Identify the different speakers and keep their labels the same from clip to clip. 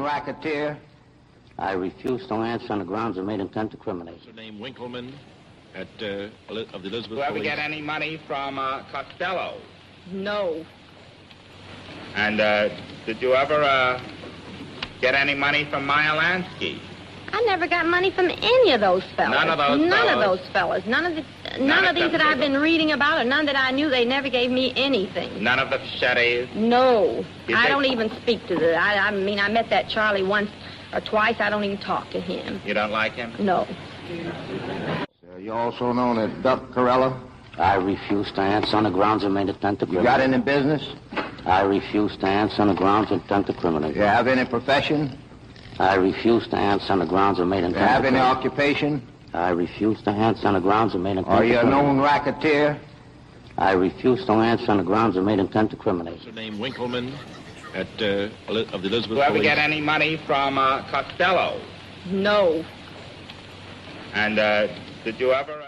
Speaker 1: known racketeer?
Speaker 2: I refuse to answer on the grounds of made intent to criminate.
Speaker 3: Mr. Name Winkleman of the Elizabeth
Speaker 1: Do you ever
Speaker 3: Police.
Speaker 1: get any money from Costello?
Speaker 4: No.
Speaker 1: And did you ever get any money from Meyer Lansky?
Speaker 4: I never got money from any of those fellas.
Speaker 1: None of those
Speaker 4: None
Speaker 1: fellas?
Speaker 4: of those fellas. None of these that I've been reading about, or none that I knew. They never gave me anything.
Speaker 1: None of the Fichettes?
Speaker 4: No.
Speaker 1: You
Speaker 4: I
Speaker 1: think-
Speaker 4: don't even speak to the... I mean, I met that Charlie once or twice. I don't even talk to him.
Speaker 1: You don't like him?
Speaker 4: No.
Speaker 1: You're also known as Duck Corella?
Speaker 2: I refuse to answer on the grounds of made intent to
Speaker 1: You
Speaker 2: criminate.
Speaker 1: got any business?
Speaker 2: I refuse to answer on the grounds of intent to criminate.
Speaker 1: You have any profession?
Speaker 2: I refuse to answer on the grounds of made
Speaker 1: You
Speaker 2: intent
Speaker 1: have
Speaker 2: to
Speaker 1: any
Speaker 2: criminate.
Speaker 1: occupation?
Speaker 2: I refuse to answer on the grounds of made intent
Speaker 1: Are
Speaker 2: to
Speaker 1: you a
Speaker 2: criminate.
Speaker 1: known racketeer?
Speaker 2: I refuse to answer on the grounds of made intent to criminate.
Speaker 3: Mr. Name Winkleman of the Elizabeth
Speaker 1: Do you ever
Speaker 3: Police.
Speaker 1: get any money from Costello?
Speaker 4: No.
Speaker 1: And did you ever...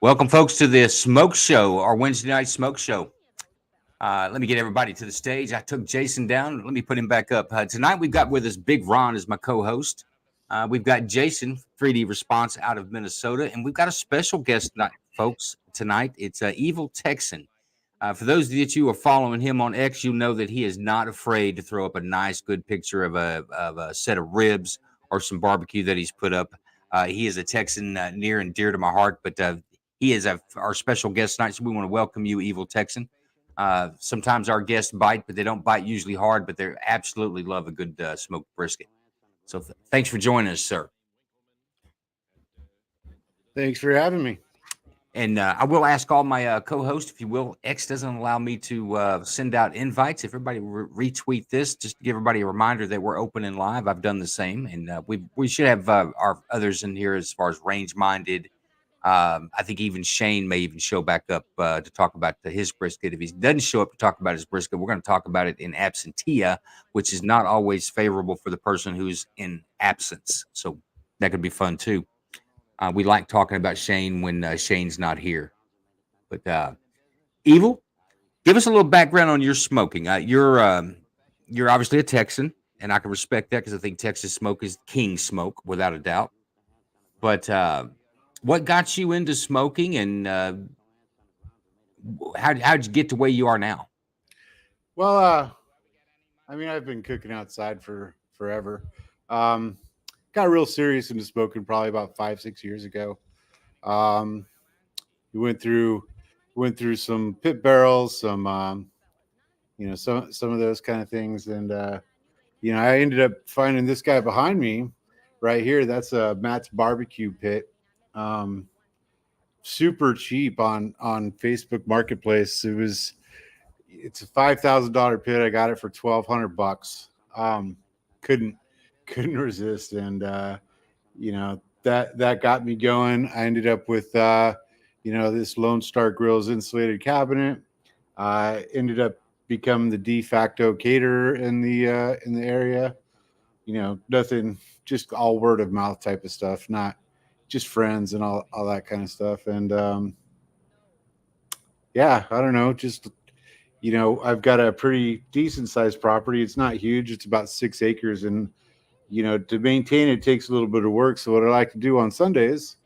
Speaker 5: Welcome, folks, to the Smoke Show, our Wednesday night Smoke Show. Let me get everybody to the stage. I took Jason down. Let me put him back up. Tonight, we've got with us Big Ron as my co-host. We've got Jason, 3D Response out of Minnesota. And we've got a special guest tonight, folks, tonight. It's Evil Texan. For those of you that you are following him on X, you know that he is not afraid to throw up a nice, good picture of a set of ribs or some barbecue that he's put up. He is a Texan near and dear to my heart, but he is our special guest tonight, so we want to welcome you, Evil Texan. Sometimes our guests bite, but they don't bite usually hard, but they absolutely love a good smoked brisket. So thanks for joining us, sir.
Speaker 6: Thanks for having me.
Speaker 5: And I will ask all my co-hosts, if you will. X doesn't allow me to send out invites. If everybody retweet this, just to give everybody a reminder that we're open and live. I've done the same, and we should have our others in here as far as range-minded. I think even Shane may even show back up to talk about his brisket. If he doesn't show up to talk about his brisket, we're going to talk about it in absentia, which is not always favorable for the person who's in absence. So that could be fun too. We like talking about Shane when Shane's not here. But Evil, give us a little background on your smoking. You're obviously a Texan, and I can respect that because I think Texas smoke is king smoke without a doubt. But what got you into smoking, and how'd you get to where you are now?
Speaker 6: Well, I mean, I've been cooking outside for forever. Got real serious into smoking probably about 5-6 years ago. We went through some pit barrels, some of those kind of things, and I ended up finding this guy behind me right here. That's Matt's barbecue pit. Super cheap on Facebook Marketplace. It's a $5,000 pit. I got it for $1,200. Couldn't resist, and that got me going. I ended up with this Lone Star Grill's insulated cabinet. I ended up becoming the de facto caterer in the area. Nothing, just all word of mouth type of stuff, not just friends and all that kind of stuff. And I don't know, just I've got a pretty decent sized property. It's not huge. It's about 6 acres, and to maintain it takes a little bit of work. So what I like to do on Sundays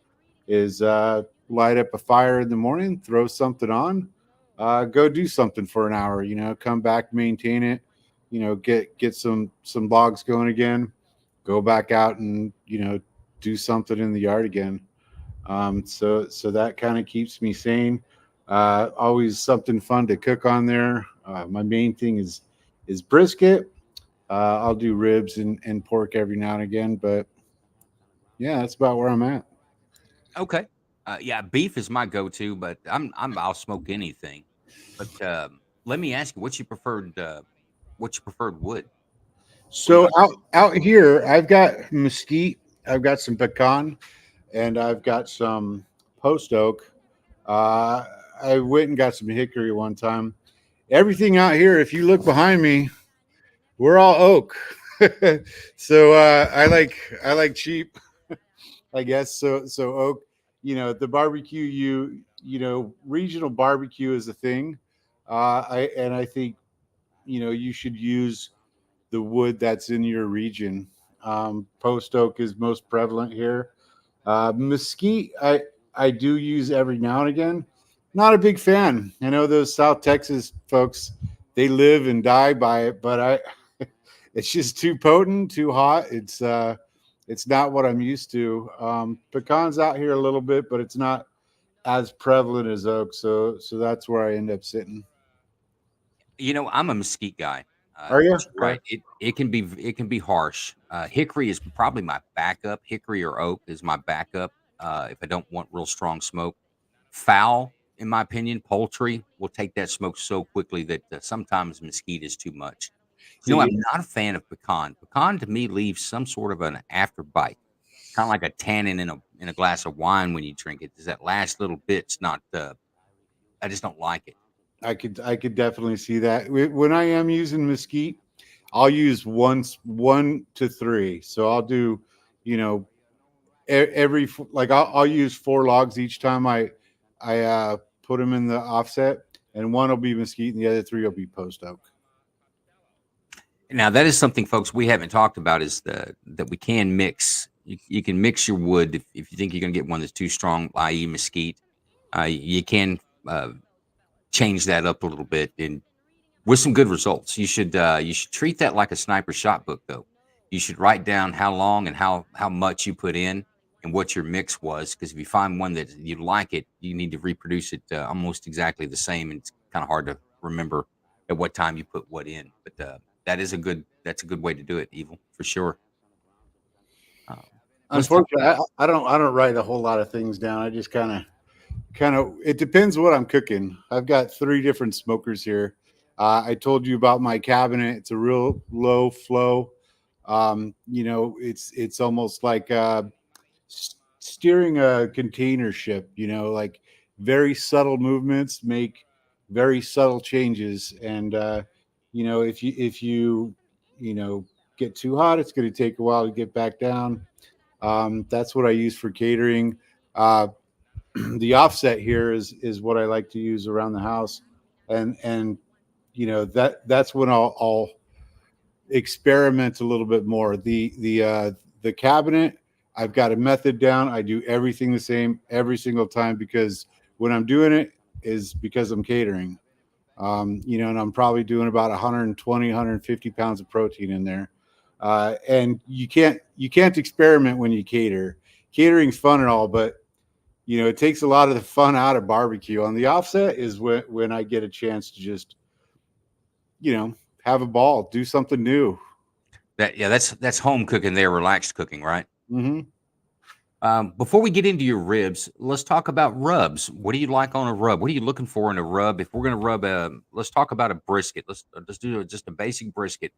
Speaker 6: is light up a fire in the morning, throw something on, go do something for an hour, come back, maintain it, get some logs going again, go back out and, do something in the yard again. So that kind of keeps me sane. Always something fun to cook on there. My main thing is brisket. I'll do ribs and pork every now and again, but yeah, that's about where I'm at.
Speaker 5: Okay. Beef is my go-to, but I'll smoke anything. But let me ask you, what's your preferred wood?
Speaker 6: So out here, I've got mesquite, I've got some pecan, and I've got some post oak. I went and got some hickory one time. Everything out here, if you look behind me, we're all oak. So I like cheap, I guess. So oak, the barbecue, regional barbecue is a thing. I think, you should use wood that's in your region. Post oak is most prevalent here. Mesquite, I do use every now and again. Not a big fan. I know those South Texas folks, they live and die by it, but it's just too potent, too hot. It's not what I'm used to. Pecans out here a little bit, but it's not as prevalent as oak. So that's where I end up sitting.
Speaker 5: I'm a mesquite guy.
Speaker 6: Are you?
Speaker 5: Right? It can be harsh. Hickory is probably my backup. Hickory or oak is my backup. If I don't want real strong smoke, fowl, in my opinion, poultry will take that smoke so quickly that sometimes mesquite is too much.
Speaker 6: See,
Speaker 5: I'm not a fan of pecan. Pecan to me leaves some sort of an after bite, kind of like a tannin in a glass of wine when you drink it. There's that last little bit's not. I just don't like it.
Speaker 6: I could definitely see that. When I am using mesquite, I'll use one to three. So I'll do, every I'll use 4 logs each time I put them in the offset, and one will be mesquite and the other 3 will be post oak.
Speaker 5: Now that is something, folks, we haven't talked about is that we can mix. You can mix your wood if you think you're going to get one that's too strong, i.e. mesquite. You can change that up a little bit and with some good results. You should treat that like a sniper shot book, though. You should write down how long and how much you put in and what your mix was, because if you find one that you like it, you need to reproduce it almost exactly the same, and it's kind of hard to remember at what time you put what in. But that's a good way to do it, Evil, for sure.
Speaker 6: Unfortunately, I don't write a whole lot of things down. I just kind of it depends what I'm cooking. I've got 3 different smokers here. I told you about my cabinet. It's a real low flow. It's almost like steering a container ship. Like very subtle movements make very subtle changes. And if you get too hot, it's going to take a while to get back down. That's what I use for catering. The offset here is what I like to use around the house, and that's when I'll experiment a little bit more. The cabinet, I've got a method down. I do everything the same every single time, because when I'm doing it is because I'm catering. And I'm probably doing about 120, 150 pounds of protein in there. And you can't experiment when you cater. Catering's fun and all, but it takes a lot of the fun out of barbecue. On the offset is when I get a chance to just, have a ball, do something new.
Speaker 5: That's home cooking there, relaxed cooking, right?
Speaker 6: Mm-hmm.
Speaker 5: Before we get into your ribs, let's talk about rubs. What do you like on a rub? What are you looking for in a rub? If we're going to rub let's talk about a brisket. Let's do just a basic brisket.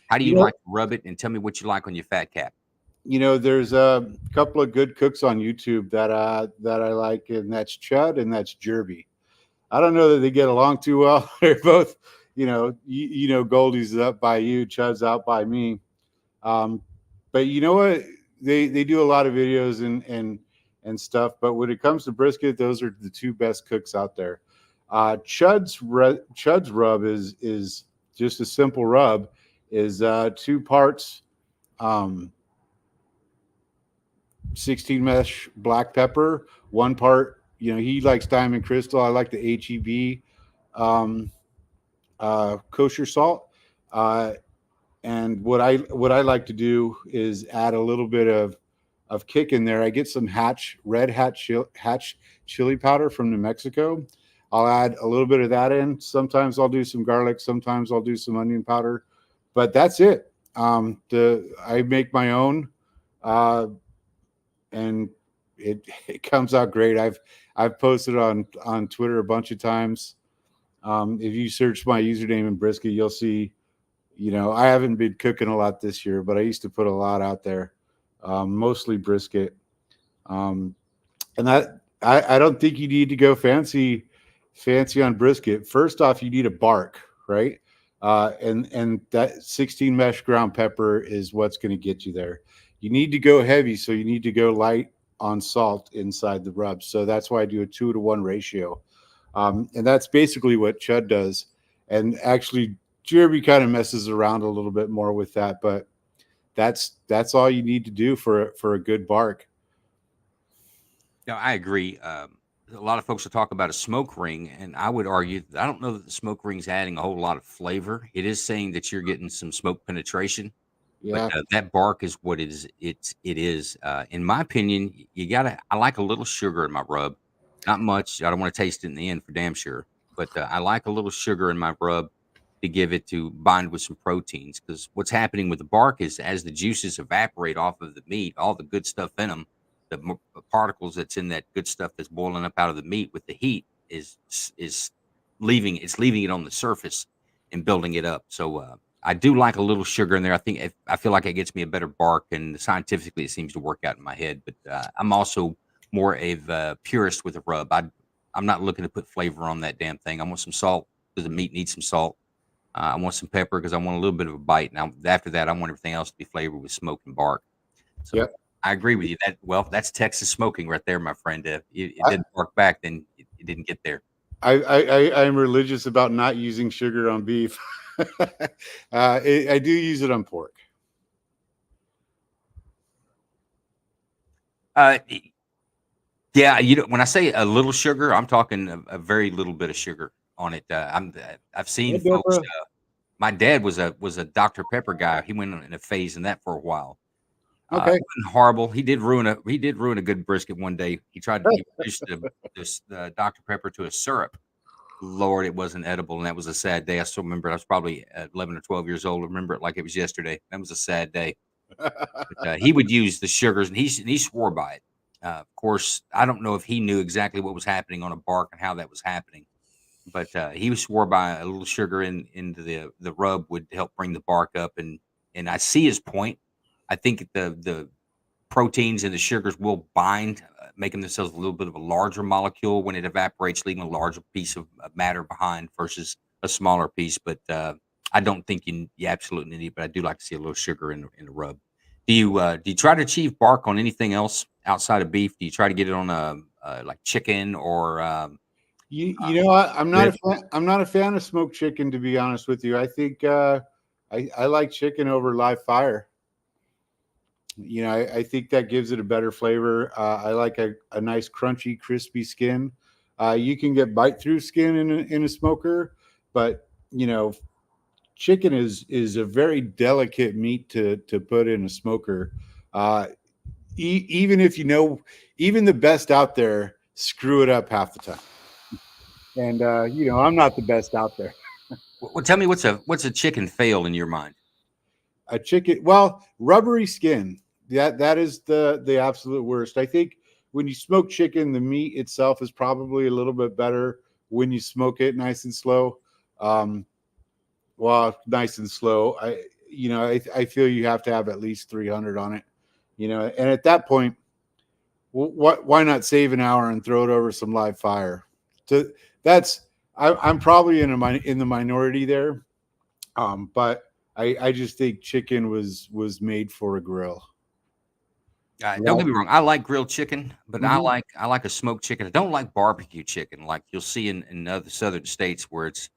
Speaker 5: How do you like to rub it? And tell me what you like on your fat cap.
Speaker 6: There's a couple of good cooks on YouTube that I like, and that's Chud and that's Jpe. I don't know that they get along too well. They're both, Goldie's up by you, Chud's out by me. But you know what? They do a lot of videos and stuff. But when it comes to brisket, those are the 2 best cooks out there. Chud's rub is just a simple rub. Is 2 parts 16 mesh black pepper, 1 part, he likes diamond crystal. I like the HEB kosher salt. And what I like to do is add a little bit of kick in there. I get some red hatch chili powder from New Mexico. I'll add a little bit of that in. Sometimes I'll do some garlic. Sometimes I'll do some onion powder. But that's it. I make my own, and it comes out great. I've posted on Twitter a bunch of times. If you search my username in brisket, you'll see. I haven't been cooking a lot this year, but I used to put a lot out there, mostly brisket. And that I don't think you need to go fancy on brisket. First off, you need a bark, right? And that 16 mesh ground pepper is what's going to get you there. You need to go heavy, so you need to go light on salt inside the rub. So that's why I do a 2-to-1 ratio. And that's basically what Chud does. And actually, Jeremy kind of messes around a little bit more with that, but that's all you need to do for a good bark.
Speaker 5: No, I agree. A lot of folks will talk about a smoke ring, and I would argue that I don't know that the smoke ring's adding a whole lot of flavor. It is saying that you're getting some smoke penetration,
Speaker 6: Yeah.
Speaker 5: but that bark is what it is. It is. In my opinion, you gotta. I like a little sugar in my rub, not much. I don't want to taste it in the end for damn sure, but I like a little sugar in my rub to give it to bind with some proteins. Because what's happening with the bark is as the juices evaporate off of the meat, all the good stuff in them, the particles that's in that good stuff that's boiling up out of the meat with the heat is leaving. It's leaving it on the surface and building it up. So I do like a little sugar in there. I feel like it gets me a better bark, and scientifically it seems to work out in my head. But I'm also more of a purist with a rub. I'm not looking to put flavor on that damn thing. I want some salt because the meat needs some salt. I want some pepper because I want a little bit of a bite. Now after that, I want everything else to be flavored with smoke and bark. So
Speaker 6: Yep.
Speaker 5: I agree with you. That's Texas smoking right there, my friend. If it didn't bark back, then it didn't get there.
Speaker 6: I'm religious about not using sugar on beef. I do use it on pork.
Speaker 5: Yeah, when I say a little sugar, I'm talking a very little bit of sugar on it. I've seen
Speaker 6: Hey,
Speaker 5: folks.
Speaker 6: Deborah.
Speaker 5: My dad was a Dr. Pepper guy. He went in a phase in that for a while.
Speaker 6: Okay.
Speaker 5: It wasn't horrible. He did ruin a good brisket one day. He reduced the Dr. Pepper to a syrup. Lord, it wasn't edible, and that was a sad day. I still remember it. I was probably 11 or 12 years old. I remember it like it was yesterday. That was a sad day. But, he would use the sugars, and he swore by it. Of course, I don't know if he knew exactly what was happening on a bark and how that was happening, but he swore by a little sugar into the rub would help bring the bark up, and I see his point. I think the proteins and the sugars will bind, making themselves a little bit of a larger molecule when it evaporates, leaving a larger piece of matter behind versus a smaller piece. But I don't think you absolutely need it, but I do like to see a little sugar in the rub. Do you try to achieve bark on anything else outside of beef? Do you try to get it on like chicken or
Speaker 6: You know what? I'm not
Speaker 5: rib?
Speaker 6: I'm not a fan of smoked chicken, to be honest with you. I think I like chicken over live fire. I think that gives it a better flavor. I like a nice crunchy, crispy skin. You can get bite through skin in a smoker, but chicken is a very delicate meat to put in a smoker. Even if even the best out there screw it up half the time. And I'm not the best out there.
Speaker 5: Well, tell me what's a chicken fail in your mind?
Speaker 6: A chicken, well, rubbery skin. That is the absolute worst. I think when you smoke chicken, the meat itself is probably a little bit better when you smoke it nice and slow. Nice and slow. I feel you have to have at least 300 on it. And at that point, why not save an hour and throw it over some live fire? I'm probably in the minority there, but I just think chicken was made for a grill.
Speaker 5: Don't get me wrong. I like grilled chicken, but
Speaker 6: Mhm.
Speaker 5: I like a smoked chicken. I don't like barbecue chicken like you'll see in other southern states where it's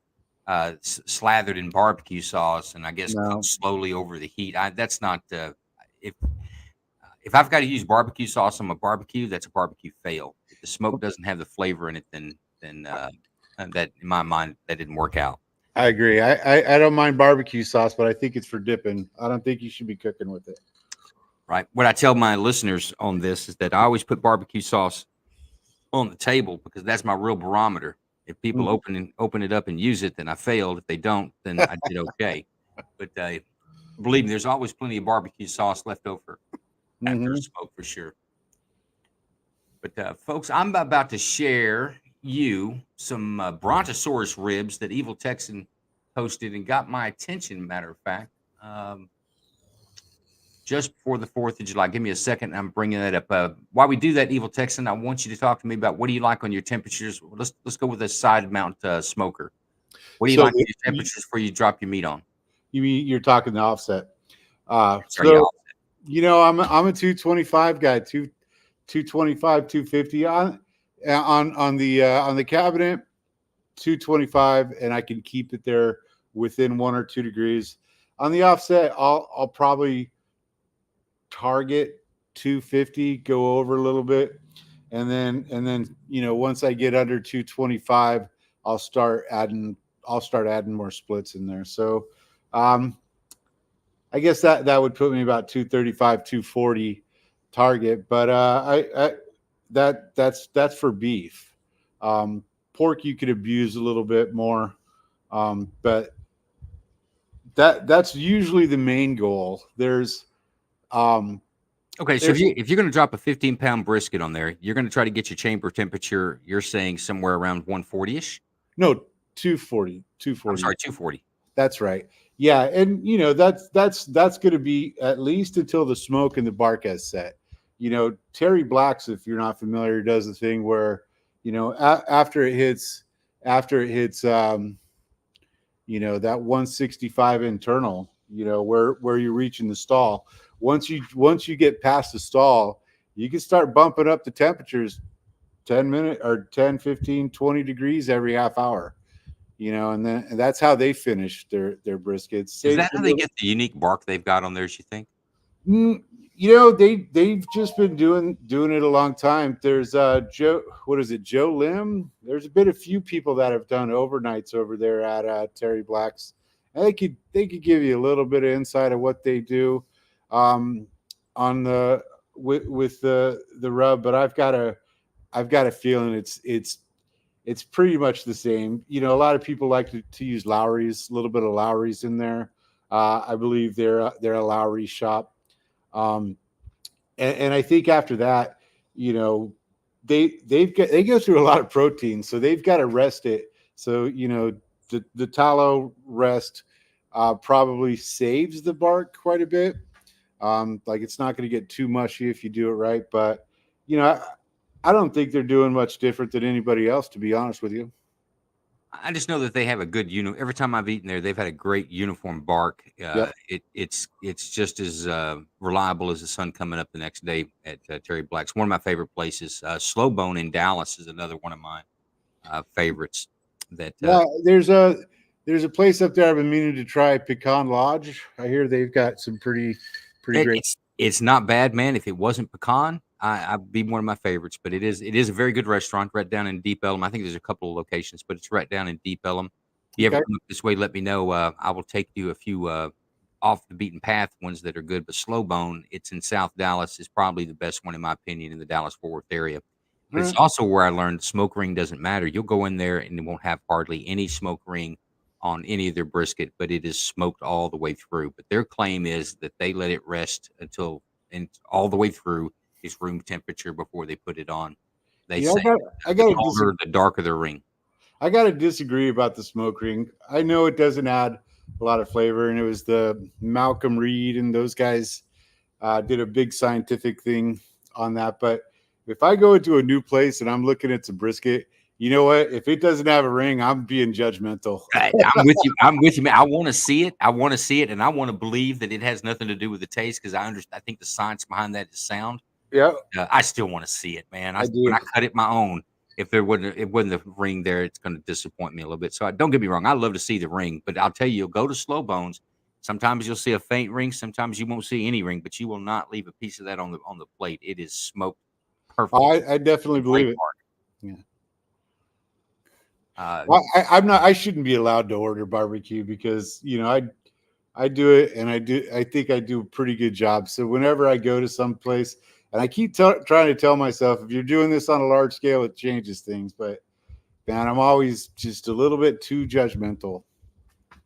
Speaker 5: slathered in barbecue sauce and I guess
Speaker 6: No.
Speaker 5: cooked slowly over the heat. That's not if if I've got to use barbecue sauce on my barbecue, that's a barbecue fail. If the smoke doesn't have the flavor in it, then that in my mind that didn't work out.
Speaker 6: I agree. I don't mind barbecue sauce, but I think it's for dipping. I don't think you should be cooking with it.
Speaker 5: Right. What I tell my listeners on this is that I always put barbecue sauce on the table because that's my real barometer. If people open it up and use it, then I failed. If they don't, then I did okay. But believe me, there's always plenty of barbecue sauce left over after a smoke for sure. But folks, I'm about to share you some Brontosaurus ribs that Evil Texan posted and got my attention. Matter of fact, just before the 4th of July. Give me a second. I'm bringing that up. While we do that, Evil Texan, I want you to talk to me about what do you like on your temperatures. Let's go with a side mount smoker. What do you like on your temperatures before you drop your meat on?
Speaker 6: You mean you're talking the offset?
Speaker 5: Sorry,
Speaker 6: I'm a 225 guy, 225, 250 on the cabinet, 225, and I can keep it there within 1 or 2 degrees. On the offset, I'll probably target 250, go over a little bit, and then once I get under 225, I'll start adding more splits in there. So I guess that would put me about 235, 240 target. But that's for beef. Pork you could abuse a little bit more, but that's usually the main goal. There's
Speaker 5: okay, so if you're going to drop a 15-pound brisket on there, you're going to try to get your chamber temperature, you're saying somewhere around 140-ish?
Speaker 6: No, 240.
Speaker 5: I'm sorry, 240.
Speaker 6: That's right. Yeah, and that's going to be at least until the smoke and the bark has set. Terry Black's, if you're not familiar, does the thing where after it hits that 165 internal, where you're reaching the stall. Once you get past the stall, you can start bumping up the temperatures 10 minutes or 10, 15, 20 degrees every half hour. And that's how they finish their briskets.
Speaker 5: Is that how they get the unique bark they've got on theirs, you think?
Speaker 6: They've just been doing it a long time. There's Joe Lim. There's been a few people that have done overnights over there at Terry Black's. And they could give you a little bit of insight of what they do with the rub, but I've got a feeling it's pretty much the same. A lot of people like to use Lowry's, a little bit of Lowry's in there. I believe they're a Lowry shop. And I think after that, they go through a lot of protein, so they've got to rest it. So, the tallow rest probably saves the bark quite a bit. Like it's not going to get too mushy if you do it right. But, I don't think they're doing much different than anybody else, to be honest with you.
Speaker 5: I just know that they have a good every time I've eaten there, they've had a great uniform bark.
Speaker 6: Yep.
Speaker 5: It's just as reliable as the sun coming up the next day at Terry Black's. One of my favorite places. Slow Bone in Dallas is another one of my favorites. That
Speaker 6: there's a place up there I've been meaning to try, Pecan Lodge. I hear they've got some pretty great.
Speaker 5: It's not bad, man. If it wasn't pecan, I'd be one of my favorites. But it is a very good restaurant right down in Deep Ellum. I think there's a couple of locations, but it's right down in Deep Ellum. If you ever come up this way, let me know. I will take you a few off the beaten path ones that are good. But Slow Bone, it's in South Dallas, is probably the best one in my opinion in the Dallas-Fort Worth area. But it's also where I learned smoke ring doesn't matter. You'll go in there and it won't have hardly any smoke ring on any of their brisket, but it is smoked all the way through. But their claim is that they let it rest all the way through is room temperature before they put it on. They say the darker the ring.
Speaker 6: I got to disagree about the smoke ring. I know it doesn't add a lot of flavor, and it was the Malcolm Reed and those guys did a big scientific thing on that. But if I go into a new place and I'm looking at some brisket, you know what? If it doesn't have a ring, I'm being judgmental.
Speaker 5: I'm with you, man. I want to see it. And I want to believe that it has nothing to do with the taste because I think the science behind that is sound.
Speaker 6: Yeah.
Speaker 5: I still want to see it, man. When I cut it my own, if it wasn't the ring there, it's going to disappoint me a little bit. So don't get me wrong. I love to see the ring, but I'll tell you, you'll go to Slow Bones. Sometimes you'll see a faint ring. Sometimes you won't see any ring, but you will not leave a piece of that on the plate. It is smoked perfect.
Speaker 6: I definitely believe it. Yeah. I shouldn't be allowed to order barbecue because I do it and I think I do a pretty good job. So whenever I go to some place, and I keep trying to tell myself, if you're doing this on a large scale, it changes things. But man, I'm always just a little bit too judgmental.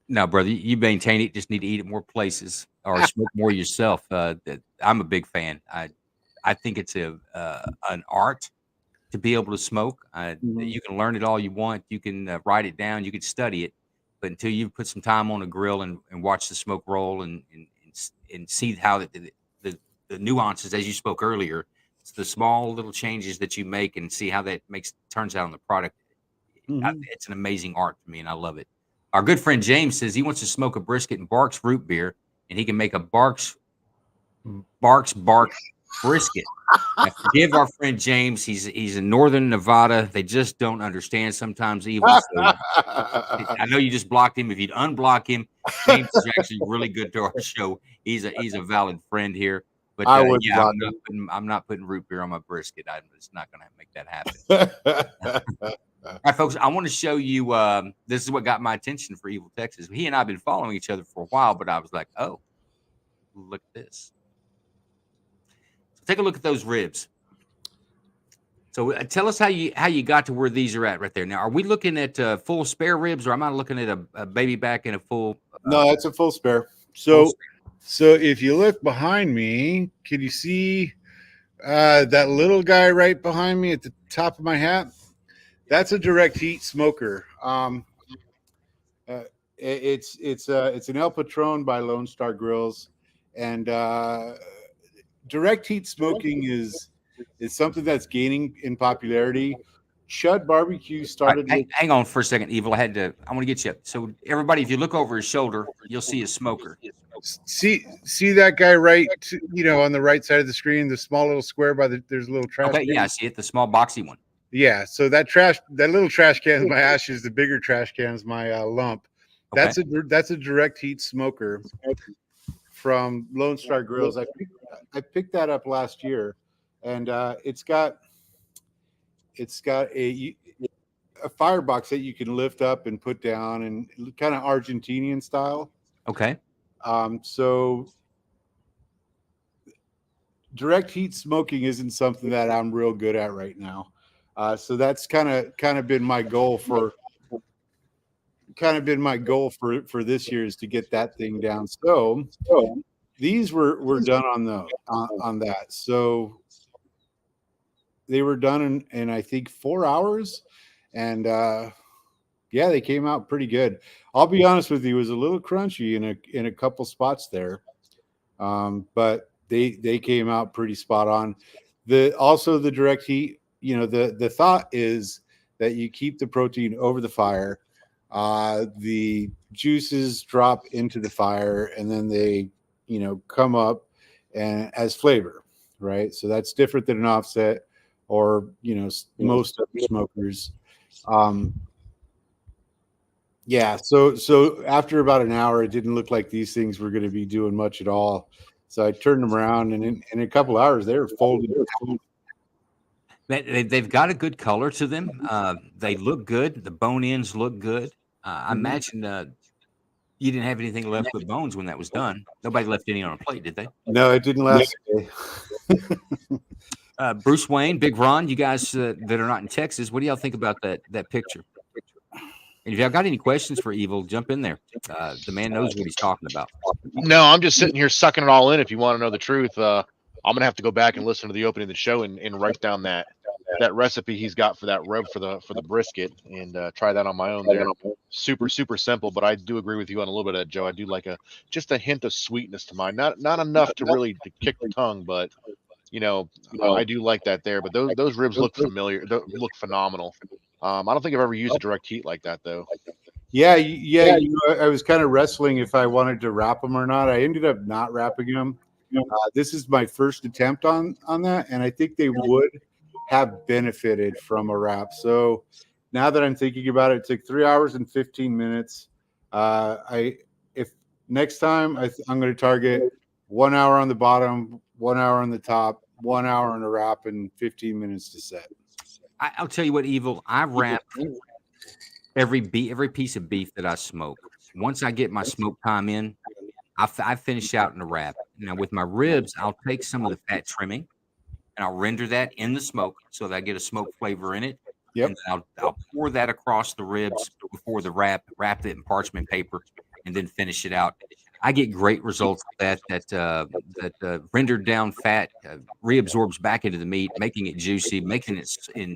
Speaker 5: No, brother, you maintain it. Just need to eat at more places or smoke more yourself. I'm a big fan. I think it's an art to be able to smoke. You can learn it all you want. You can write it down. You can study it. But until you put some time on a grill and watch the smoke roll and see how the nuances, as you spoke earlier, it's the small little changes that you make and see how that turns out on the product. It's an amazing art to me, and I love it. Our good friend James says he wants to smoke a brisket in Barks root beer, and he can make a Barks bark brisket. Now, forgive our friend James. He's in northern Nevada. They just don't understand sometimes evil. So I know you just blocked him. If you'd unblock him, James is actually really good to our show. He's a valid friend here. But
Speaker 6: I would
Speaker 5: yeah,
Speaker 6: block
Speaker 5: I'm not putting root beer on my brisket. I'm just not going to make that happen. All right, folks, I want to show you. This is what got my attention for Evil Texas. He and I have been following each other for a while, but I was like, oh, look at this. So take a look at those ribs. So tell us how you got to where these are at right there. Now, are we looking at full spare ribs, or am I looking at a baby back and a full?
Speaker 6: No, it's a full spare. So if you look behind me, can you see that little guy right behind me at the top of my hat? That's a direct heat smoker. It's an El Patron by Lone Star Grills, and direct heat smoking is something that's gaining in popularity. Chud Barbecue started.
Speaker 5: Hang on for a second, Evil. I want to get you up. So everybody, if you look over his shoulder, you'll see a smoker.
Speaker 6: See that guy right, on the right side of the screen, the small little square there's a little trash.
Speaker 5: Okay, yeah, I see it, the small boxy one.
Speaker 6: Yeah, so that little trash can is my ashes. The bigger trash can is my lump.
Speaker 5: Okay.
Speaker 6: That's a direct heat smoker from Lone Star Grills. I picked that up last year, and it's got a firebox that you can lift up and put down, and kind of Argentinian style.
Speaker 5: Okay.
Speaker 6: So direct heat smoking isn't something that I'm real good at right now. So that's kind of been my goal for this year, is to get that thing down. So these were done on that. So they were done in I think 4 hours, and yeah, they came out pretty good. I'll be honest with you, it was a little crunchy in a couple spots there, but they came out pretty spot on. Also the direct heat, the thought is that you keep the protein over the fire, the juices drop into the fire, and then they come up and as flavor, right? So that's different than an offset or most other smokers. Yeah, so after about an hour, it didn't look like these things were going to be doing much at all. So I turned them around, and in a couple hours, they were folded.
Speaker 5: They've got a good color to them. They look good. The bone ends look good. I imagine you didn't have anything left but bones when that was done. Nobody left any on a plate, did they?
Speaker 6: No, it didn't last a day.
Speaker 5: Bruce Wayne, Big Ron, you guys that are not in Texas, what do y'all think about that picture? And if y'all got any questions for Evil, jump in there. The man knows what he's talking about.
Speaker 7: No, I'm just sitting here sucking it all in. If you want to know the truth, I'm gonna have to go back and listen to the opening of the show and write down that recipe he's got for that rub for the brisket, and try that on my own. There, super simple, but I do agree with you on a little bit of that, Joe. I do like just a hint of sweetness to mine. Not enough to really kick the tongue, but I do like that there. But those ribs look familiar. Look phenomenal. I don't think I've ever used a direct heat like that, though.
Speaker 6: Yeah. I was kind of wrestling if I wanted to wrap them or not. I ended up not wrapping them. This is my first attempt on that, and I think they would have benefited from a wrap. So now that I'm thinking about it, it took 3 hours and 15 minutes. If next time I'm going to target 1 hour on the bottom, 1 hour on the top, 1 hour on a wrap, and 15 minutes to set.
Speaker 5: I'll tell you what, Evil. I wrap every piece of beef that I smoke. Once I get my smoke time in, I finish out in the wrap. Now with my ribs, I'll take some of the fat trimming and I'll render that in the smoke so that I get a smoke flavor in it.
Speaker 6: Yep.
Speaker 5: And then I'll pour that across the ribs before the wrap it in parchment paper, and then finish it out. I get great results with that rendered down fat reabsorbs back into the meat, making it juicy, making it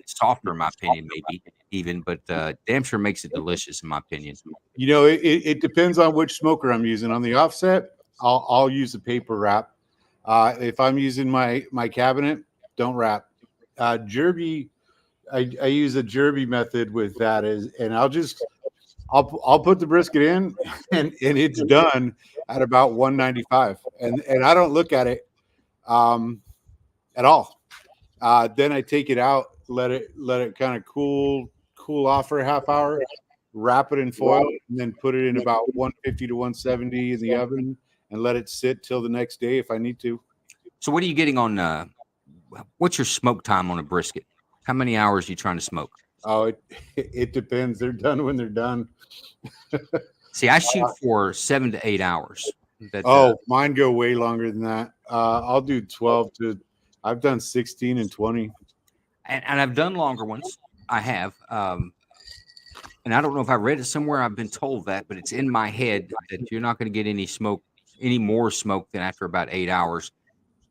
Speaker 5: softer, in my opinion, maybe even, but damn sure makes it delicious, in my opinion.
Speaker 6: It depends on which smoker I'm using. On the offset, I'll use a paper wrap. If I'm using my cabinet, don't wrap. Jerby, I use a Jerby method with that, and I'll put the brisket in, and it's done at about 195, and I don't look at it. at all. Then I take it out, let it kind of cool off for a half hour, wrap it in foil, and then put it in about 150 to 170 in the oven and let it sit till the next day if I need to.
Speaker 5: So what are you getting on? What's your smoke time on a brisket? How many hours are you trying to smoke?
Speaker 6: Oh, it depends. They're done when they're done.
Speaker 5: See, I shoot for 7 to 8 hours.
Speaker 6: Mine go way longer than that. I'll do 12 to. I've done 16 and 20.
Speaker 5: And I've done longer ones. I have. And I don't know if I read it somewhere. I've been told that, but it's in my head that you're not going to get any more smoke than after about 8 hours.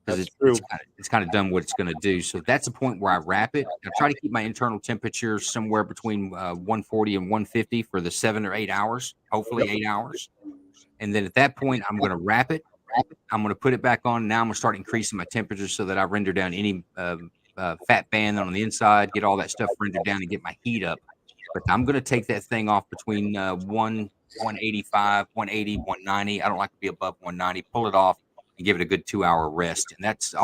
Speaker 5: Because it's kind of done what it's going to do. So that's the point where I wrap it. I try to keep my internal temperature somewhere between 140 and 150 for the 7 or 8 hours, hopefully 8 hours. And then at that point, I'm going to wrap it. I'm going to put it back on. Now I'm going to start increasing my temperature so that I render down any fat band on the inside, get all that stuff rendered down and get my heat up. But I'm going to take that thing off between 185, 180, 190. I don't like to be above 190. Pull it off and give it a good 2 hour rest. And that's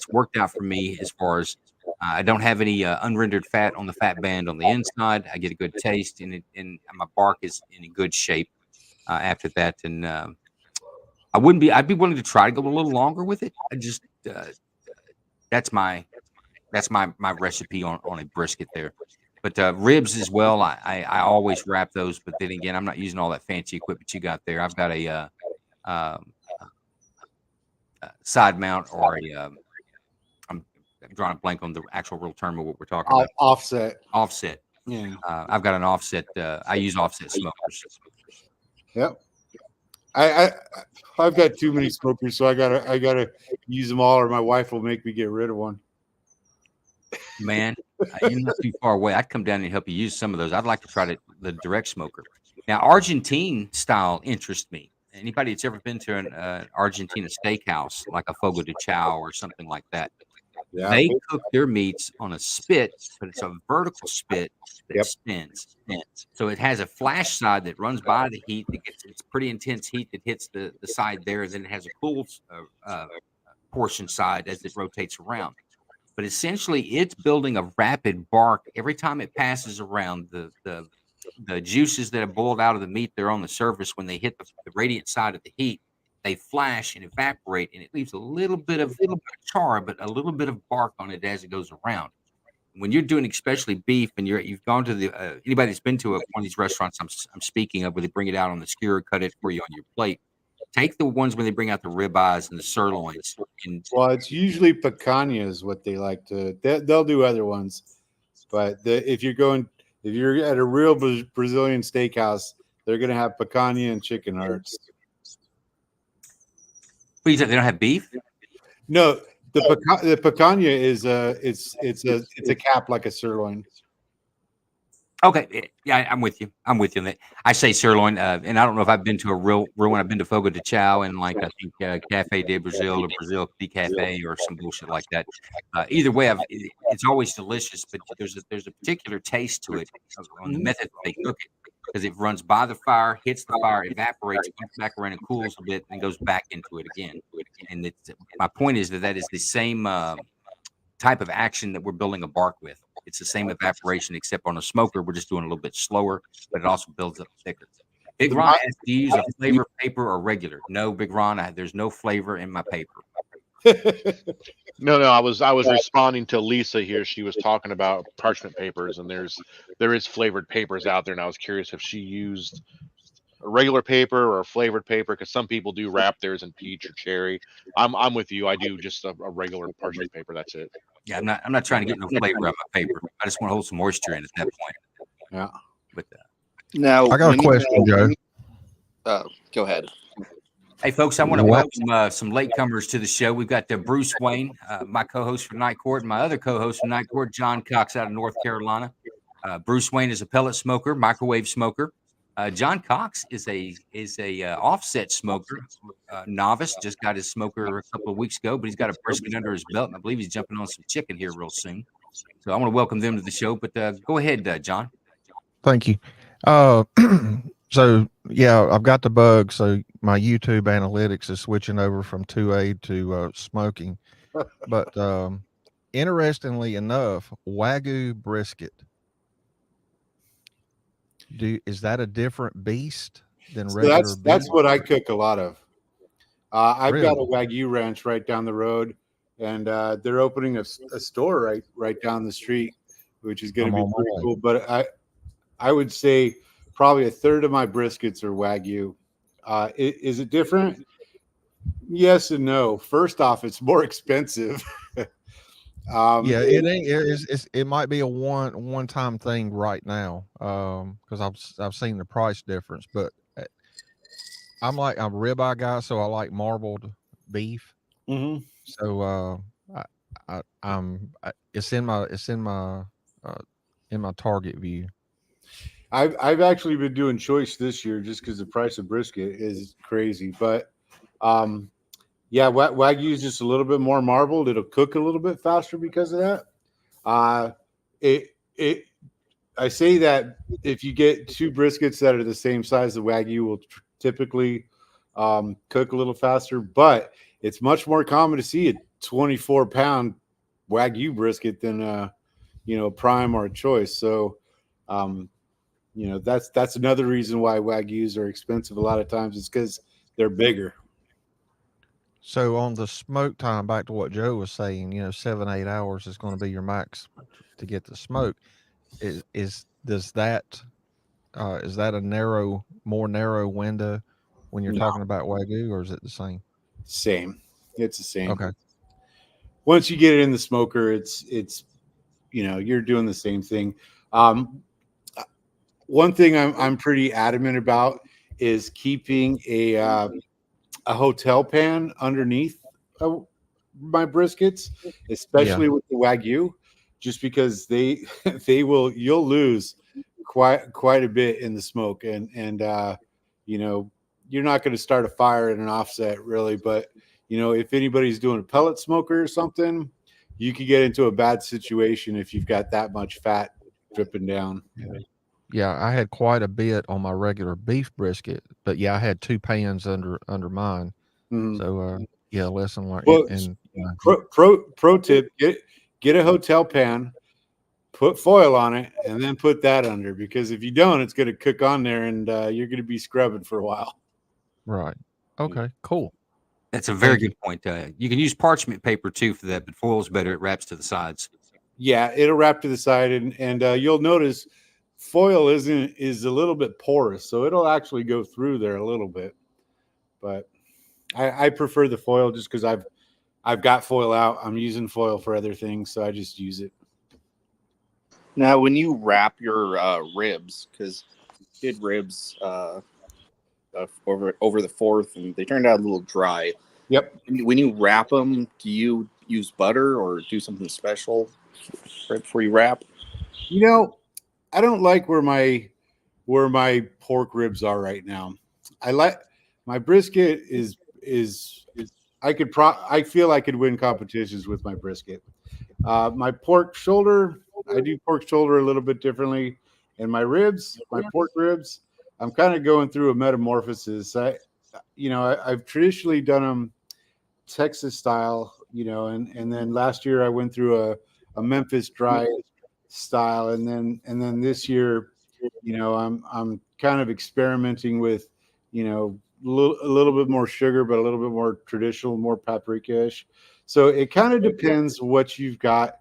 Speaker 5: worked out for me as far as I don't have any unrendered fat on the fat band on the inside. I get a good taste and my bark is in a good shape after that. And I'd be willing to try to go a little longer with it. I just, that's my recipe on a brisket there. But ribs as well, I always wrap those. But then again, I'm not using all that fancy equipment you got there. I've got a side mount or I'm drawing a blank on the actual real term of what we're talking about. Offset. Yeah. I've got an offset. I use offset smokers.
Speaker 6: Yep. I've got too many smokers, so I gotta use them all, or my wife will make me get rid of one.
Speaker 5: Man, you're not too far away. I'd come down and help you use some of those. I'd like to try the direct smoker. Now, Argentine style interests me. Anybody that's ever been to an Argentina steakhouse, like a Fogo de Chao or something like that, they cook their meats on a spit, but it's a vertical spit that spins. So it has a flash side that runs by the heat. It's pretty intense heat that hits the side there. Then it has a cool portion side as it rotates around. But essentially, it's building a rapid bark every time it passes around. The juices that have boiled out of the meat, they're on the surface. When they hit the radiant side of the heat, they flash and evaporate, and it leaves a little bit of char, but a little bit of bark on it as it goes around. When you're doing especially beef, and you've gone to the anybody that's been to one of these restaurants I'm speaking of, where they bring it out on the skewer, cut it for you on your plate. Take the ones when they bring out the ribeyes and the sirloins.
Speaker 6: Well, it's usually picanha is what they like to. They'll do other ones, but if you're at a real Brazilian steakhouse, they're going to have picanha and chicken hearts.
Speaker 5: What you said, they don't have beef?
Speaker 6: No, the picanha is it's a cap like a sirloin.
Speaker 5: Okay, yeah, I'm with you. I'm with you on that. I say sirloin, and I don't know if I've been to a real one. I've been to Fogo de Chao and I think Cafe de Brazil or Brazil de Cafe or some bullshit like that. Either way, it's always delicious, but there's a particular taste to it on the method they cook it, because it runs by the fire, hits the fire, evaporates, comes back around and cools a bit, and goes back into it again. And my point is that is the same type of action that we're building a bark with. It's the same evaporation, except on a smoker, we're just doing a little bit slower, but it also builds up thicker. Big Ron asks, do you use a flavor paper or regular? No, Big Ron, there's no flavor in my paper.
Speaker 7: No, I was responding to Lisa here. She was talking about parchment papers, and there is flavored papers out there, and I was curious if she used a regular paper or a flavored paper, because some people do wrap theirs in peach or cherry. I'm with you. I do just a regular parchment paper. That's it.
Speaker 5: Yeah, I'm not trying to get no flavor out of my paper. I just want to hold some moisture in at that point.
Speaker 6: Yeah.
Speaker 5: But
Speaker 8: now
Speaker 9: I got a question, Joe.
Speaker 8: Go ahead.
Speaker 5: Hey, folks, I want to welcome some latecomers to the show. We've got Bruce Wayne, my co-host for Night Court, and my other co-host for Night Court, John Cox out of North Carolina. Bruce Wayne is a pellet smoker, microwave smoker. John Cox is a offset smoker, novice. Just got his smoker a couple of weeks ago, but he's got a brisket under his belt, and I believe he's jumping on some chicken here real soon. So I want to welcome them to the show. But go ahead, John.
Speaker 9: Thank you. So yeah, I've got the bug. So my YouTube analytics is switching over from 2A to smoking. But interestingly enough, Wagyu brisket. Is that a different beast than
Speaker 6: So
Speaker 9: regular
Speaker 6: that's
Speaker 9: beef?
Speaker 6: what I cook a lot of. I've got a
Speaker 9: Really?
Speaker 6: Wagyu ranch right down the road, and they're opening a store right down the street, which is going
Speaker 9: I'm
Speaker 6: to be
Speaker 9: on my
Speaker 6: pretty
Speaker 9: way.
Speaker 6: cool. But I would say probably a third of my briskets are Wagyu. Is it different? Yes and no. First off, it's more expensive.
Speaker 9: Yeah, it ain't. It might be a one time thing right now. Because I've seen the price difference, but I'm a ribeye guy, so I like marbled beef.
Speaker 6: Mhm.
Speaker 9: So it's in my target view.
Speaker 6: I've actually been doing choice this year just because the price of brisket is crazy. But yeah, Wagyu is just a little bit more marbled. It'll cook a little bit faster because of that. Uh, it I say that if you get two briskets that are the same size, the Wagyu will typically cook a little faster. But it's much more common to see a 24-pound Wagyu brisket than a prime or a choice. So that's another reason why Wagyus are expensive a lot of times. It's because they're bigger.
Speaker 9: So on the smoke time, back to what Joe was saying, 7-8 hours is going to be your max to get the smoke. Is that a more narrow window when you're
Speaker 6: No,
Speaker 9: talking about Wagyu, or is it the same?
Speaker 6: same. It's the same.
Speaker 9: Okay.
Speaker 6: Once you get it in the smoker, it's you're doing the same thing. One thing I'm pretty adamant about is keeping a hotel pan underneath my briskets,
Speaker 9: Yeah.
Speaker 6: especially with the Wagyu, just because you'll lose quite a bit in the smoke, and you're not going to start a fire in an offset really, but if anybody's doing a pellet smoker or something, you could get into a bad situation if you've got that much fat dripping down.
Speaker 9: Yeah, I had quite a bit on my regular beef brisket, but yeah, I had two pans under mine.
Speaker 6: Mhm.
Speaker 9: So yeah, lesson learned.
Speaker 6: Well,
Speaker 9: And
Speaker 6: pro tip: get a hotel pan, put foil on it, and then put that under, because if you don't, it's going to cook on there, and you're going to be scrubbing for a while.
Speaker 9: right. Okay, cool.
Speaker 5: That's a very
Speaker 9: Thank you.
Speaker 5: good point. You can use parchment paper too for that, but foil's better. It wraps to the sides.
Speaker 6: Yeah, it'll wrap to the side, and you'll notice foil is a little bit porous, so it'll actually go through there a little bit. But I prefer the foil just because I've got foil out. I'm using foil for other things, so I just use it.
Speaker 8: Now, when you wrap your ribs, because did ribs over the 4th, and they turned out a little dry.
Speaker 6: Yep.
Speaker 8: When you wrap them, do you use butter or do something special right before you wrap?
Speaker 6: I don't like where my pork ribs are right now. I like my brisket is I feel I could win competitions with my brisket. My pork shoulder, I do pork shoulder a little bit differently, and my pork ribs, I'm kind of going through a metamorphosis. I've traditionally done them Texas style, and then last year I went through a Memphis dry style, and then this year, I'm kind of experimenting with, a little bit more sugar, but a little bit more traditional, more paprika-ish. So it kind of depends what you've got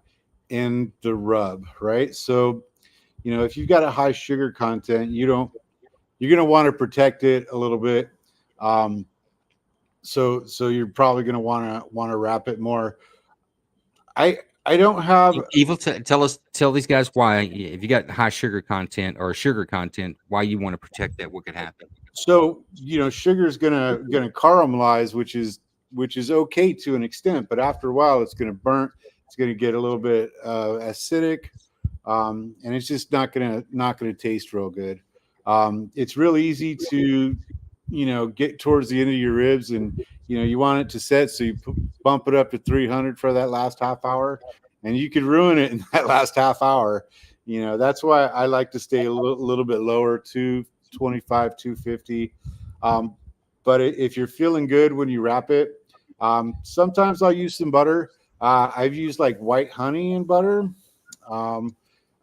Speaker 6: in the rub, right? So, if you've got a high sugar content, you're going to want to protect it a little bit. So you're probably going to want to wrap it more. I don't have
Speaker 5: Evil, tell these guys why, if you got high sugar content or sugar content, why you want to protect that. What could happen?
Speaker 6: So sugar is gonna caramelize, which is okay to an extent, but after a while it's gonna burn. It's gonna get a little bit acidic, and it's just not gonna taste real good. It's real easy to get towards the end of your ribs, and you want it to set, so you bump it up to 300 for that last half hour, and you could ruin it in that last half hour. That's why I like to stay a little bit lower, 225, 250. But if you're feeling good when you wrap it, sometimes I'll use some butter. I've used like white honey and butter.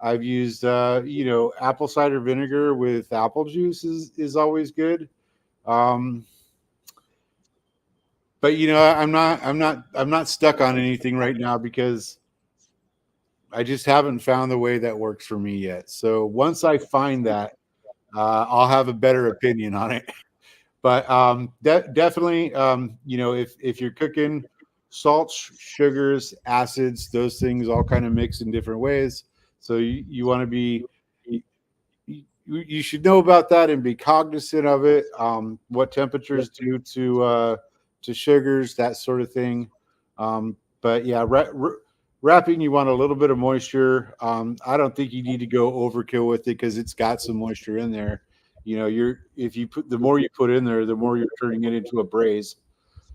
Speaker 6: I've used apple cider vinegar with apple juice is always good. But I'm not stuck on anything right now because I just haven't found the way that works for me yet. So once I find that, I'll have a better opinion on it. But definitely, if you're cooking salts, sugars, acids, those things all kind of mix in different ways. So you want to be, you should know about that and be cognizant of it. What temperatures do to sugars, that sort of thing. But yeah, wrapping, you want a little bit of moisture. I don't think you need to go overkill with it because it's got some moisture in there. The more you put in there, the more you're turning it into a braise.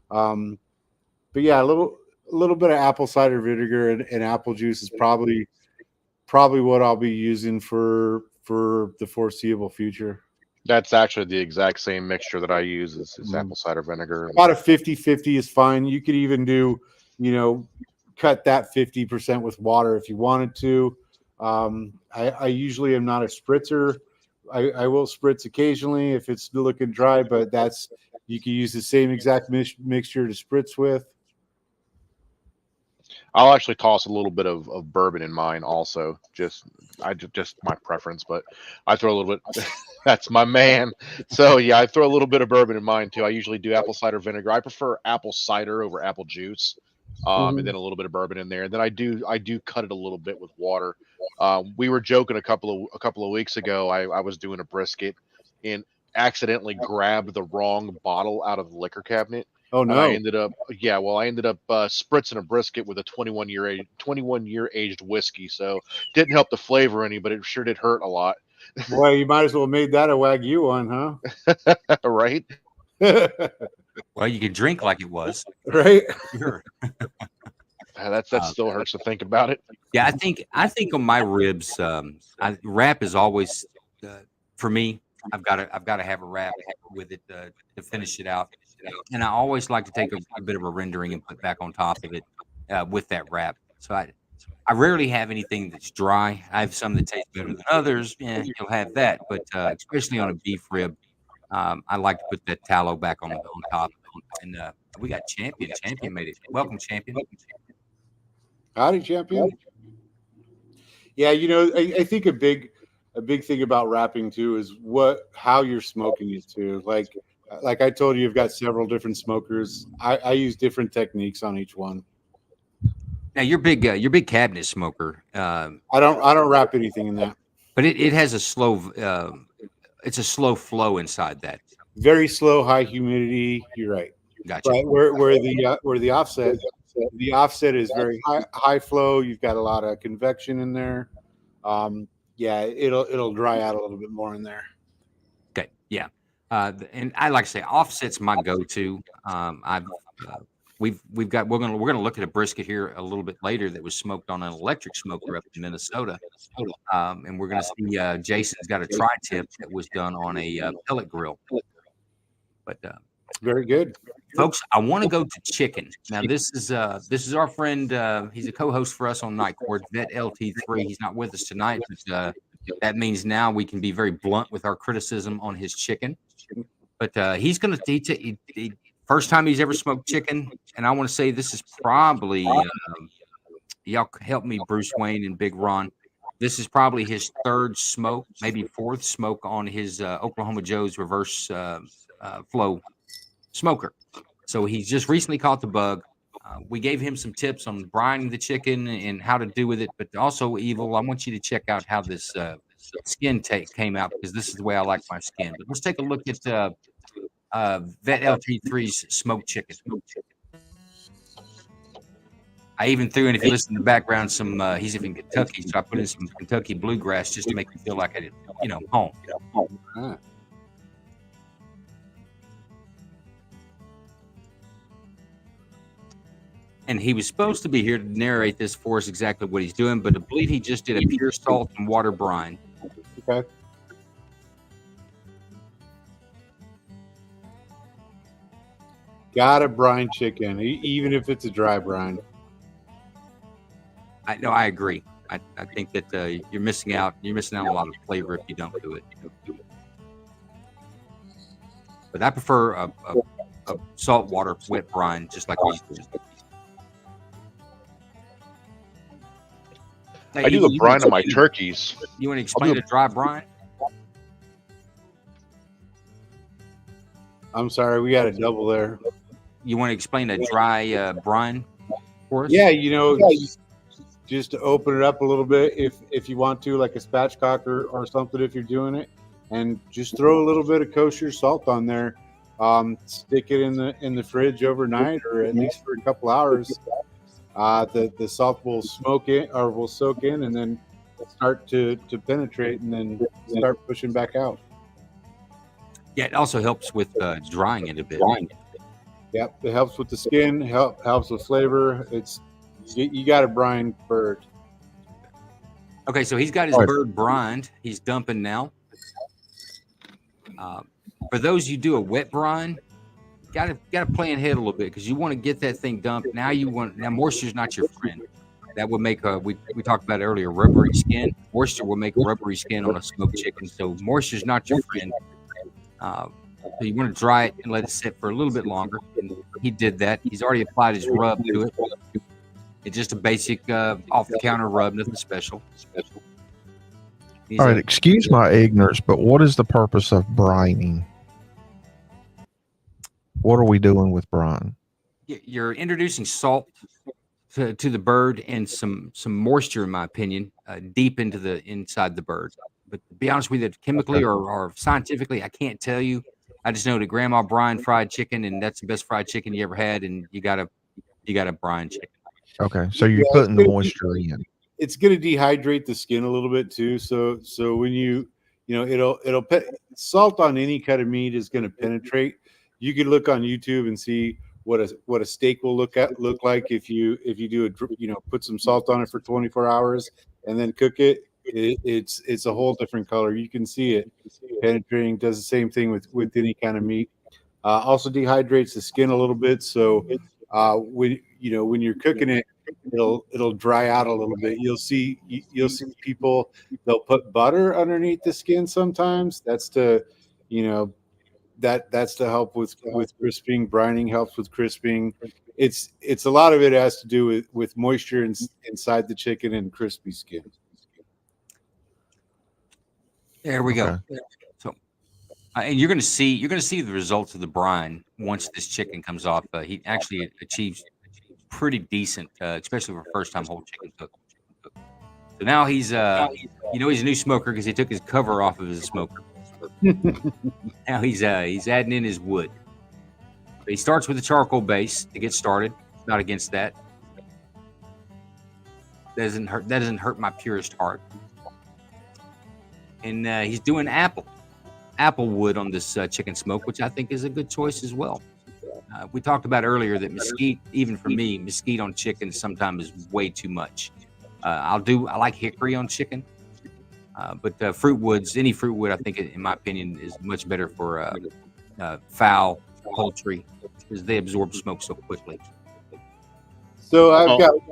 Speaker 6: But yeah, a little bit of apple cider vinegar and apple juice is probably what I'll be using for the foreseeable future.
Speaker 7: That's actually the exact same mixture that I use is apple cider vinegar.
Speaker 6: About a 50-50 is fine. You could even do, cut that 50% with water if you wanted to. I usually am not a spritzer. I will spritz occasionally if it's looking dry, but you can use the same exact mixture to spritz with.
Speaker 7: I'll actually toss a little bit of bourbon in mine also. Just my preference, but I throw a little bit. That's my man. So yeah, I throw a little bit of bourbon in mine too. I usually do apple cider vinegar. I prefer apple cider over apple juice, and then a little bit of bourbon in there. And then I do cut it a little bit with water. We were joking a couple of weeks ago. I was doing a brisket and accidentally grabbed the wrong bottle out of the liquor cabinet.
Speaker 6: Oh no!
Speaker 7: And I ended up spritzing a brisket with a 21-year aged whiskey. So didn't help the flavor any, but it sure did hurt a lot.
Speaker 6: Boy, you might as well have made that a Wagyu one, huh?
Speaker 7: Right?
Speaker 5: Well, you could drink like it was.
Speaker 6: Right?
Speaker 5: Sure.
Speaker 7: That still hurts to think about it.
Speaker 5: Yeah, I think on my ribs, wrap is always for me. I've got to have a wrap with it to finish it out, and I always like to take a bit of a rendering and put back on top of it with that wrap. So I rarely have anything that's dry. I have some that taste better than others. Yeah, you'll have that, but especially on a beef rib, I like to put that tallow back on top. And we got Champion. Champion made it. Welcome, Champion.
Speaker 6: Howdy, Champion. Yeah, I think a big thing about wrapping too is how you're smoking it too. Like I told you, you've got several different smokers. I use different techniques on each one.
Speaker 5: Now you're big cabinet smoker.
Speaker 6: I don't wrap anything in that.
Speaker 5: But it has a slow. It's a slow flow inside that.
Speaker 6: Very slow, high humidity. You're right.
Speaker 5: Gotcha.
Speaker 6: But where the offset is very high flow. You've got a lot of convection in there. Yeah, it'll dry out a little bit more in there.
Speaker 5: Okay. Yeah. And I like to say offset's my go-to. We're gonna look at a brisket here a little bit later that was smoked on an electric smoker up in Minnesota, and we're gonna see Jason's got a tri-tip that was done on a pellet grill. But
Speaker 6: very good,
Speaker 5: folks. I want to go to chicken now. This is our friend. He's a co-host for us on Night Court, Vet LT3. He's not with us tonight, but that means now we can be very blunt with our criticism on his chicken. But he's gonna first time he's ever smoked chicken, and I want to say this is probably y'all help me, Bruce Wayne and Big Ron. This is probably his third smoke, maybe fourth smoke on his Oklahoma Joe's reverse flow smoker. So he's just recently caught the bug. We gave him some tips on brining the chicken and how to do with it, but also, Evil, I want you to check out how this skin came out, because this is the way I like my skin. But let's take a look at Vet LT3's smoked chicken. I even threw in, if you listen to the background, some he's in Kentucky, so I put in some Kentucky bluegrass just to make me feel like I did, home.
Speaker 6: Ah.
Speaker 5: And he was supposed to be here to narrate this for us, exactly what he's doing, but I believe he just did a pure salt and water brine.
Speaker 6: Okay. Got a brine chicken, even if it's a dry brine.
Speaker 5: I agree. I think that you're missing out. You're missing out on a lot of flavor if you don't do it. But I prefer a saltwater wet brine, just like he's doing. Now,
Speaker 7: I do the brine on my turkeys.
Speaker 5: You want to explain a dry brine?
Speaker 6: I'm sorry, we got a double there.
Speaker 5: You want to explain a dry brine for us?
Speaker 6: Yeah, just to open it up a little bit if you want to, like a spatchcock or something if you're doing it, and just throw a little bit of kosher salt on there. Stick it in the fridge overnight, or at least for a couple hours. The salt will smoke in or will soak in, and then start to penetrate, and then start pushing back out.
Speaker 5: Yeah, it also helps with drying it a bit.
Speaker 6: Yep, it helps with the skin. Helps with flavor. You got a brine bird.
Speaker 5: Okay, so he's got his bird brined. He's dumping now. For those you do a wet brine, gotta plan ahead a little bit, because you want to get that thing dumped. Now moisture is not your friend. That would make we talked about earlier, rubbery skin. Moisture will make rubbery skin on a smoked chicken. So moisture is not your friend. So you want to dry it and let it sit for a little bit longer. And he did that. He's already applied his rub to it. It's just a basic off-the-counter rub, nothing special.
Speaker 9: All right, excuse my ignorance, but what is the purpose of brining? What are we doing with brine?
Speaker 5: You're introducing salt to the bird and some moisture, in my opinion, deep inside the bird. But to be honest with you, chemically or scientifically, I can't tell you. I just know that Grandma brined fried chicken, and that's the best fried chicken you ever had, and you got a brine chicken.
Speaker 9: Okay, so you're putting the moisture in.
Speaker 6: It's going to dehydrate the skin a little bit too. So when salt on any cut of meat is going to penetrate. You can look on YouTube and see what a steak will look like if you do put some salt on it for 24 hours and then cook it. It's a whole different color. You can see it penetrating. Does the same thing with any kind of meat. Also dehydrates the skin a little bit. So when you're cooking it, it'll dry out a little bit. You'll see people, they'll put butter underneath the skin sometimes. That's to that's to help with crisping. Brining helps with crisping. It's a lot of it has to do with moisture inside the chicken and crispy skin.
Speaker 5: There we go. So, and you're going to see the results of the brine once this chicken comes off. He actually achieves pretty decent, especially for first-time whole chicken cook. So now he's he's a new smoker because he took his cover off of his smoker. Now he's adding in his wood. But he starts with a charcoal base to get started. Not against that. That doesn't hurt my purest heart. And he's doing apple wood on this chicken smoke, which I think is a good choice as well. We talked about earlier that mesquite, even for me, mesquite on chicken sometimes is way too much. I like hickory on chicken, but any fruit wood, I think, in my opinion, is much better for fowl, poultry, because they absorb smoke so quickly.
Speaker 6: So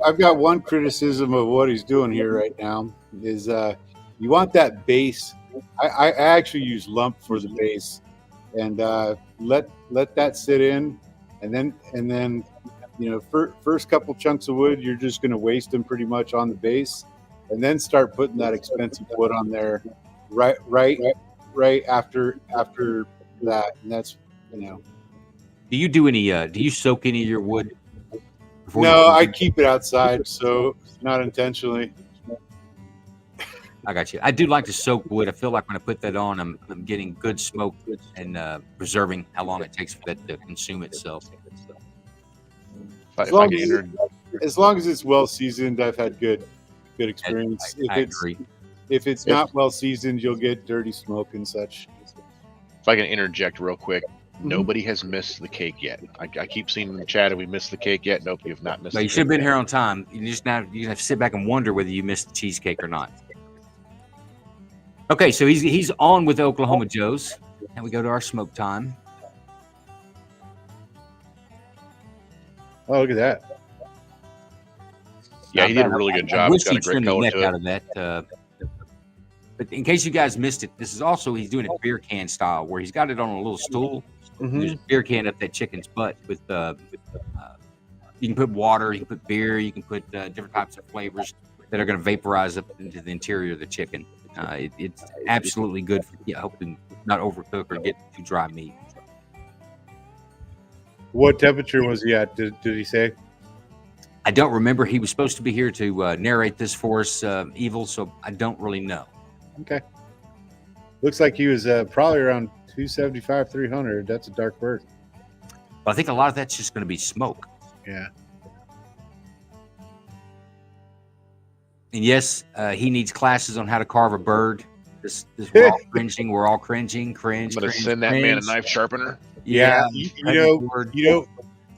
Speaker 6: I've got one criticism of what he's doing here right now is you want that base. I actually use lump for the base, and let that sit in, and then first couple chunks of wood you're just going to waste them pretty much on the base, and then start putting that expensive wood on there right after that, and that's
Speaker 5: Do you do any? Do you soak any of your wood?
Speaker 6: No, I keep it outside, so not intentionally.
Speaker 5: I got you. I do like to soak wood. I feel like when I put that on, I'm getting good smoke and preserving how long it takes for that to consume itself.
Speaker 6: As long as it's well seasoned, I've had good experience.
Speaker 5: I agree.
Speaker 6: If it's not well seasoned, you'll get dirty smoke and such.
Speaker 7: If I can interject real quick, nobody has missed the cake yet. I keep seeing in the chat, have we missed the cake yet? Nope, you have not missed.
Speaker 5: No, you should have been here on time. You have to sit back and wonder whether you missed the cheesecake or not. Okay, so he's on with Oklahoma Joe's, and we go to our smoke time.
Speaker 6: Oh, look at that!
Speaker 7: Yeah, he did a really good
Speaker 5: I
Speaker 7: job.
Speaker 5: wish
Speaker 7: It's got a
Speaker 5: he'd
Speaker 7: great
Speaker 5: trimmed the
Speaker 7: color
Speaker 5: neck
Speaker 7: to it.
Speaker 5: out of that. But in case you guys missed it, this is also he's doing it beer can style, where he's got it on a little stool. There's a beer can up that chicken's butt with you can put water, you can put beer, you can put different types of flavors that are going to vaporize up into the interior of the chicken. It's absolutely good for helping not overcook or get too dry meat.
Speaker 6: What temperature was he at? Did he say?
Speaker 5: I don't remember. He was supposed to be here to narrate this for us, Evil, so I don't really know.
Speaker 6: Okay. Looks like he was probably around 275, 300. That's a dark bird.
Speaker 5: But I think a lot of that's just going to be smoke.
Speaker 6: Yeah.
Speaker 5: And yes, he needs classes on how to carve a bird. This we're all cringing. We're all cringing. Cringe.
Speaker 7: I'm gonna
Speaker 5: cringe,
Speaker 7: send that
Speaker 5: cringe.
Speaker 7: man a knife sharpener.
Speaker 5: Yeah,
Speaker 6: You know,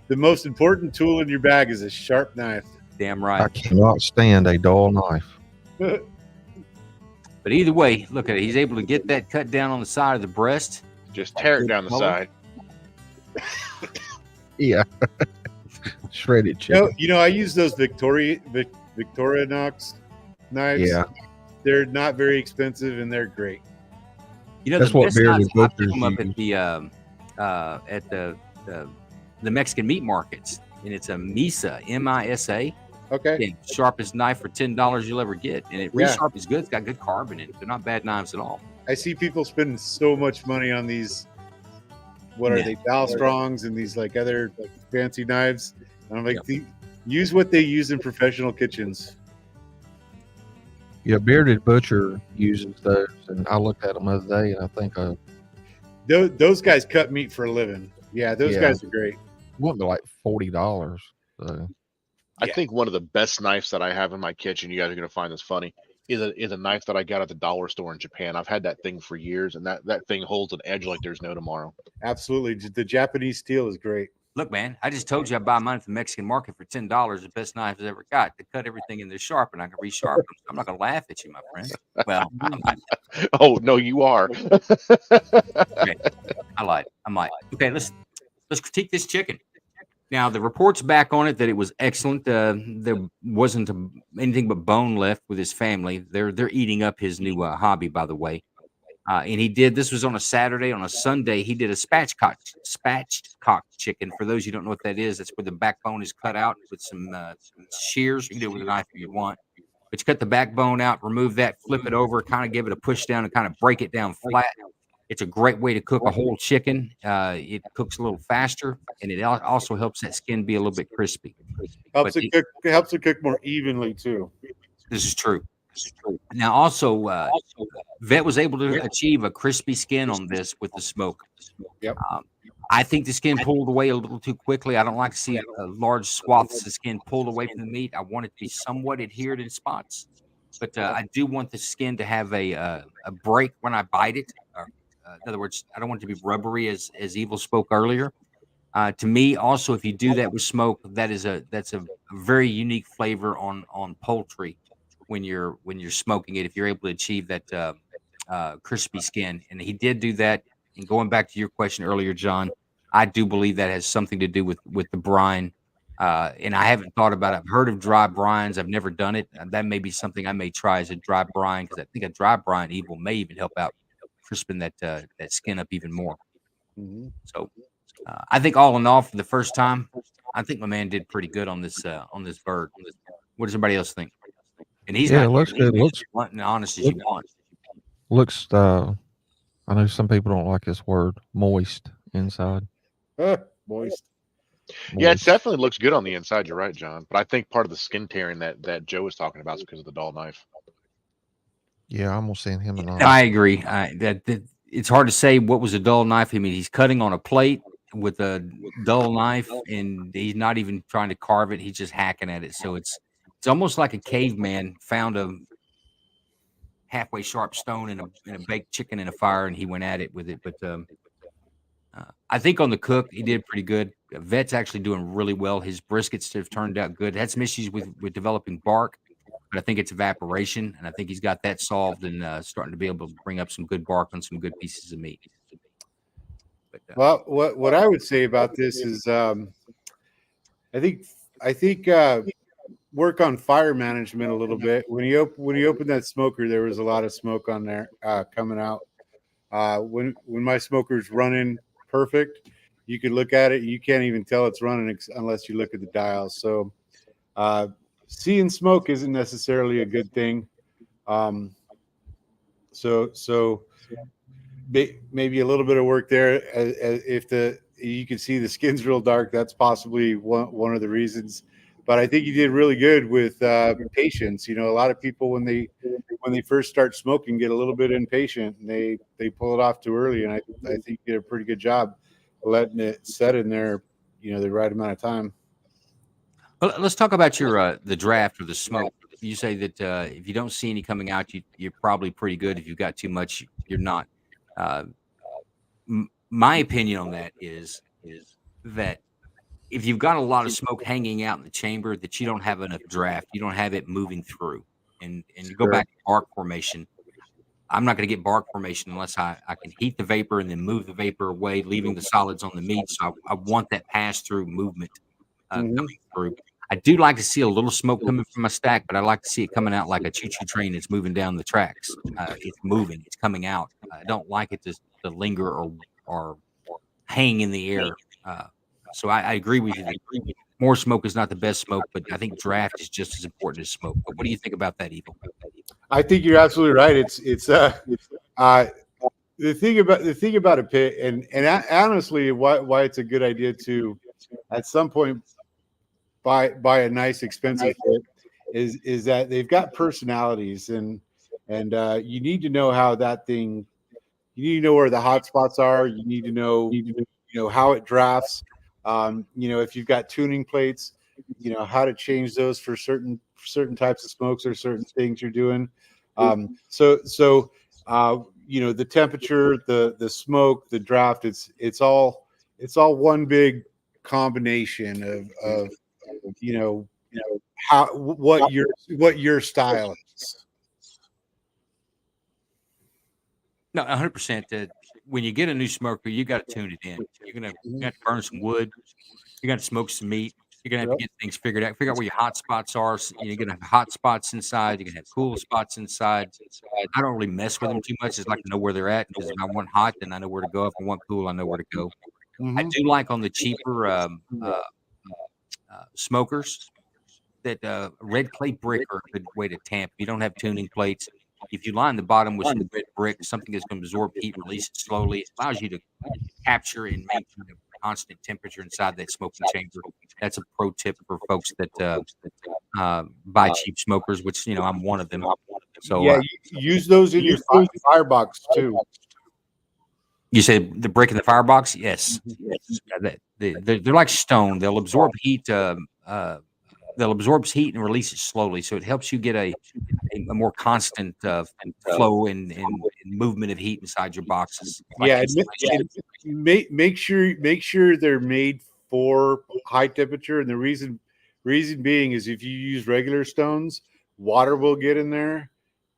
Speaker 6: the most important tool in your bag is a sharp knife.
Speaker 5: Damn
Speaker 9: I
Speaker 5: right.
Speaker 9: cannot stand a dull knife.
Speaker 5: But either way, look at it. He's able to get that cut down on the side of the breast.
Speaker 7: Just tear it down the side.
Speaker 9: Yeah. Shredded chicken.
Speaker 6: I use those Victorinox knives.
Speaker 9: Yeah.
Speaker 6: They're not very expensive and they're great.
Speaker 9: That's
Speaker 5: the
Speaker 9: what
Speaker 5: best
Speaker 9: bearded
Speaker 5: knives, I pick
Speaker 9: butchers
Speaker 5: them up at the Mexican meat markets, and it's a Misa, M-I-S-A.
Speaker 6: Okay.
Speaker 5: Yeah, sharpest knife for $10 you'll ever get, and it resharp is good. It's got good carbon in it. They're not bad knives at all.
Speaker 6: I see people spending so much money on these. What are they? Valstrongs and these like other fancy knives. And I'm like, use what they use in professional kitchens.
Speaker 9: Yeah, Bearded Butcher uses those, and I looked at them the other day, and I think
Speaker 6: Those guys cut meat for a living. Yeah, those guys are great.
Speaker 9: went to like $40. So.
Speaker 7: I think one of the best knives that I have in my kitchen, you guys are going to find this funny, is a knife that I got at the dollar store in Japan. I've had that thing for years, and that thing holds an edge like there's no tomorrow.
Speaker 6: Absolutely. The Japanese steel is great.
Speaker 5: Look, man, I just told you I buy mine at the Mexican market for $10. The best knives I ever got. They cut everything in there sharp, and I can resharp them. I'm not going to laugh at you, my friend. Well,
Speaker 7: Oh no, you are.
Speaker 5: okay. I lied. Okay, let's critique this chicken. Now, the report's back on it that it was excellent. There wasn't anything but bone left with his family. They're eating up his new hobby, by the way. And he did. This was on a Saturday. On a Sunday, he did a spatchcock chicken. For those who don't know what that is, that's where the backbone is cut out with some shears. You can do it with a knife if you want. But you cut the backbone out, remove that, flip it over, kind of give it a push down, and kind of break it down flat. It's a great way to cook a whole chicken. It cooks a little faster, and it also helps that skin be a little bit crispy.
Speaker 6: Helps it cook more evenly too.
Speaker 5: This is true. Now, also, Vet was able to achieve a crispy skin on this with the smoke.
Speaker 6: Yep.
Speaker 5: I think the skin pulled away a little too quickly. I don't like to see large swaths of skin pulled away from the meat. I want it to be somewhat adhered in spots, but I do want the skin to have a break when I bite it. In other words, I don't want it to be rubbery, as Evil spoke earlier. To me, also, if you do that with smoke, that's a very unique flavor on poultry when you're smoking it. If you're able to achieve that crispy skin, and he did do that. And going back to your question earlier, John, I do believe that has something to do with the brine. And I haven't thought about it. I've heard of dry brines. I've never done it. That may be something I may try as a dry brine, because I think a dry brine, Evil, may even help out crisping that skin up even more.
Speaker 6: Mm-hmm.
Speaker 5: So I think all in all, for the first time, I think my man did pretty good on this bird. What does everybody else think? And he's
Speaker 9: It looks good.
Speaker 5: Looks blunt and honest as you want.
Speaker 9: Looks. I know some people don't like this word, moist inside.
Speaker 6: Moist.
Speaker 7: Yeah, it definitely looks good on the inside. You're right, John. But I think part of the skin tearing that Joe was talking about is because of the dull knife.
Speaker 9: Yeah, I'm gonna send him an.
Speaker 5: I agree. That it's hard to say what was a dull knife. I mean, he's cutting on a plate with a dull knife, and he's not even trying to carve it. He's just hacking at it. So it's almost like a caveman found a halfway sharp stone and a baked chicken in a fire, and he went at it with it. But I think on the cook, he did pretty good. Vet's actually doing really well. His briskets have turned out good. Had some issues with developing bark, but I think it's evaporation, and I think he's got that solved and starting to be able to bring up some good bark on some good pieces of meat. But,
Speaker 6: well, what I would say about this is, I think work on fire management a little bit. When you open that smoker, there was a lot of smoke on there coming out. When my smoker's running perfect, you could look at it. You can't even tell it's running unless you look at the dials. So seeing smoke isn't necessarily a good thing. So maybe a little bit of work there. If you can see the skin's real dark, that's possibly one of the reasons. But I think you did really good with patience. You know, a lot of people when they first start smoking get a little bit impatient and they pull it off too early. And I think you did a pretty good job letting it set in there, you know, the right amount of time.
Speaker 5: Well, let's talk about your the draft or the smoke. You say that if you don't see any coming out, you're probably pretty good. If you've got too much, you're not. My opinion on that is that if you've got a lot of smoke hanging out in the chamber, that you don't have enough draft, you don't have it moving through, and you go back to bark formation. I'm not going to get bark formation unless I can heat the vapor and then move the vapor away, leaving the solids on the meat. So I want that pass through movement coming through. I do like to see a little smoke coming from my stack, but I like to see it coming out like a choo-choo train that's moving down the tracks. It's moving, it's coming out. I don't like it to linger or hang in the air. So I agree with you that more smoke is not the best smoke, but I think draft is just as important as smoke. But what do you think about that, Evil?
Speaker 6: I think you're absolutely right. It's the thing about a pit, and honestly, why it's a good idea to at some point buy a nice expensive pit is that they've got personalities, and you need to know how that thing. You need to know where the hot spots are. You need to know how it drafts. If you've got tuning plates, how to change those for certain types of smokes or certain things you're doing. So the temperature, the smoke, the draft, it's all one big combination of what your style is.
Speaker 5: No, 100%. When you get a new smoker, you got to tune it in. You're gonna have to burn some wood. You're gonna smoke some meat. You're gonna have to get things figured out. Figure out where your hot spots are. You're gonna have hot spots inside. You're gonna have cool spots inside. I don't really mess with them too much. It's like to know where they're at, because if I want hot, then I know where to go. If I want cool, I know where to go. I do like on the cheaper smokers that red clay brick are a good way to tamp. If you don't have tuning plates, if you line the bottom with some red brick, something that's going to absorb heat, release it slowly, it allows you to capture and maintain a constant temperature inside that smoking chamber. That's a pro tip for folks that buy cheap smokers, which I'm one of them. So
Speaker 6: yeah, use those in your firebox too.
Speaker 5: You say the brick in the firebox? Yes. They're like stone. They'll absorb heat. They'll absorb heat and release it slowly, so it helps you get a more constant flow and movement of heat inside your boxes.
Speaker 6: Make sure they're made for high temperature, and the reason being is if you use regular stones, water will get in there,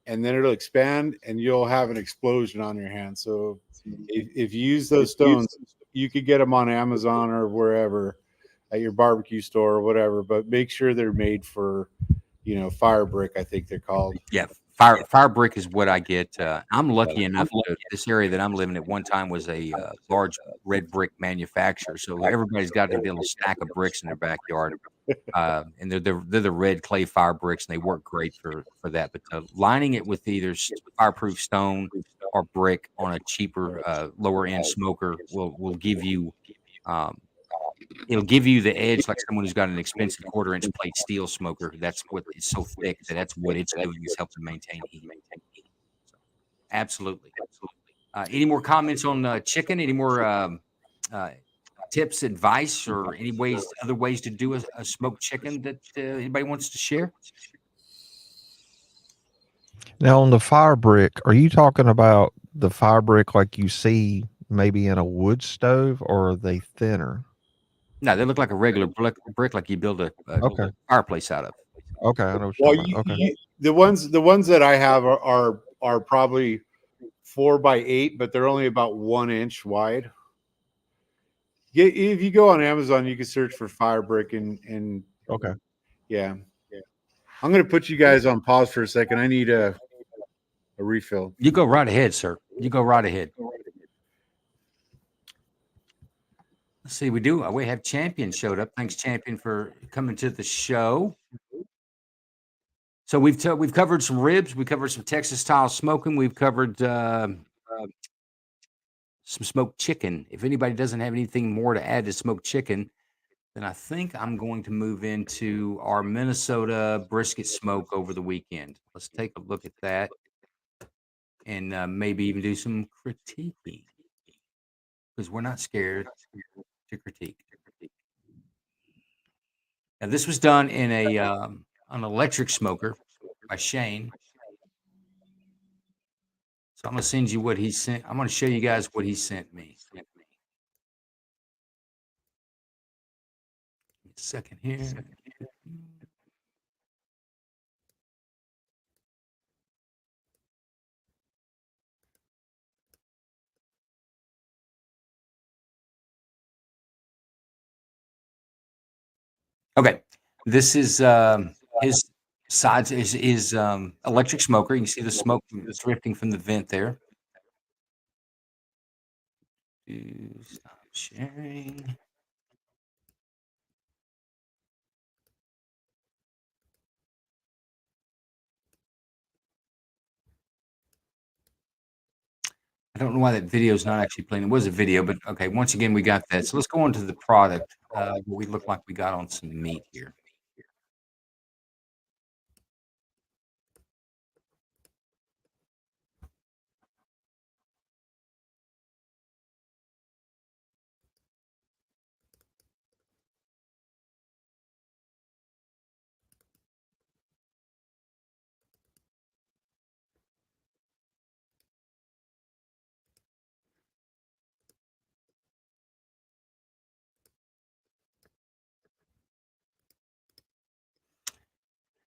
Speaker 6: and then it'll expand, and you'll have an explosion on your hand. So if you use those stones, you could get them on Amazon or wherever, at your barbecue store or whatever, but make sure they're made for, fire brick, I think they're called.
Speaker 5: Yeah, fire brick is what I get. I'm lucky enough to, this area that I'm living at one time was a large red brick manufacturer, so everybody's got their little stack of bricks in their backyard, and they're the red clay fire bricks, and they work great for that. But lining it with either fireproof stone or brick on a cheaper, lower end smoker will give you. It'll give you the edge like someone who's got an expensive quarter-inch plate steel smoker. That's what it's so thick that's what it's doing, is helping maintain heat. So, absolutely. Any more comments on chicken? Any more tips, advice, or other ways to do a smoked chicken that anybody wants to share?
Speaker 9: Now, on the fire brick, are you talking about the fire brick like you see maybe in a wood stove, or are they thinner?
Speaker 5: No, they look like a regular brick like you build a fireplace out of.
Speaker 9: Okay, I know what you're talking about.
Speaker 6: The ones that I have are probably 4x8, but they're only about 1 inch wide. If you go on Amazon, you can search for fire brick and
Speaker 9: okay.
Speaker 6: Yeah. I'm going to put you guys on pause for a second. I need a refill.
Speaker 5: You go right ahead, sir. You go right ahead. Let's see. We have Champion showed up. Thanks, Champion, for coming to the show. So we've covered some ribs. We covered some Texas style smoking. We've covered some smoked chicken. If anybody doesn't have anything more to add to smoked chicken, then I think I'm going to move into our Minnesota brisket smoke over the weekend. Let's take a look at that and maybe even do some critiquing, because we're not scared to critique. Now, this was done in an electric smoker by Shane. So I'm going to send you what he sent. I'm going to show you guys what he sent me. A second here. Okay, this is his sides is electric smoker. You can see the smoke drifting from the vent there. Stop sharing. I don't know why that video is not actually playing. It was a video, but okay. Once again, we got that. So let's go on to the product. We look like we got on some meat here.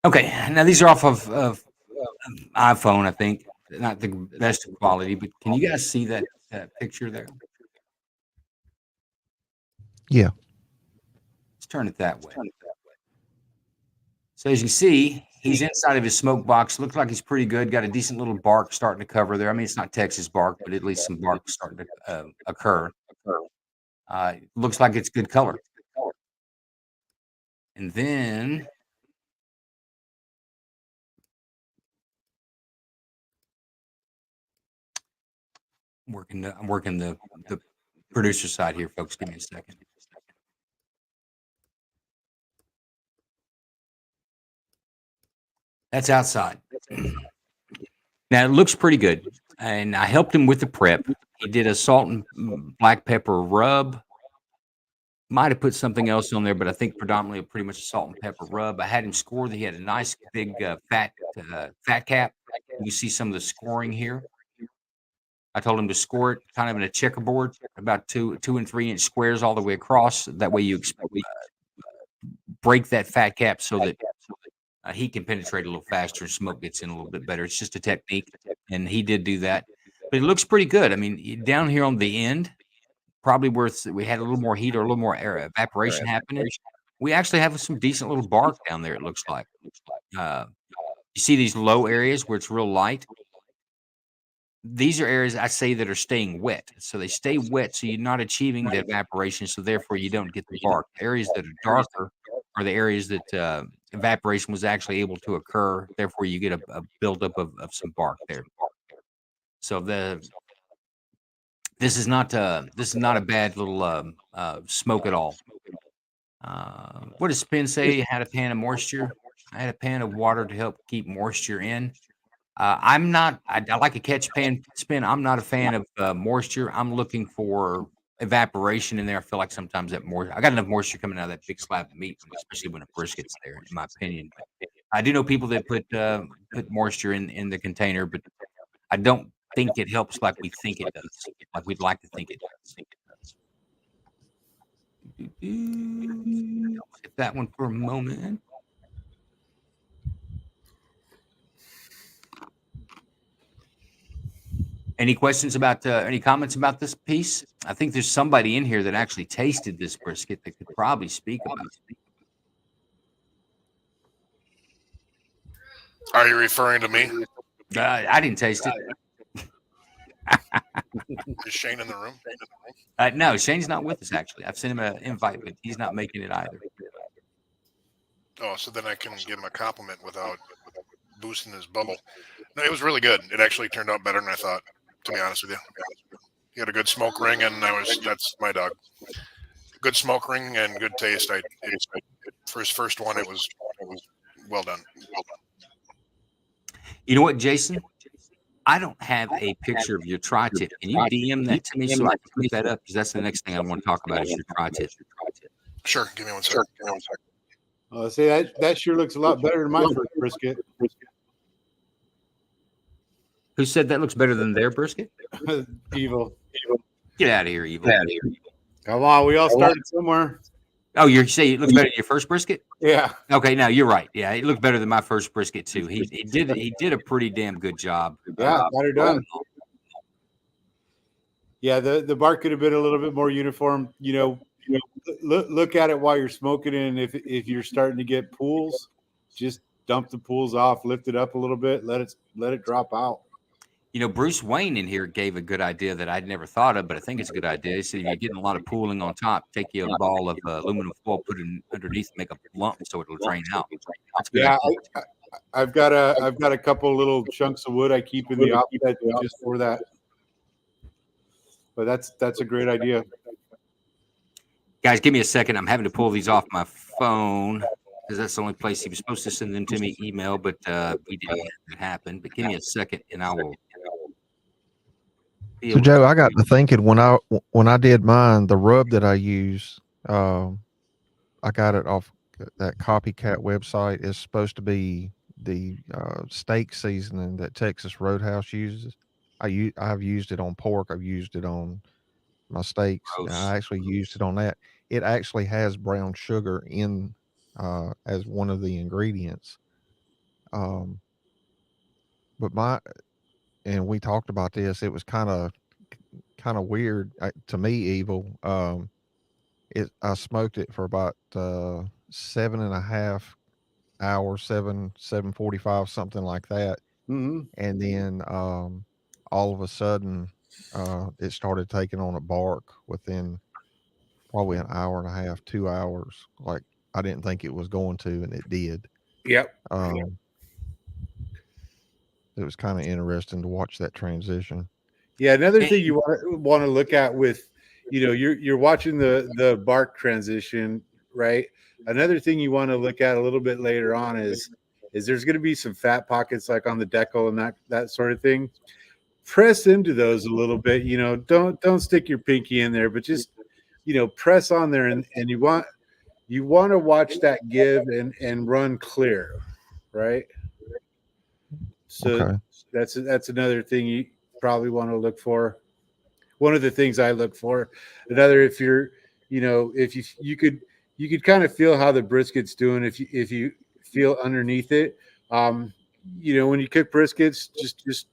Speaker 5: Okay, now these are off of iPhone, I think. Not the best quality, but can you guys see that picture there?
Speaker 9: Yeah.
Speaker 5: Let's turn it that way. So as you see, he's inside of his smoke box. Looks like he's pretty good. Got a decent little bark starting to cover there. I mean, it's not Texas bark, but at least some bark starting to occur. Looks like it's good color. And then I'm working the producer side here, folks. Give me a second. That's outside. Now it looks pretty good, and I helped him with the prep. He did a salt and black pepper rub. Might have put something else on there, but I think predominantly pretty much a salt and pepper rub. I had him score. He had a nice big fat cap. You see some of the scoring here. I told him to score it kind of in a checkerboard, about 2 and 3 inch squares all the way across. That way you break that fat cap so that heat can penetrate a little faster and smoke gets in a little bit better. It's just a technique, and he did do that. But it looks pretty good. I mean, down here on the end, probably where we had a little more heat or a little more air evaporation happening, we actually have some decent little bark down there, it looks like. You see these low areas where it's real light? These are areas I say that are staying wet. So they stay wet, so you're not achieving the evaporation, so therefore you don't get the bark. The areas that are darker are the areas that evaporation was actually able to occur. Therefore, you get a buildup of some bark there. So this is not a bad little smoke at all. What does Spin say? You had a pan of moisture. I had a pan of water to help keep moisture in. I like a catch pan spin. I'm not a fan of moisture. I'm looking for evaporation in there. I feel like sometimes that I got enough moisture coming out of that big slab of meat, especially when a brisket's there, in my opinion. I do know people that put moisture in the container, but I don't think it helps like we think it does, like we'd like to think it does. Hit that one for a moment. Any questions about any comments about this piece? I think there's somebody in here that actually tasted this brisket that could probably speak about it.
Speaker 10: Are you referring to me?
Speaker 5: I didn't taste it.
Speaker 10: Is Shane in the room?
Speaker 5: No, Shane's not with us, actually. I've sent him an invite, but he's not making it either.
Speaker 10: Oh, so then I can give him a compliment without boosting his bubble. No, it was really good. It actually turned out better than I thought, to be honest with you. He had a good smoke ring, and that's my dog. Good smoke ring and good taste. For his first one, it was well done.
Speaker 5: You know what, Jason? I don't have a picture of your tri-tip. Can you DM that to me so I can put that up? Because that's the next thing I want to talk about is your tri-tip.
Speaker 10: Sure. Give me one second.
Speaker 6: See, that sure looks a lot better than my first brisket.
Speaker 5: Who said that looks better than their brisket?
Speaker 6: Evil.
Speaker 5: Get out of here, Evil.
Speaker 6: Come on, we all started somewhere.
Speaker 5: Oh, you say it looks better than your first brisket?
Speaker 6: Yeah.
Speaker 5: Okay, now you're right. Yeah, it looked better than my first brisket too. He did a pretty damn good job.
Speaker 6: Yeah, better done. Yeah, the bark could have been a little bit more uniform. Look at it while you're smoking it, and if you're starting to get pools, just dump the pools off, lift it up a little bit, let it drop out.
Speaker 5: Bruce Wayne in here gave a good idea that I'd never thought of, but I think it's a good idea. He said if you're getting a lot of pooling on top, take you a ball of aluminum foil, put it underneath, make a lump so it'll drain out.
Speaker 6: Yeah, I've got a couple little chunks of wood I keep in the offset just for that. But that's a great idea.
Speaker 5: Guys, give me a second. I'm having to pull these off my phone because that's the only place he was supposed to send them to me email, but we didn't have it happen. But give me a second, and I will.
Speaker 9: So Joe, I got to thinking when I did mine, the rub that I use, I got it off that copycat website. Is supposed to be the steak seasoning that Texas Roadhouse uses. I've used it on pork. I've used it on my steaks. I actually used it on that. It actually has brown sugar in as one of the ingredients. But and we talked about this. It was kind of weird to me. Evil. I smoked it for about 7.5 hours, 7:45, something like that.
Speaker 6: Mm-hmm.
Speaker 9: And then all of a sudden, it started taking on a bark within probably an hour and a half, 2 hours. Like I didn't think it was going to, and it did.
Speaker 6: Yep.
Speaker 9: It was kind of interesting to watch that transition.
Speaker 6: Yeah, another thing you want to look at with, you're watching the bark transition, right? Another thing you want to look at a little bit later on is there's going to be some fat pockets like on the decal and that sort of thing. Press into those a little bit. Don't stick your pinky in there, but just press on there, and you want to watch that give and run clear, right? So
Speaker 9: Okay.
Speaker 6: that's another thing you probably want to look for. One of the things I look for. Another, if you're, if you could kind of feel how the brisket's doing if you feel underneath it. When you cook briskets, just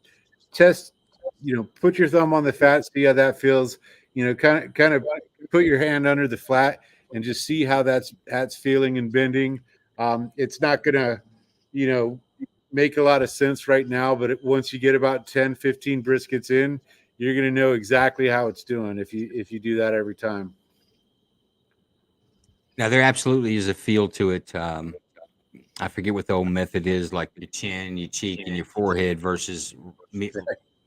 Speaker 6: test. Put your thumb on the fat, see how that feels. Kind of put your hand under the flat and just see how that's feeling and bending. It's not gonna, make a lot of sense right now, but once you get about 10, 15 briskets in, you're going to know exactly how it's doing if you do that every time.
Speaker 5: Now, there absolutely is a feel to it. I forget what the old method is, like your chin, your cheek, and your forehead versus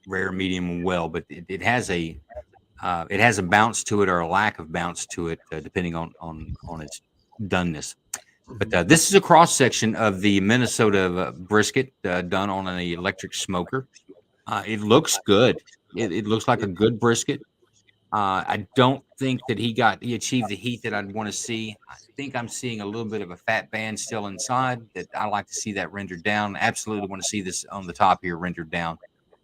Speaker 5: rare, medium, and well. But it has a bounce to it or a lack of bounce to it, depending on its doneness. But this is a cross section of the Minnesota brisket done on an electric smoker. It looks good. It looks like a good brisket. I don't think that he achieved the heat that I'd want to see. I think I'm seeing a little bit of a fat band still inside that I like to see that rendered down. Absolutely want to see this on the top here rendered down.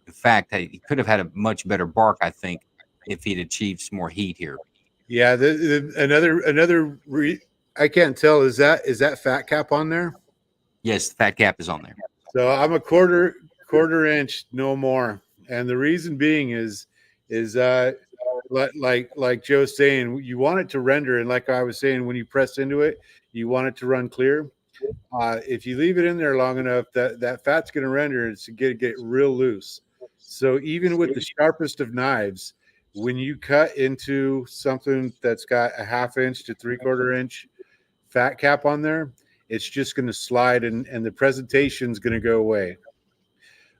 Speaker 5: In fact, he could have had a much better bark, I think, if he'd achieved some more heat here.
Speaker 6: Yeah, another I can't tell. Is that fat cap on there?
Speaker 5: Yes, the fat cap is on there.
Speaker 6: So I'm a quarter inch, no more. And the reason being is like Joe's saying, you want it to render, and like I was saying, when you press into it, you want it to run clear. if you leave it in there long enough, that fat's going to render. It's going to get real loose. So even with the sharpest of knives, when you cut into something that's got a 1/2 inch to 3/4 inch fat cap on there, it's just going to slide, and the presentation's going to go away.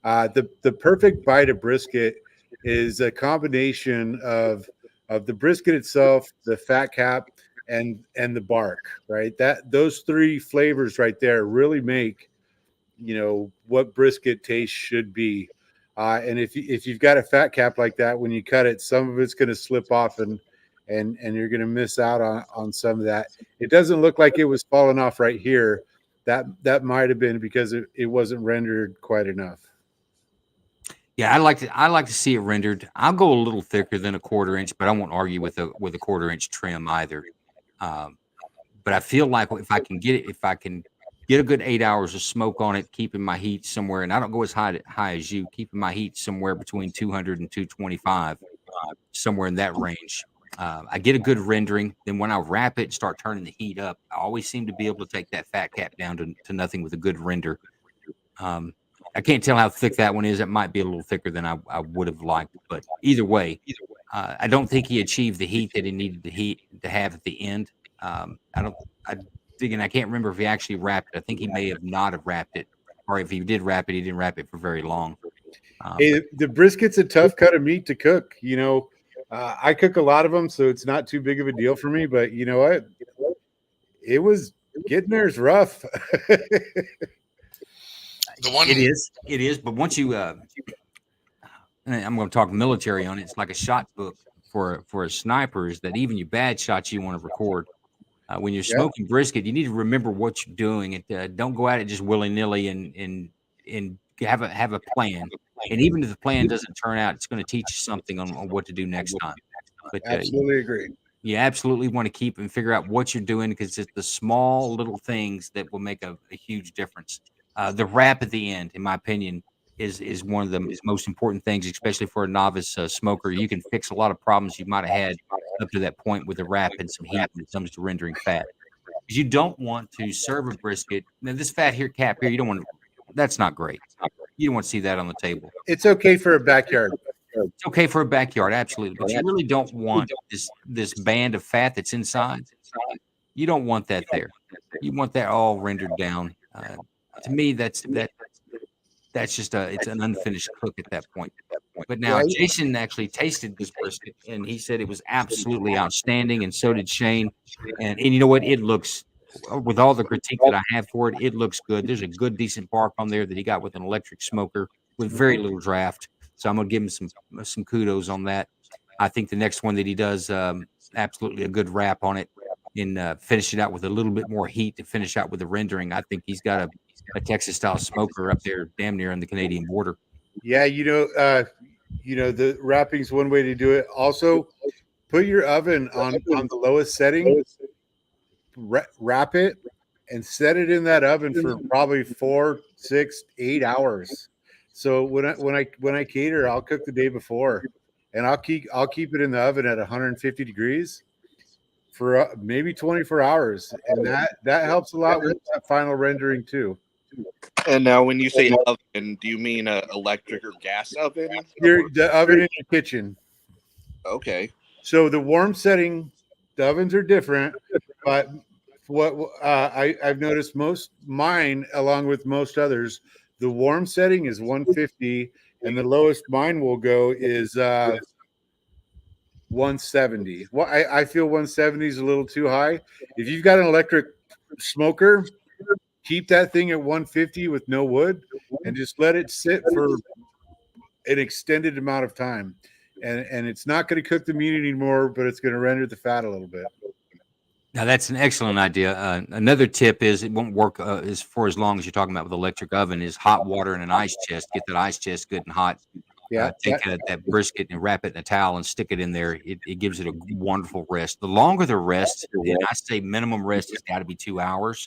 Speaker 6: The perfect bite of brisket is a combination of the brisket itself, the fat cap, and the bark, right? Those three flavors right there really make, what brisket taste should be. And if you've got a fat cap like that, when you cut it, some of it's going to slip off, and you're going to miss out on some of that. It doesn't look like it was falling off right here. That might have been because it wasn't rendered quite enough.
Speaker 5: Yeah, I like to see it rendered. I'll go a little thicker than a 1/4 inch, but I won't argue with a 1/4 inch trim either. But I feel like if I can get a good 8 hours of smoke on it, keeping my heat somewhere, and I don't go as high as you, keeping my heat somewhere between 200 and 225, somewhere in that range. I get a good rendering. Then when I wrap it and start turning the heat up, I always seem to be able to take that fat cap down to nothing with a good render. I can't tell how thick that one is. It might be a little thicker than I would have liked, but either way, I don't think he achieved the heat that he needed to have at the end. I can't remember if he actually wrapped it. I think he may have not have wrapped it, or if he did wrap it, he didn't wrap it for very long.
Speaker 6: Hey, the brisket's a tough cut of meat to cook. I cook a lot of them, so it's not too big of a deal for me. But you know what? It was getting there is rough.
Speaker 5: It is. But once you, and I'm going to talk military on it. It's like a shot book for a sniper. Is that even your bad shots you want to record? When you're smoking brisket, you need to remember what you're doing. Don't go at it just willy nilly and have a plan. And even if the plan doesn't turn out, it's going to teach you something on what to do next time. But
Speaker 6: absolutely agree.
Speaker 5: You absolutely want to keep and figure out what you're doing, because it's the small little things that will make a huge difference. The wrap at the end, in my opinion, is one of the most important things, especially for a novice smoker. You can fix a lot of problems you might have had up to that point with the wrap and some heat when it comes to rendering fat. Because you don't want to serve a brisket. Now, this fat here, cap here, you don't want to. That's not great. You don't want to see that on the table.
Speaker 6: It's okay for a backyard.
Speaker 5: It's okay for a backyard, absolutely. But you really don't want this band of fat that's inside. You don't want that there. You want that all rendered down. To me, that's just it's an unfinished cook at that point. But now Jason actually tasted this brisket, and he said it was absolutely outstanding, and so did Shane. And you know what? It looks, with all the critique that I have for it, it looks good. There's a good, decent bark on there that he got with an electric smoker with very little draft. So I'm going to give him some kudos on that. I think the next one that he does, absolutely a good wrap on it, and finish it out with a little bit more heat to finish out with the rendering. I think he's got a Texas-style smoker up there damn near on the Canadian border.
Speaker 6: Yeah, the wrapping's one way to do it. Also, put your oven on the lowest setting, wrap it, and set it in that oven for probably 4, 6, 8 hours. So when I cater, I'll cook the day before, and I'll keep it in the oven at 150 degrees for maybe 24 hours, and that helps a lot with that final rendering too.
Speaker 8: And now, when you say oven, do you mean an electric or gas oven?
Speaker 6: The oven in your kitchen.
Speaker 8: Okay.
Speaker 6: So the warm setting, the ovens are different, but what I've noticed mine, along with most others, the warm setting is 150, and the lowest mine will go is 170. Well, I feel 170 is a little too high. If you've got an electric smoker, keep that thing at 150 with no wood, and just let it sit for an extended amount of time. And it's not going to cook the meat anymore, but it's going to render the fat a little bit.
Speaker 5: Now, that's an excellent idea. Another tip is it won't work as for as long as you're talking about with electric oven is hot water in an ice chest. Get that ice chest good and hot. Take that brisket and wrap it in a towel and stick it in there. It gives it a wonderful rest. The longer the rest, and I say minimum rest has got to be 2 hours.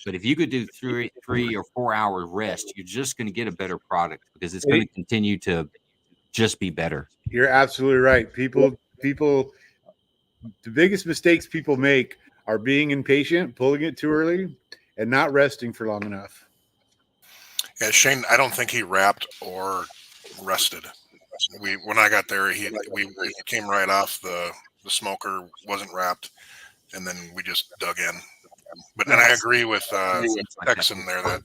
Speaker 5: But if you could do 3 or 4 hour rest, you're just going to get a better product because it's going to continue to just be better.
Speaker 6: You're absolutely right. People, the biggest mistakes people make are being impatient, pulling it too early, and not resting for long enough.
Speaker 10: Yeah, Shane, I don't think he wrapped or rested. When I got there, we came right off the smoker, wasn't wrapped, and then we just dug in. But and I agree with Texan there that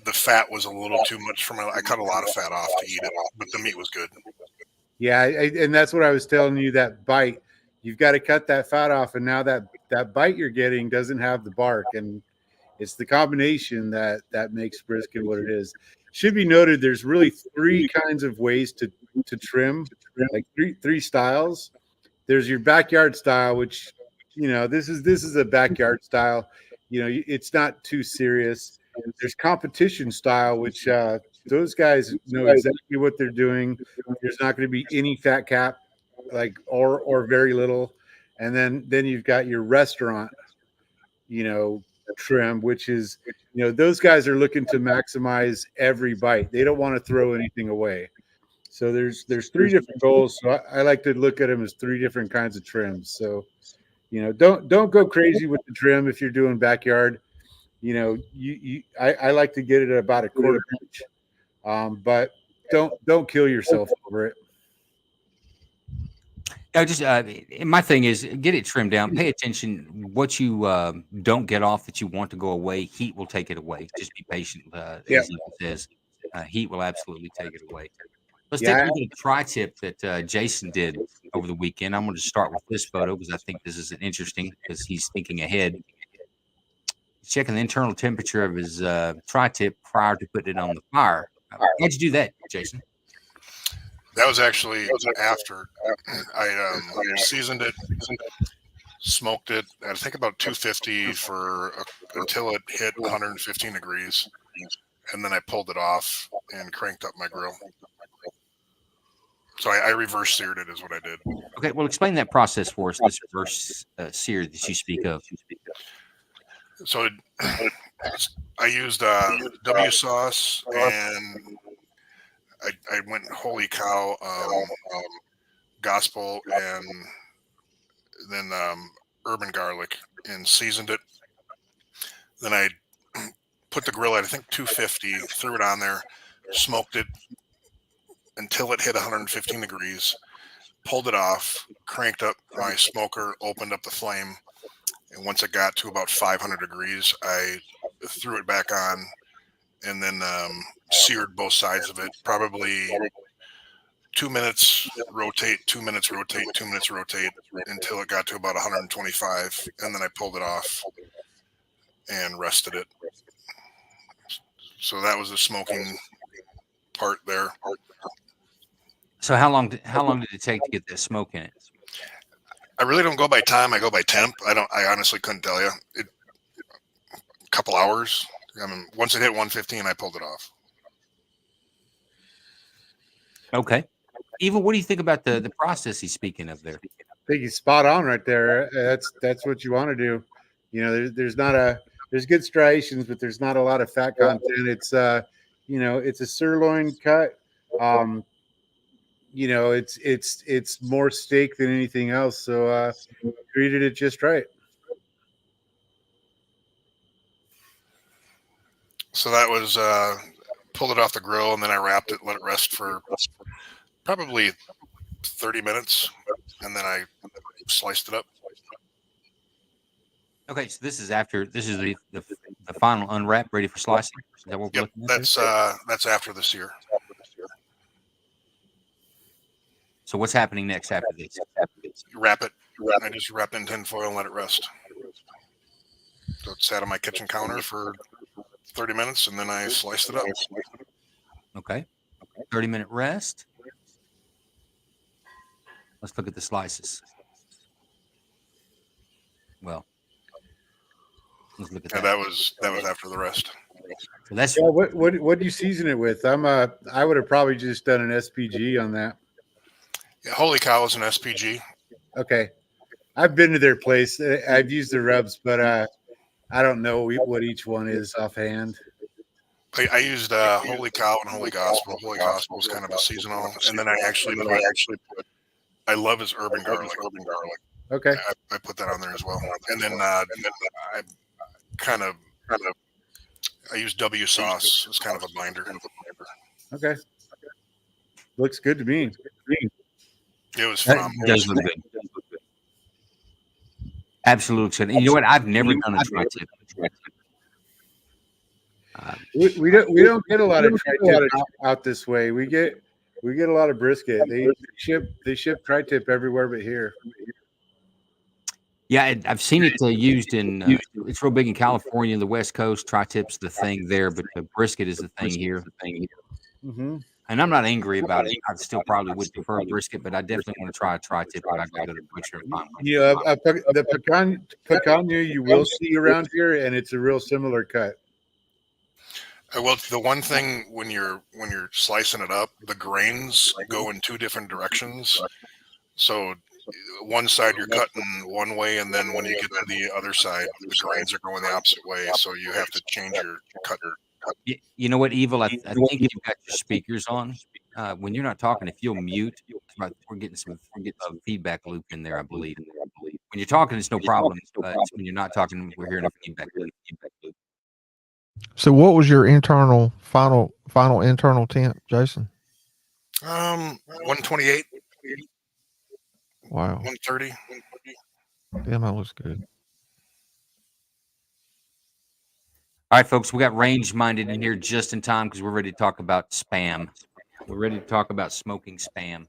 Speaker 10: the fat was a little too much for I cut a lot of fat off to eat it, but the meat was good.
Speaker 6: Yeah, and that's what I was telling you, that bite. You've got to cut that fat off, and now that bite you're getting doesn't have the bark, and it's the combination that makes brisket what it is. Should be noted, there's really three kinds of ways to trim, like three styles. There's your backyard style, which, you know, this is a backyard style. You know, it's not too serious. There's competition style, which those guys know exactly what they're doing. There's not going to be any fat cap, like or very little. And then you've got your restaurant, you know, trim, which is, you know, those guys are looking to maximize every bite. They don't want to throw anything away. So there's three different goals. So I like to look at them as three different kinds of trims. So, you know, don't go crazy with the trim if you're doing backyard. You know, I like to get it at about a quarter inch, but don't kill yourself over it.
Speaker 5: I just my thing is, get it trimmed down. Pay attention. What you don't get off that you want to go away, heat will take it away. Just be patient. As it says, heat will absolutely take it away. Let's take a look at the tri-tip that Jason did over the weekend. I'm going to start with this photo because I think this is interesting because he's thinking ahead. He's checking the internal temperature of his tri-tip prior to putting it on the fire. How'd you do that, Jason?
Speaker 10: That was actually after I seasoned it, smoked it. I think about 250 until it hit 115 degrees, and then I pulled it off and cranked up my grill. So I reverse seared it is what I did.
Speaker 5: Okay, well, explain that process for us. This reverse sear that you speak of.
Speaker 10: So I used W sauce, and I went holy cow, gospel, and then urban garlic, and seasoned it. Then I put the grill at, I think, 250, threw it on there, smoked it until it hit 115 degrees, pulled it off, cranked up my smoker, opened up the flame, and once it got to about 500 degrees, I threw it back on, and then seared both sides of it. Probably 2 minutes, rotate, 2 minutes, rotate, 2 minutes, rotate, until it got to about 125, and then I pulled it off and rested it. So that was the smoking part there.
Speaker 5: So how long did it take to get that smoke in it?
Speaker 10: I really don't go by time. I go by temp. I honestly couldn't tell you. A couple hours. I mean, once it hit 115, I pulled it off.
Speaker 5: Okay. Eva, what do you think about the process he's speaking of there?
Speaker 6: I think he's spot on right there. That's what you want to do. You know, there's good striations, but there's not a lot of fat content. It's you know, it's a sirloin cut. You know, it's more steak than anything else. So treated it just right.
Speaker 10: So that was pulled it off the grill, and then I wrapped it, let it rest for probably 30 minutes, and then I sliced it up.
Speaker 5: Okay, so this is the final unwrap, ready for slicing. Is that what we're looking at?
Speaker 10: That's after the sear.
Speaker 5: So what's happening next after this?
Speaker 10: Wrap it. I just wrap it in tin foil and let it rest. So it sat on my kitchen counter for 30 minutes, and then I sliced it up.
Speaker 5: Okay. 30-minute rest. Let's look at the slices. Well, let's look at that.
Speaker 10: That was after the rest.
Speaker 5: So that's
Speaker 6: what do you season it with? I would have probably just done an SPG on that.
Speaker 10: Yeah, holy cow is an SPG.
Speaker 6: Okay. I've been to their place. I've used the rubs, but I don't know what each one is offhand.
Speaker 10: I used holy cow and holy gospel. Holy gospel is kind of a seasonal, and then I actually put. I love his urban garlic.
Speaker 6: Okay.
Speaker 10: I put that on there as well, and then I use W sauce as kind of a binder.
Speaker 6: Okay. Looks good to me.
Speaker 10: It was
Speaker 5: That
Speaker 10: phenomenal.
Speaker 5: does look good. Absolutely. And you know what? I've never done a tri-tip.
Speaker 6: We don't get a lot of tri-tip out this way. We get a lot of brisket. They ship tri-tip everywhere but here.
Speaker 5: Yeah, I've seen it used in. It's real big in California and the West Coast. Tri-tip's the thing there, but the brisket is the thing here.
Speaker 6: Mm-hmm.
Speaker 5: And I'm not angry about it. I still probably would prefer brisket, but I definitely want to try a tri-tip. But I got to go to the butcher and find one.
Speaker 6: Yeah, the picanha you will see around here, and it's a real similar cut.
Speaker 10: Well, the one thing when you're slicing it up, the grains go in two different directions. So one side you're cutting one way, and then when you get to the other side, the grains are going the opposite way. So you have to change your cutter.
Speaker 5: You know what, Evil? I think you've got your speakers on. When you're not talking, if you'll mute, we're getting some feedback loop in there, I believe. When you're talking, it's no problem. It's when you're not talking, we're hearing a feedback loop.
Speaker 9: So, what was your final internal temp, Jason?
Speaker 10: 128.
Speaker 9: Wow.
Speaker 10: 130.
Speaker 9: Damn, that looks good.
Speaker 5: All right, folks, we got range minded in here just in time because we're ready to talk about spam. We're ready to talk about smoking spam.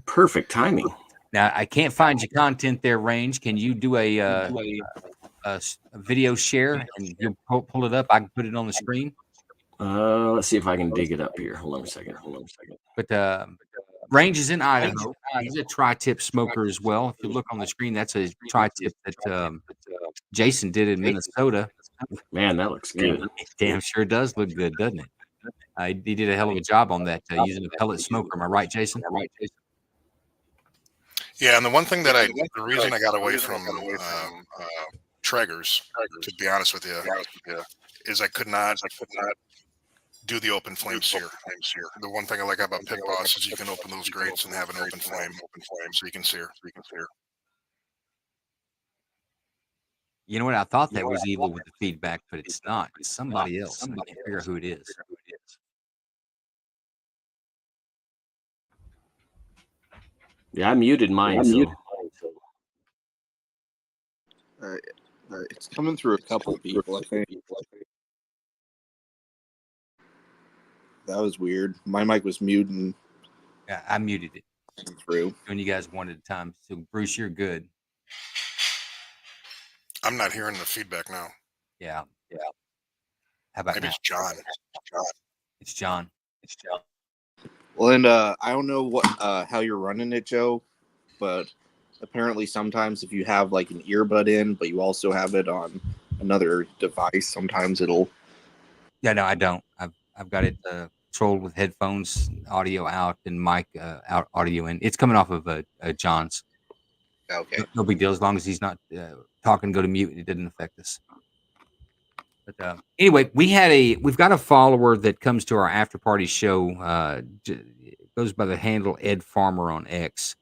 Speaker 11: Perfect timing.
Speaker 5: Now, I can't find your content there, Range. Can you do a video share and you pull it up? I can put it on the screen.
Speaker 11: Let's see if I can dig it up here. Hold on a second.
Speaker 5: But Range is in Idaho. He's a tri-tip smoker as well. If you look on the screen, that's a tri-tip that Jason did in Minnesota.
Speaker 11: Man, that looks good.
Speaker 5: It damn sure does look good, doesn't it? He did a hell of a job on that using a pellet smoker. Am I right, Jason?
Speaker 10: Yeah, and the one thing the reason I got away from Traegers, to be honest with you, is I could not do the open flame sear. The one thing I like about Pit Boss is you can open those grates and have an open flame, so you can sear.
Speaker 5: You know what? I thought that was Evil with the feedback, but it's not. It's somebody else. I can't figure out who it is.
Speaker 11: Yeah, I muted mine.
Speaker 8: It's coming through a couple people, I think. That was weird. My mic was muted.
Speaker 5: Yeah, I muted it.
Speaker 8: Through.
Speaker 5: When you guys one at a time. So, Bruce, you're good.
Speaker 10: I'm not hearing the feedback now.
Speaker 5: Yeah. How about
Speaker 10: maybe
Speaker 5: now?
Speaker 10: It's John.
Speaker 5: It's John.
Speaker 8: Well, and I don't know what how you're running it, Joe, but apparently sometimes if you have like an earbud in, but you also have it on another device, sometimes it'll.
Speaker 5: Yeah, no, I don't. I've got it controlled with headphones, audio out, and mic out, audio in. It's coming off of John's.
Speaker 8: Okay.
Speaker 5: No big deal as long as he's not talking. Go to mute, and it didn't affect us. But anyway, we've got a follower that comes to our after party show. Goes by the handle Ed Farmer on X.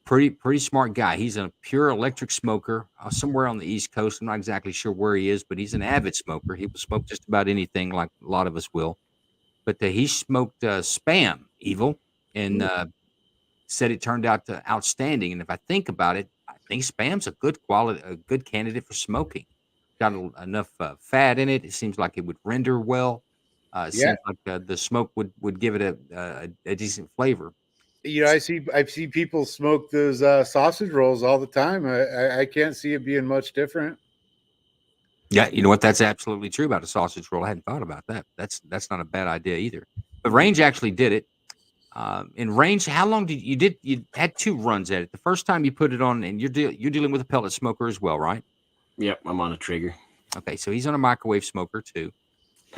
Speaker 5: Pretty smart guy. He's a pure electric smoker somewhere on the East Coast. I'm not exactly sure where he is, but he's an avid smoker. He will smoke just about anything, like a lot of us will. But he smoked Spam, Evil, and said it turned out outstanding. And if I think about it, I think Spam's a good candidate for smoking. Got enough fat in it. It seems like it would render well. Seems like the smoke would give it a decent flavor.
Speaker 6: You know, I see people smoke those sausage rolls all the time. I can't see it being much different.
Speaker 5: Yeah, you know what? That's absolutely true about a sausage roll. I hadn't thought about that. That's not a bad idea either. But Range actually did it. In Range, how long you had 2 runs at it? The first time you put it on, and you're dealing with a pellet smoker as well, right?
Speaker 11: Yep, I'm on a trigger.
Speaker 5: Okay, so he's on a microwave smoker too,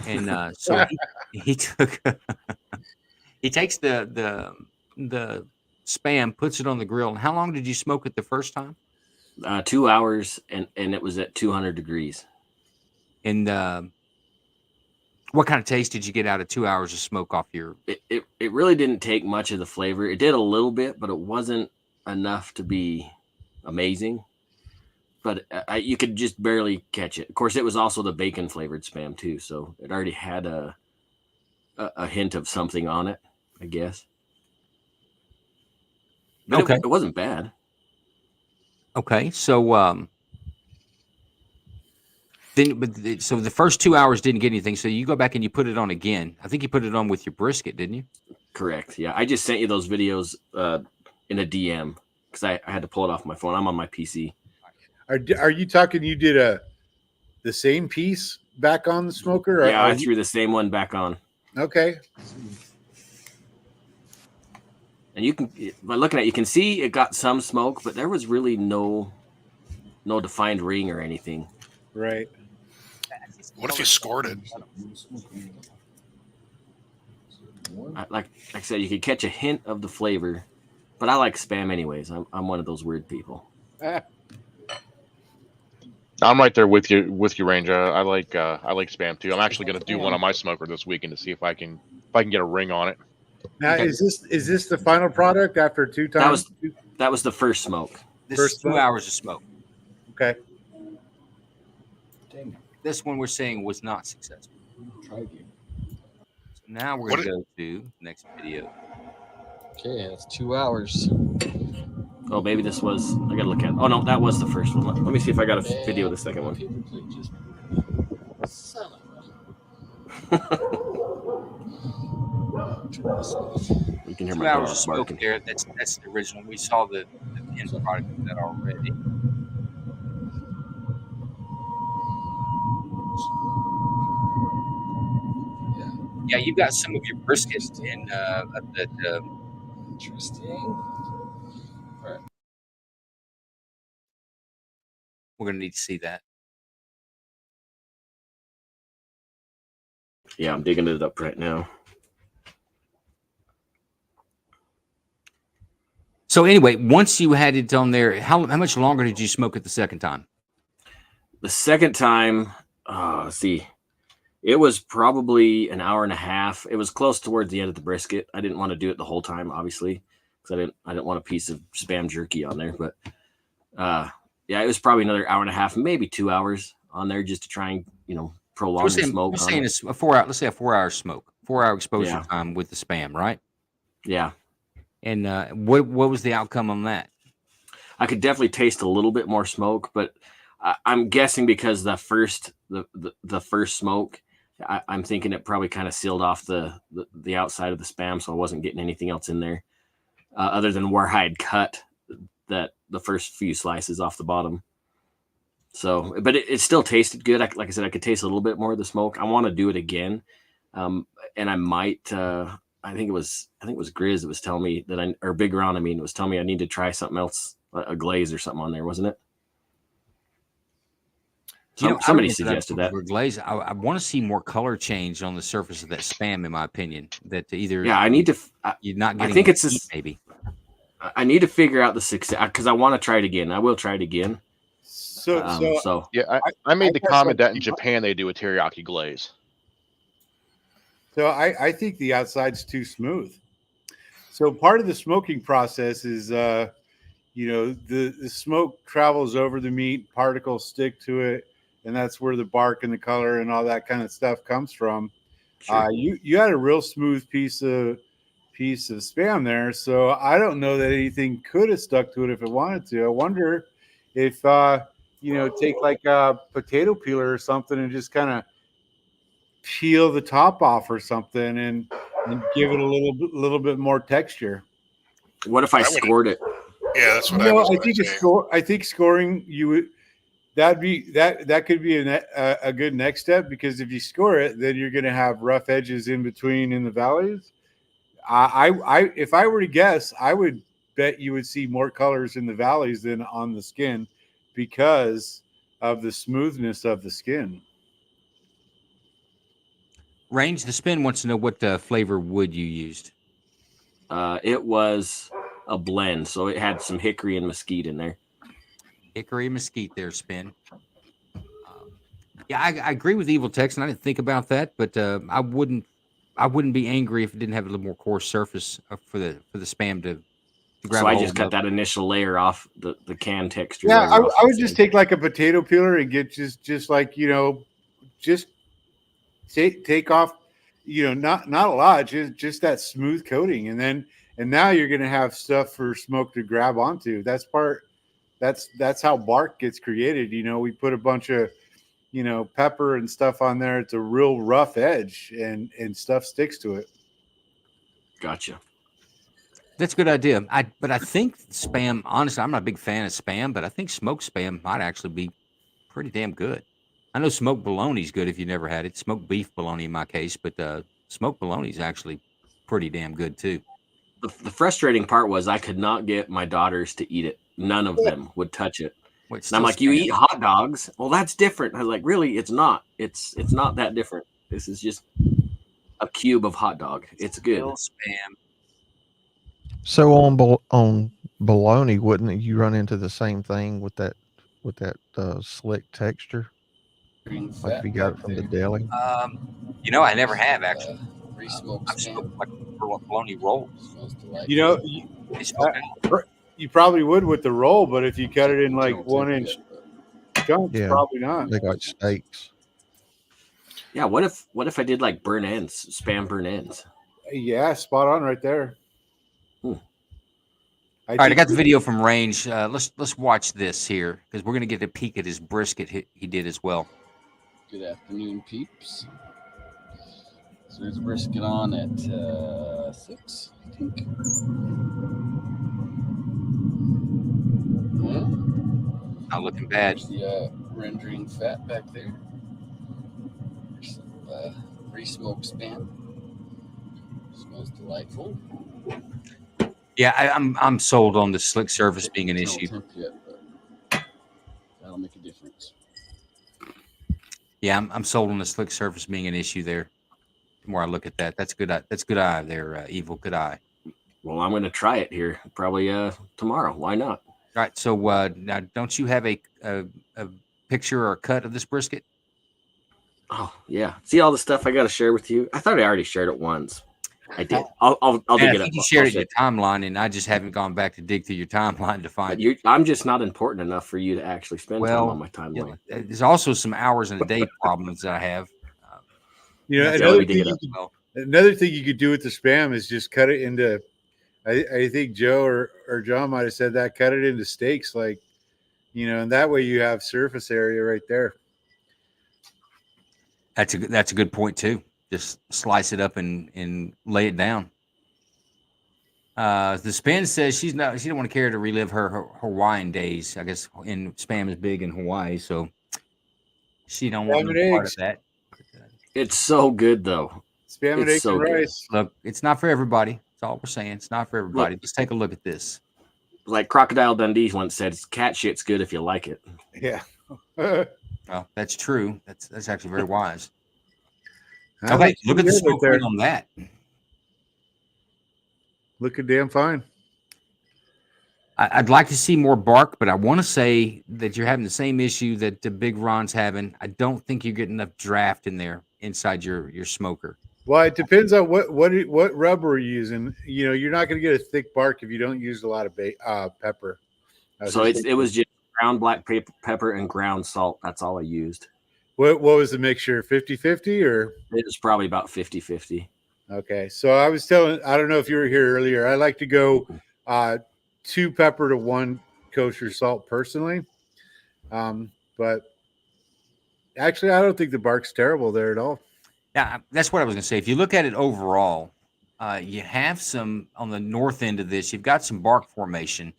Speaker 5: and so he took he takes the Spam, puts it on the grill. And how long did you smoke it the first time?
Speaker 11: 2 hours, and it was at 200 degrees.
Speaker 5: And what kind of taste did you get out of 2 hours of smoke off your?
Speaker 11: It really didn't take much of the flavor. It did a little bit, but it wasn't enough to be amazing. but you could just barely catch it. Of course, it was also the bacon flavored Spam too, so it already had a hint of something on it, I guess. But
Speaker 5: Okay.
Speaker 11: it wasn't bad.
Speaker 5: Okay, so so the first 2 hours didn't get anything. So you go back and you put it on again. I think you put it on with your brisket, didn't you?
Speaker 11: Correct. Yeah, I just sent you those videos in a DM because I had to pull it off my phone. I'm on my PC.
Speaker 6: Are you talking? You did the same piece back on the smoker?
Speaker 11: Yeah, I threw the same one back on.
Speaker 6: Okay.
Speaker 11: And you can, by looking at it, you can see it got some smoke, but there was really no defined ring or anything.
Speaker 6: Right.
Speaker 10: What if you scored it?
Speaker 11: Like I said, you could catch a hint of the flavor, but I like Spam anyways. I'm one of those weird people.
Speaker 7: I'm right there with you, Ranger. I like Spam too. I'm actually going to do one on my smoker this weekend to see if I can get a ring on it.
Speaker 6: Now, is this the final product after 2 times?
Speaker 11: That was the first smoke.
Speaker 5: This is 2 hours of smoke.
Speaker 6: Okay.
Speaker 5: This one we're saying was not successful. Try again. So now we're going to go to the next video.
Speaker 12: Okay, that's 2 hours.
Speaker 11: Oh, maybe this was. I gotta look at. Oh no, that was the first one. Let me see if I got a video of the second one. You can hear
Speaker 5: 2
Speaker 11: my
Speaker 5: hours
Speaker 11: dog
Speaker 5: of smoke
Speaker 11: barking.
Speaker 5: there. That's the original. We saw the end product of that already. Yeah, you got some of your briskets in that.
Speaker 12: Interesting. Right.
Speaker 5: We're gonna need to see that.
Speaker 11: Yeah, I'm digging it up right now.
Speaker 5: So anyway, once you had it on there, how much longer did you smoke it the second time?
Speaker 11: The second time, let's see, it was probably an hour and a half. It was close towards the end of the brisket. I didn't want to do it the whole time, obviously, because I didn't want a piece of Spam jerky on there. But yeah, it was probably another hour and a half, maybe 2 hours on there, just to try and prolong the smoke.
Speaker 5: We're saying it's a 4 hour. Let's say a 4 hour smoke, 4 hour exposure time with the Spam, right?
Speaker 11: Yeah.
Speaker 5: And what was the outcome on that?
Speaker 11: I could definitely taste a little bit more smoke, but I'm guessing because the first smoke, I'm thinking it probably kind of sealed off the outside of the Spam, so I wasn't getting anything else in there other than where I had cut the first few slices off the bottom. So, but it still tasted good. Like I said, I could taste a little bit more of the smoke. I want to do it again, and I might. I think it was Grizz that was telling me that or Big Ron. It was telling me I need to try something else, a glaze or something on there, wasn't it? Somebody suggested that.
Speaker 5: Glaze. I want to see more color change on the surface of that Spam, in my opinion. That either
Speaker 11: I need to.
Speaker 5: You're not getting.
Speaker 11: I think it's
Speaker 5: maybe.
Speaker 11: I need to figure out the success because I want to try it again. I will try it again.
Speaker 6: So
Speaker 7: yeah, I made the comment that in Japan they do a teriyaki glaze.
Speaker 6: So I think the outside's too smooth. So part of the smoking process is, the smoke travels over the meat, particles stick to it, and that's where the bark and the color and all that kind of stuff comes from. Sure. You had a real smooth piece of Spam there, so I don't know that anything could have stuck to it if it wanted to. I wonder if take like a potato peeler or something and just kind of peel the top off or something and give it a little bit more texture.
Speaker 11: What if I scored it?
Speaker 10: Yeah, that's what I was.
Speaker 6: I think scoring that could be a good next step, because if you score it, then you're going to have rough edges in between in the valleys. If I were to guess, I would bet you would see more colors in the valleys than on the skin because of the smoothness of the skin.
Speaker 5: Range the Spin wants to know what flavor wood you used.
Speaker 11: It was a blend, so it had some hickory and mesquite in there.
Speaker 5: Hickory and mesquite there, Spin. Yeah, I agree with Evil Tex, and I didn't think about that, but I wouldn't be angry if it didn't have a little more coarse surface for the Spam to
Speaker 11: So I just cut that initial layer off, the can texture.
Speaker 6: Yeah,
Speaker 11: layer off
Speaker 6: I would just take like a potato peeler and get just like, just take off, not a lot, just that smooth coating, and now you're gonna have stuff for smoke to grab onto. That's how bark gets created. We put a bunch of pepper and stuff on there. It's a real rough edge, and stuff sticks to it.
Speaker 11: Gotcha.
Speaker 5: That's a good idea. But I think Spam, honestly, I'm not a big fan of Spam, but I think smoked Spam might actually be pretty damn good. I know smoked bologna is good if you never had it. Smoked beef bologna in my case, but smoked bologna is actually pretty damn good too.
Speaker 11: The frustrating part was I could not get my daughters to eat it. None of them would touch it.
Speaker 5: Wait,
Speaker 11: and I'm like, you eat hot dogs? Well, that's different. I was like, really? It's not. It's not that different. This is just a cube of hot dog. It's good.
Speaker 5: Spam.
Speaker 9: So on bologna, wouldn't you run into the same thing with that slick texture? Like if you got it from the deli?
Speaker 5: I never have actually. I've smoked like bologna rolls.
Speaker 6: You probably would with the roll, but if you cut it in like 1-inch chunks, probably not.
Speaker 9: They got steaks.
Speaker 11: Yeah, what if I did like burn ends, Spam burn ends?
Speaker 6: Yeah, spot on right there.
Speaker 5: All right, I got the video from Range. Let's watch this here because we're gonna get a peek at his brisket he did as well.
Speaker 12: Good afternoon, peeps. So there's brisket on at 6, I think.
Speaker 5: Not looking bad.
Speaker 12: There's the rendering fat back there. There's some pre-smoked Spam. Smells delightful.
Speaker 5: Yeah, I'm sold on the slick surface being an issue.
Speaker 12: That'll make a difference.
Speaker 5: Yeah, I'm sold on the slick surface being an issue there. The more I look at that, that's good. That's good eye there, Evil. Good eye.
Speaker 11: Well, I'm going to try it here probably tomorrow. Why not?
Speaker 5: All right. So now, don't you have a picture or a cut of this brisket?
Speaker 11: Oh yeah. See all the stuff I got to share with you. I thought I already shared it once. I did. I'll dig it up.
Speaker 5: You shared it in your timeline, and I just haven't gone back to dig through your timeline to find it.
Speaker 11: I'm just not important enough for you to actually spend time on my timeline.
Speaker 5: There's also some hours in a day problems that I have.
Speaker 6: Another thing you could do with the Spam is just cut it into. I think Joe or John might have said that. Cut it into steaks, and that way you have surface area right there.
Speaker 5: That's a good point too. Just slice it up and lay it down. The Spin says she don't want to care to relive her Hawaiian days. I guess Spam is big in Hawaii, so she don't want no part of that.
Speaker 11: It's so good though.
Speaker 6: Spam and eggs and rice.
Speaker 5: Look, it's not for everybody. That's all we're saying. It's not for everybody. Just take a look at this.
Speaker 11: Like Crocodile Dundee once said, "Cat shit's good if you like it."
Speaker 6: Yeah.
Speaker 5: Well, that's true. That's actually very wise. Okay, look at the smoke ring on that.
Speaker 6: Looking damn fine.
Speaker 5: I'd like to see more bark, but I want to say that you're having the same issue that the Big Ron's having. I don't think you're getting enough draft in there inside your smoker.
Speaker 6: Well, it depends on what rubber you're using. You're not going to get a thick bark if you don't use a lot of pepper.
Speaker 11: So it was just ground black pepper and ground salt. That's all I used.
Speaker 6: What was the mixture? 50-50 or?
Speaker 11: It was probably about 50-50.
Speaker 6: Okay. So I was telling, I don't know if you were here earlier. I like to go 2 pepper to 1 kosher salt personally. But actually, I don't think the bark's terrible there at all.
Speaker 5: Yeah, that's what I was going to say. If you look at it overall, you have some on the north end of this. You've got some bark formation.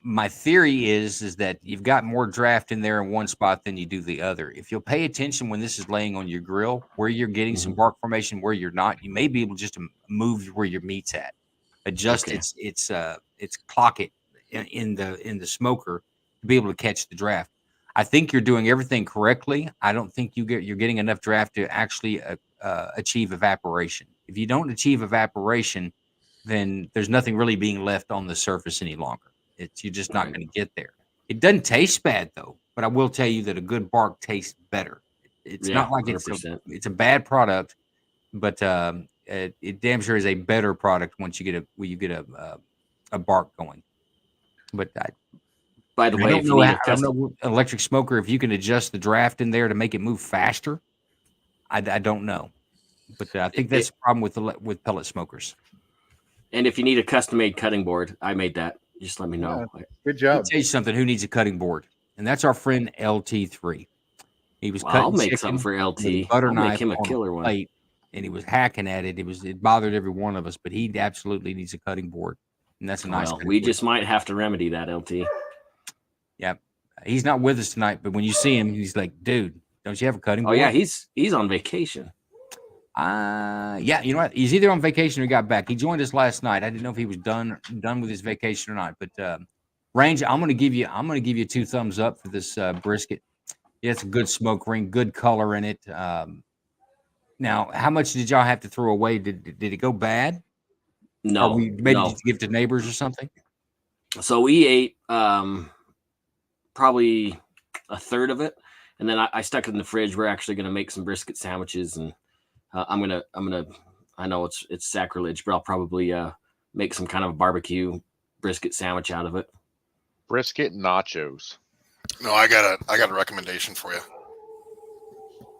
Speaker 5: My theory is that you've got more draft in there in one spot than you do the other. If you'll pay attention when this is laying on your grill, where you're getting some bark formation, where you're not, you may be able just to move where your meat's at, adjust its clock it in the smoker to be able to catch the draft. I think you're doing everything correctly. I don't think you're getting enough draft to actually achieve evaporation. If you don't achieve evaporation, then there's nothing really being left on the surface any longer. You're just not going to get there. It doesn't taste bad though, but I will tell you that a good bark tastes better. It's not like it's a bad product, but it damn sure is a better product once you get a bark going. But
Speaker 11: By the
Speaker 5: I
Speaker 11: way,
Speaker 5: don't
Speaker 11: if
Speaker 5: know.
Speaker 11: you need
Speaker 5: I
Speaker 11: a
Speaker 5: don't
Speaker 11: custom,
Speaker 5: know electric smoker if you can adjust the draft in there to make it move faster. I don't know, but I think that's the problem with pellet smokers.
Speaker 11: and if you need a custom made cutting board, I made that. Just let me know.
Speaker 6: Good
Speaker 5: Let me
Speaker 6: job.
Speaker 5: tell you something. Who needs a cutting board? And that's our friend LT3. He was
Speaker 11: Well, I'll
Speaker 5: cutting
Speaker 11: make
Speaker 5: chicken
Speaker 11: something for
Speaker 5: with a
Speaker 11: LT.
Speaker 5: butter
Speaker 11: I'll make
Speaker 5: knife
Speaker 11: him a
Speaker 5: on
Speaker 11: killer one.
Speaker 5: plate, and he was hacking at it. It bothered every one of us, but he absolutely needs a cutting board, and that's a nice.
Speaker 11: Well,
Speaker 5: cutting
Speaker 11: we
Speaker 5: board.
Speaker 11: just might have to remedy that, LT.
Speaker 5: Yeah, he's not with us tonight, but when you see him, he's like, "Dude, don't you have a cutting
Speaker 11: Oh
Speaker 5: board?"
Speaker 11: yeah, he's on vacation.
Speaker 5: Yeah, you know what? He's either on vacation or got back. He joined us last night. I didn't know if he was done with his vacation or not. But Range, I'm gonna give you 2 thumbs up for this brisket. Yeah, it's a good smoke ring, good color in it. Now, how much did y'all have to throw away? Did it go bad?
Speaker 11: No,
Speaker 5: Or maybe
Speaker 11: no.
Speaker 5: did you give to neighbors or something?
Speaker 11: So we ate probably a third of it, and then I stuck it in the fridge. We're actually going to make some brisket sandwiches, and I'm gonna. I know it's sacrilege, but I'll probably make some kind of barbecue brisket sandwich out of it.
Speaker 7: Brisket nachos.
Speaker 10: No, I got a recommendation for you.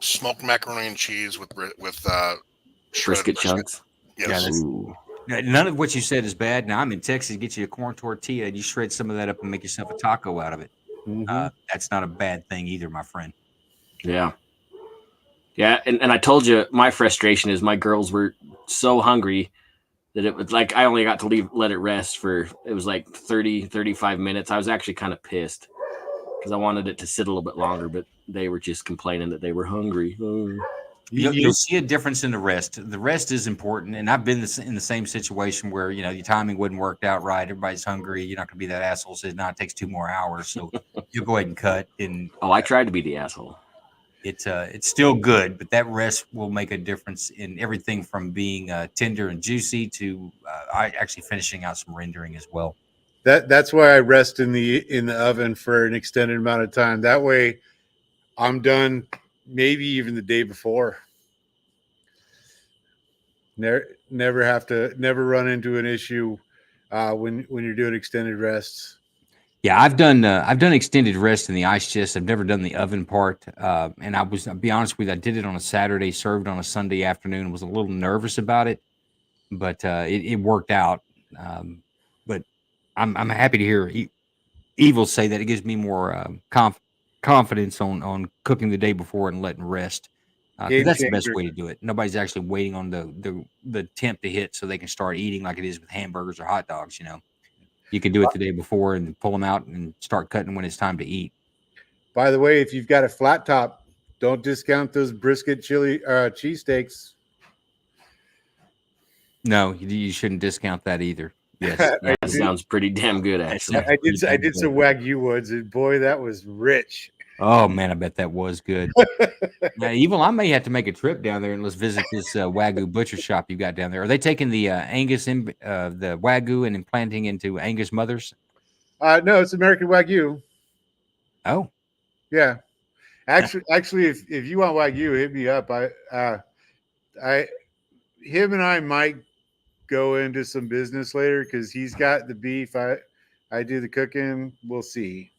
Speaker 10: Smoked macaroni and cheese with
Speaker 11: Brisket chunks.
Speaker 10: Yes.
Speaker 5: None of what you said is bad. Now I'm in Texas. Get you a corn tortilla and you shred some of that up and make yourself a taco out of it. That's not a bad thing either, my friend.
Speaker 11: Yeah. Yeah, and I told you my frustration is my girls were so hungry that it was like I only got to let it rest for it was like 30, 35 minutes. I was actually kind of pissed because I wanted it to sit a little bit longer, but they were just complaining that they were hungry.
Speaker 5: You'll see a difference in the rest. The rest is important, and I've been in the same situation where your timing wouldn't work out right. Everybody's hungry. You're not going to be that asshole. Says, "No, it takes 2 more hours." So you'll go ahead and cut. And
Speaker 11: I tried to be the asshole.
Speaker 5: It's still good, but that rest will make a difference in everything from being tender and juicy to actually finishing out some rendering as well.
Speaker 6: That's why I rest in the oven for an extended amount of time. That way, I'm done. Maybe even the day before. Never run into an issue when you're doing extended rests.
Speaker 5: Yeah, I've done extended rest in the ice chest. I've never done the oven part, and I'll be honest with you, I did it on a Saturday, served on a Sunday afternoon. Was a little nervous about it, but it worked out. But I'm happy to hear Evil say that. It gives me more confidence on cooking the day before and letting rest. 'Cause that's the best way to do it. Nobody's actually waiting on the temp to hit so they can start eating like it is with hamburgers or hot dogs. You can do it the day before and pull them out and start cutting when it's time to eat.
Speaker 6: By the way, if you've got a flat top, don't discount those brisket chili cheesesteaks.
Speaker 5: No, you shouldn't discount that either. Yes,
Speaker 11: that sounds pretty damn good. Actually,
Speaker 6: I did some Wagyu ones, and boy, that was rich.
Speaker 5: Oh man, I bet that was good. Now, Evil, I may have to make a trip down there and let's visit this Wagyu butcher shop you got down there. Are they taking the Angus the Wagyu and implanting into Angus mothers?
Speaker 6: No, it's American Wagyu.
Speaker 5: Oh,
Speaker 6: yeah. Actually, if you want Wagyu, hit me up. Him and I might go into some business later because he's got the beef. I do the cooking. We'll see.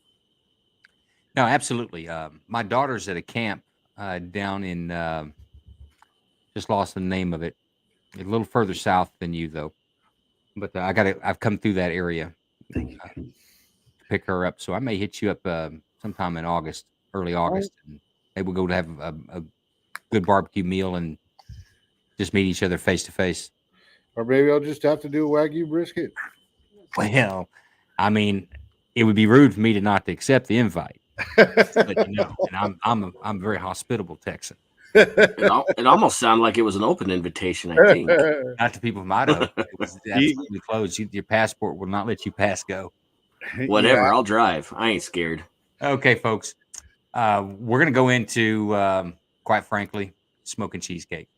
Speaker 5: No, absolutely. My daughter's at a camp down in just lost the name of it. A little further south than you though. But I've come through that area to pick her up. So I may hit you up sometime in August, early August, and maybe we'll go to have a good barbecue meal and just meet each other face to face.
Speaker 6: Or maybe I'll just have to do a Wagyu brisket.
Speaker 5: Well, I mean, it would be rude for me to not to accept the invite. But and I'm a very hospitable Texan.
Speaker 11: It almost sounded like it was an open invitation. I think
Speaker 5: not to people from Idaho. It was absolutely closed. Your passport will not let you pass go.
Speaker 11: Whatever, yeah. I'll drive. I ain't scared.
Speaker 5: Okay, folks, we're gonna go into quite frankly, smoking cheesecake.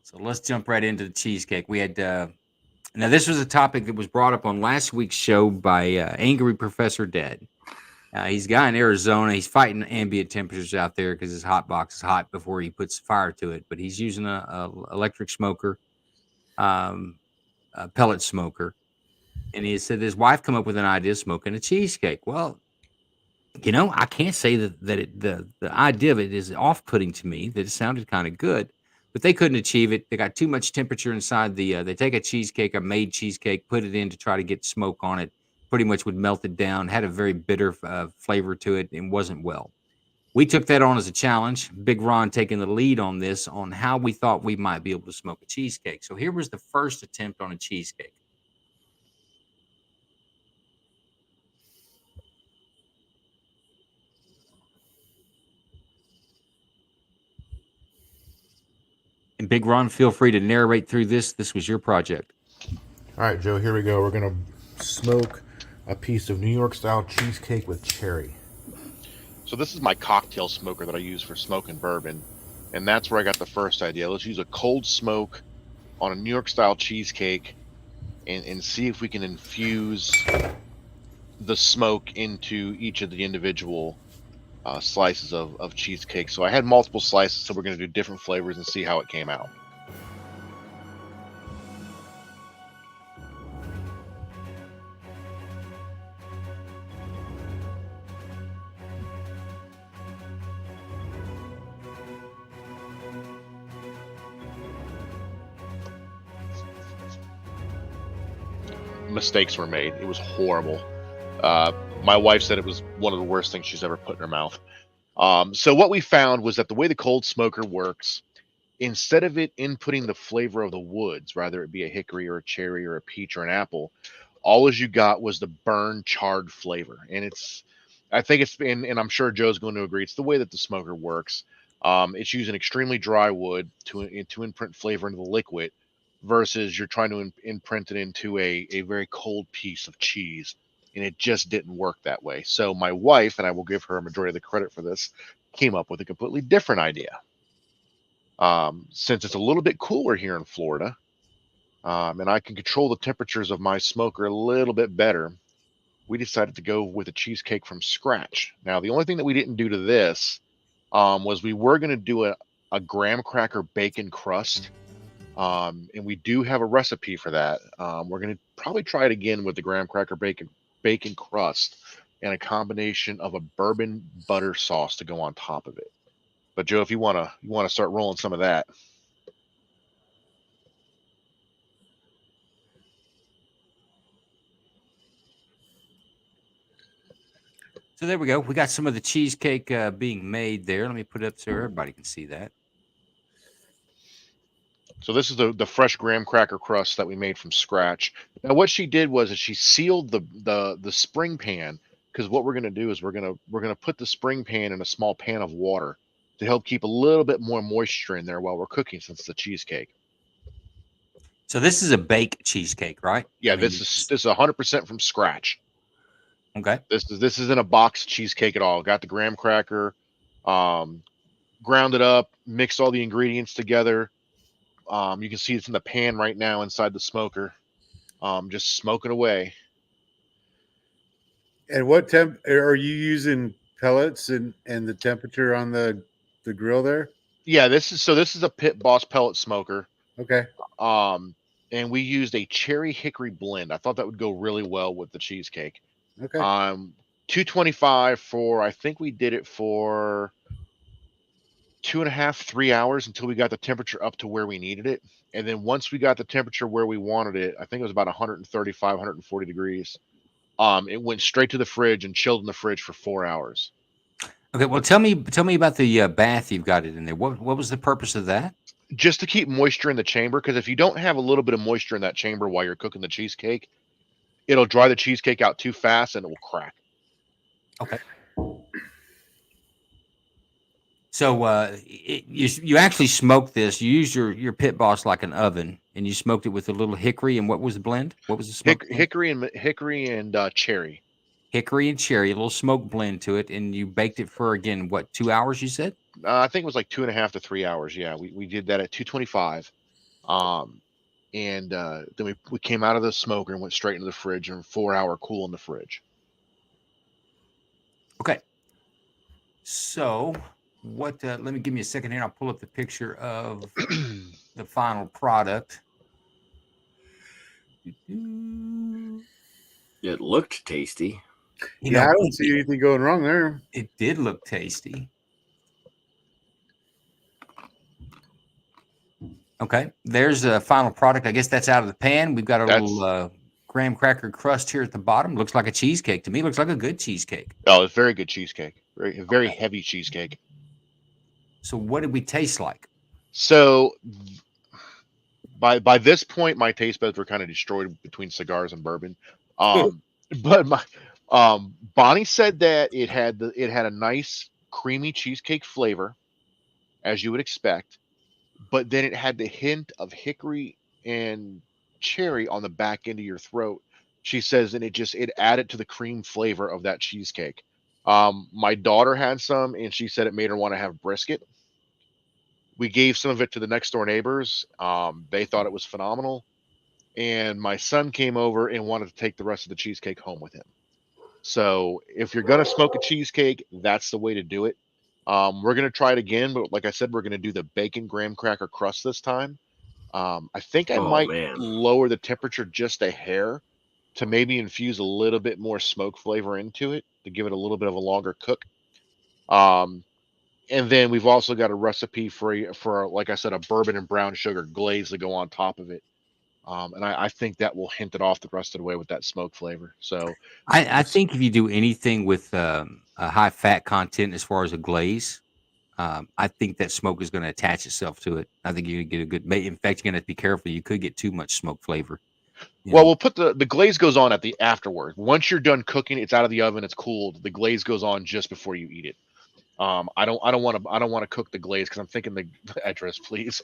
Speaker 5: So let's jump right into the cheesecake. We had. Now, this was a topic that was brought up on last week's show by Angry Professor Dead. He's a guy in Arizona. He's fighting ambient temperatures out there because his hot box is hot before he puts fire to it. But he's using a electric smoker. pellet smoker, and he said his wife come up with an idea of smoking a cheesecake. Well, I can't say the idea of it is off-putting to me. That it sounded kind of good, but they couldn't achieve it. They got too much temperature inside the. They take a cheesecake, a made cheesecake, put it in to try to get smoke on it. Pretty much would melt it down. Had a very bitter flavor to it, and wasn't well. We took that on as a challenge. Big Ron taking the lead on this, on how we thought we might be able to smoke a cheesecake. So here was the first attempt on a cheesecake. And Big Ron, feel free to narrate through this. This was your project.
Speaker 10: All right, Joe, here we go. We're going to smoke a piece of New York style cheesecake with cherry.
Speaker 7: So this is my cocktail smoker that I use for smoking bourbon. And that's where I got the first idea. Let's use a cold smoke on a New York style cheesecake and see if we can infuse the smoke into each of the individual slices of cheesecake. So I had multiple slices, so we're going to do different flavors and see how it came out. Mistakes were made. It was horrible. My wife said it was one of the worst things she's ever put in her mouth. So what we found was that the way the cold smoker works, instead of it inputting the flavor of the woods, rather it be a hickory or a cherry or a peach or an apple, all as you got was the burn charred flavor. And I think it's been, and I'm sure Joe's going to agree, it's the way that the smoker works. It's using extremely dry wood to imprint flavor into the liquid, versus you're trying to imprint it into a very cold piece of cheese. And it just didn't work that way. So my wife, and I will give her a majority of the credit for this, came up with a completely different idea. Since it's a little bit cooler here in Florida, and I can control the temperatures of my smoker a little bit better, we decided to go with a cheesecake from scratch. Now, the only thing that we didn't do to this was we were going to do a graham cracker bacon crust. And we do have a recipe for that. We're going to probably try it again with the graham cracker bacon crust and a combination of a bourbon butter sauce to go on top of it. But Joe, if you want to start rolling some of that.
Speaker 5: So there we go. We got some of the cheesecake being made there. Let me put it up so everybody can see that.
Speaker 7: So this is the fresh graham cracker crust that we made from scratch. Now what she did was she sealed the spring pan, because what we're going to do is we're going to put the spring pan in a small pan of water to help keep a little bit more moisture in there while we're cooking, since it's a cheesecake.
Speaker 5: So this is a baked cheesecake, right?
Speaker 7: Yeah, this is 100% from scratch.
Speaker 5: Okay.
Speaker 7: This isn't a box cheesecake at all. Got the graham cracker, ground it up, mixed all the ingredients together. You can see it's in the pan right now inside the smoker, just smoking away.
Speaker 6: And what temp are you using? Pellets and the temperature on the grill there?
Speaker 7: Yeah, this is a Pit Boss pellet smoker.
Speaker 6: Okay.
Speaker 7: And we used a cherry hickory blend. I thought that would go really well with the cheesecake.
Speaker 6: Okay.
Speaker 7: 225 for, I think we did it for 2.5, 3 hours until we got the temperature up to where we needed it. And then once we got the temperature where we wanted it, I think it was about 135, 140 degrees. It went straight to the fridge and chilled in the fridge for 4 hours.
Speaker 5: Okay, well, tell me about the bath you've got it in there. What was the purpose of that?
Speaker 7: Just to keep moisture in the chamber, because if you don't have a little bit of moisture in that chamber while you're cooking the cheesecake, it'll dry the cheesecake out too fast and it will crack.
Speaker 5: Okay. So you actually smoked this. You used your Pit Boss like an oven, and you smoked it with a little hickory. And what was the blend? What was the smoke?
Speaker 7: Hickory and cherry.
Speaker 5: Hickory and cherry, a little smoke blend to it, and you baked it for, again, what, 2 hours? You said?
Speaker 7: I think it was like 2.5 to 3 hours. Yeah, we did that at 225. And then we came out of the smoker and went straight into the fridge, and 4 hour cool in the fridge.
Speaker 5: Okay. So what? Let me give me a second here. I'll pull up the picture of the final product.
Speaker 11: It looked tasty.
Speaker 5: You
Speaker 6: Yeah,
Speaker 5: know,
Speaker 6: I don't see anything going wrong there.
Speaker 5: it did look tasty. Okay, there's a final product. I guess that's out of the pan. We've got a little graham cracker crust here at the bottom. Looks like a cheesecake to me. Looks like a good cheesecake.
Speaker 7: Oh, it's very good cheesecake. Very heavy cheesecake.
Speaker 5: So what did we taste like?
Speaker 7: So by this point, my taste buds were kind of destroyed between cigars and bourbon. But my Bonnie said that it had a nice creamy cheesecake flavor, as you would expect, but then it had the hint of hickory and cherry on the back end of your throat. She says, and it added to the cream flavor of that cheesecake. My daughter had some, and she said it made her want to have brisket. We gave some of it to the next door neighbors. They thought it was phenomenal. And my son came over and wanted to take the rest of the cheesecake home with him. So if you're going to smoke a cheesecake, that's the way to do it. We're going to try it again, but like I said, we're going to do the bacon graham cracker crust this time. I think I might lower the temperature just a hair to maybe infuse a little bit more smoke flavor into it to give it a little bit of a longer cook. And then we've also got a recipe for, like I said, a bourbon and brown sugar glaze to go on top of it. And I think that will hint it off the rest of the way with that smoke flavor. So
Speaker 5: I think if you do anything with a high fat content as far as a glaze, I think that smoke is going to attach itself to it. I think you're going to get a good. In fact, you're going to have to be careful. You could get too much smoke flavor.
Speaker 7: Well, we'll put the glaze goes on at the afterward. Once you're done cooking, it's out of the oven, it's cooled. The glaze goes on just before you eat it. I don't want to cook the glaze because I'm thinking the address, please.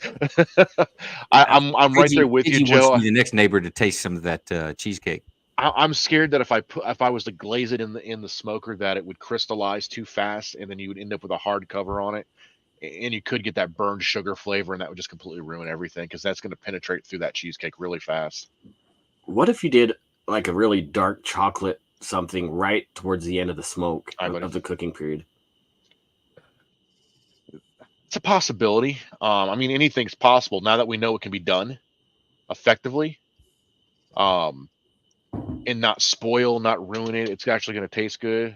Speaker 7: I'm right there with you, Joe.
Speaker 5: Wants the next neighbor to taste some of that cheesecake.
Speaker 7: I'm scared that if I was to glaze it in the smoker, that it would crystallize too fast, and then you would end up with a hard cover on it, and you could get that burned sugar flavor, and that would just completely ruin everything because that's going to penetrate through that cheesecake really fast.
Speaker 11: What if you did like a really dark chocolate something right towards the end of the smoke of the cooking period?
Speaker 7: It's a possibility. I mean, anything's possible now that we know it can be done effectively, and not spoil, not ruin it. It's actually going to taste good.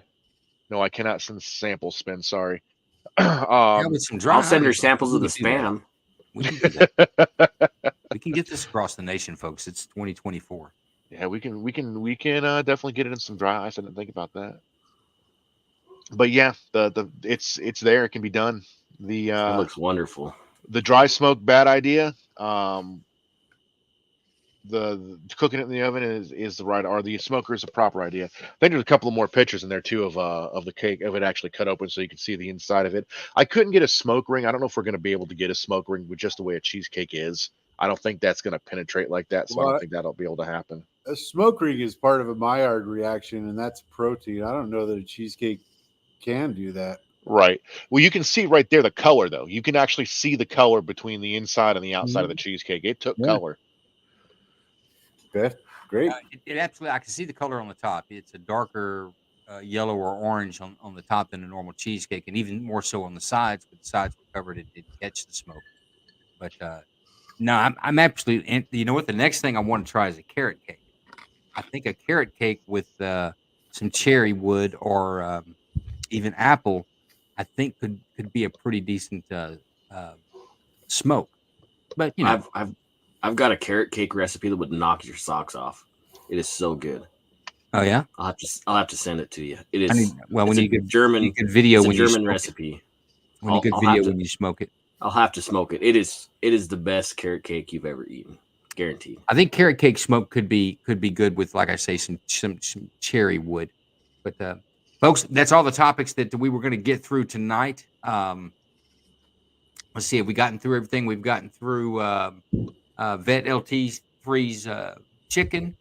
Speaker 7: No, I cannot send sample spin. Sorry.
Speaker 5: With some dry
Speaker 11: I'll send her
Speaker 5: ice,
Speaker 11: samples of
Speaker 5: we
Speaker 11: the
Speaker 5: can do that.
Speaker 11: spam.
Speaker 5: We can do that. We can get this across the nation, folks. It's 2024.
Speaker 7: Yeah, we can definitely get it in some dry ice. I didn't think about that. But yeah, it's there. It can be done.
Speaker 11: It looks wonderful.
Speaker 7: The dry smoke, bad idea. The cooking it in the oven is the right, or the smoker is a proper idea. I think there's a couple of more pictures in there too of the cake, of it actually cut open so you can see the inside of it. I couldn't get a smoke ring. I don't know if we're going to be able to get a smoke ring with just the way a cheesecake is. I don't think that's going to penetrate like that, so I don't think that'll be able to happen.
Speaker 6: A smoke ring is part of a Maillard reaction, and that's protein. I don't know that a cheesecake can do that.
Speaker 7: Right. Well, you can see right there the color, though. You can actually see the color between the inside and the outside of the cheesecake. It took color.
Speaker 6: Okay, great.
Speaker 5: It absolutely. I can see the color on the top. It's a darker yellow or orange on the top than a normal cheesecake, and even more so on the sides. But the sides were covered; it didn't catch the smoke. But no, I'm absolutely. You know what? The next thing I want to try is a carrot cake. I think a carrot cake with some cherry wood or even apple, I think could be a pretty decent smoke. But you know,
Speaker 11: I've got a carrot cake recipe that would knock your socks off. It is so good.
Speaker 5: Oh yeah,
Speaker 11: I'll have to send it to you. It is.
Speaker 5: When you get
Speaker 11: German
Speaker 5: video,
Speaker 11: when German recipe.
Speaker 5: When you get video when you smoke it,
Speaker 11: I'll have to smoke it. It is the best carrot cake you've ever eaten, guaranteed.
Speaker 5: I think carrot cake smoke could be good with, like I say, some cherry wood. But folks, that's all the topics that we were going to get through tonight. Let's see, have we gotten through everything? We've gotten through Vet LT3's chicken.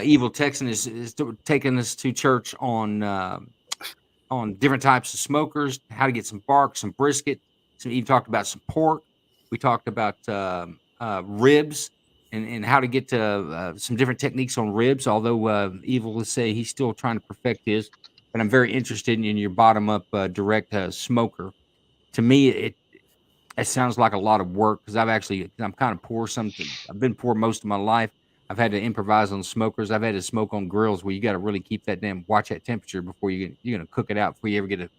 Speaker 5: Evil Texan is taking us to church on different types of smokers, how to get some bark, some brisket. So he talked about some pork. We talked about ribs and how to get to some different techniques on ribs, although Evil will say he's still trying to perfect his. But I'm very interested in your bottom-up direct smoker. To me, it sounds like a lot of work because I'm kind of poor. I've been poor most of my life. I've had to improvise on smokers. I've had to smoke on grills where you got to really keep that watch that temperature before you're going to cook it out before you ever get a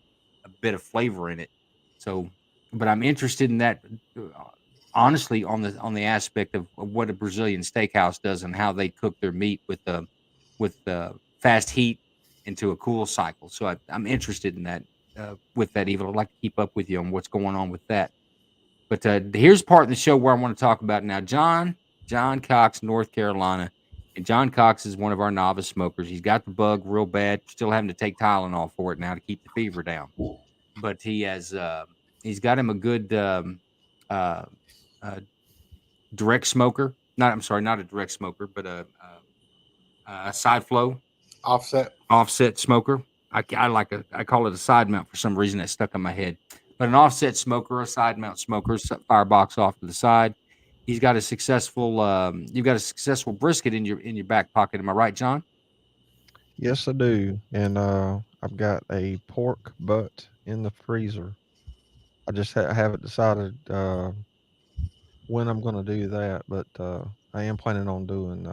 Speaker 5: bit of flavor in it. So, but I'm interested in that honestly on the aspect of what a Brazilian steakhouse does and how they cook their meat with the fast heat into a cool cycle. So I'm interested in that with that. Evil, I'd like to keep up with you on what's going on with that. But here's part of the show where I want to talk about now. John Cox, North Carolina. And John Cox is one of our novice smokers. He's got the bug real bad. Still having to take Tylenol for it now to keep the fever down. But he's got him a good direct smoker. Not a direct smoker, but a side flow offset smoker. I call it a side mount for some reason. That stuck in my head. But an offset smoker, a side mount smoker, firebox off to the side. He's got a successful. You've got a successful brisket in your back pocket. Am I right, John?
Speaker 9: Yes, I do. And I've got a pork butt in the freezer. I just haven't decided when I'm going to do that, but I am planning on doing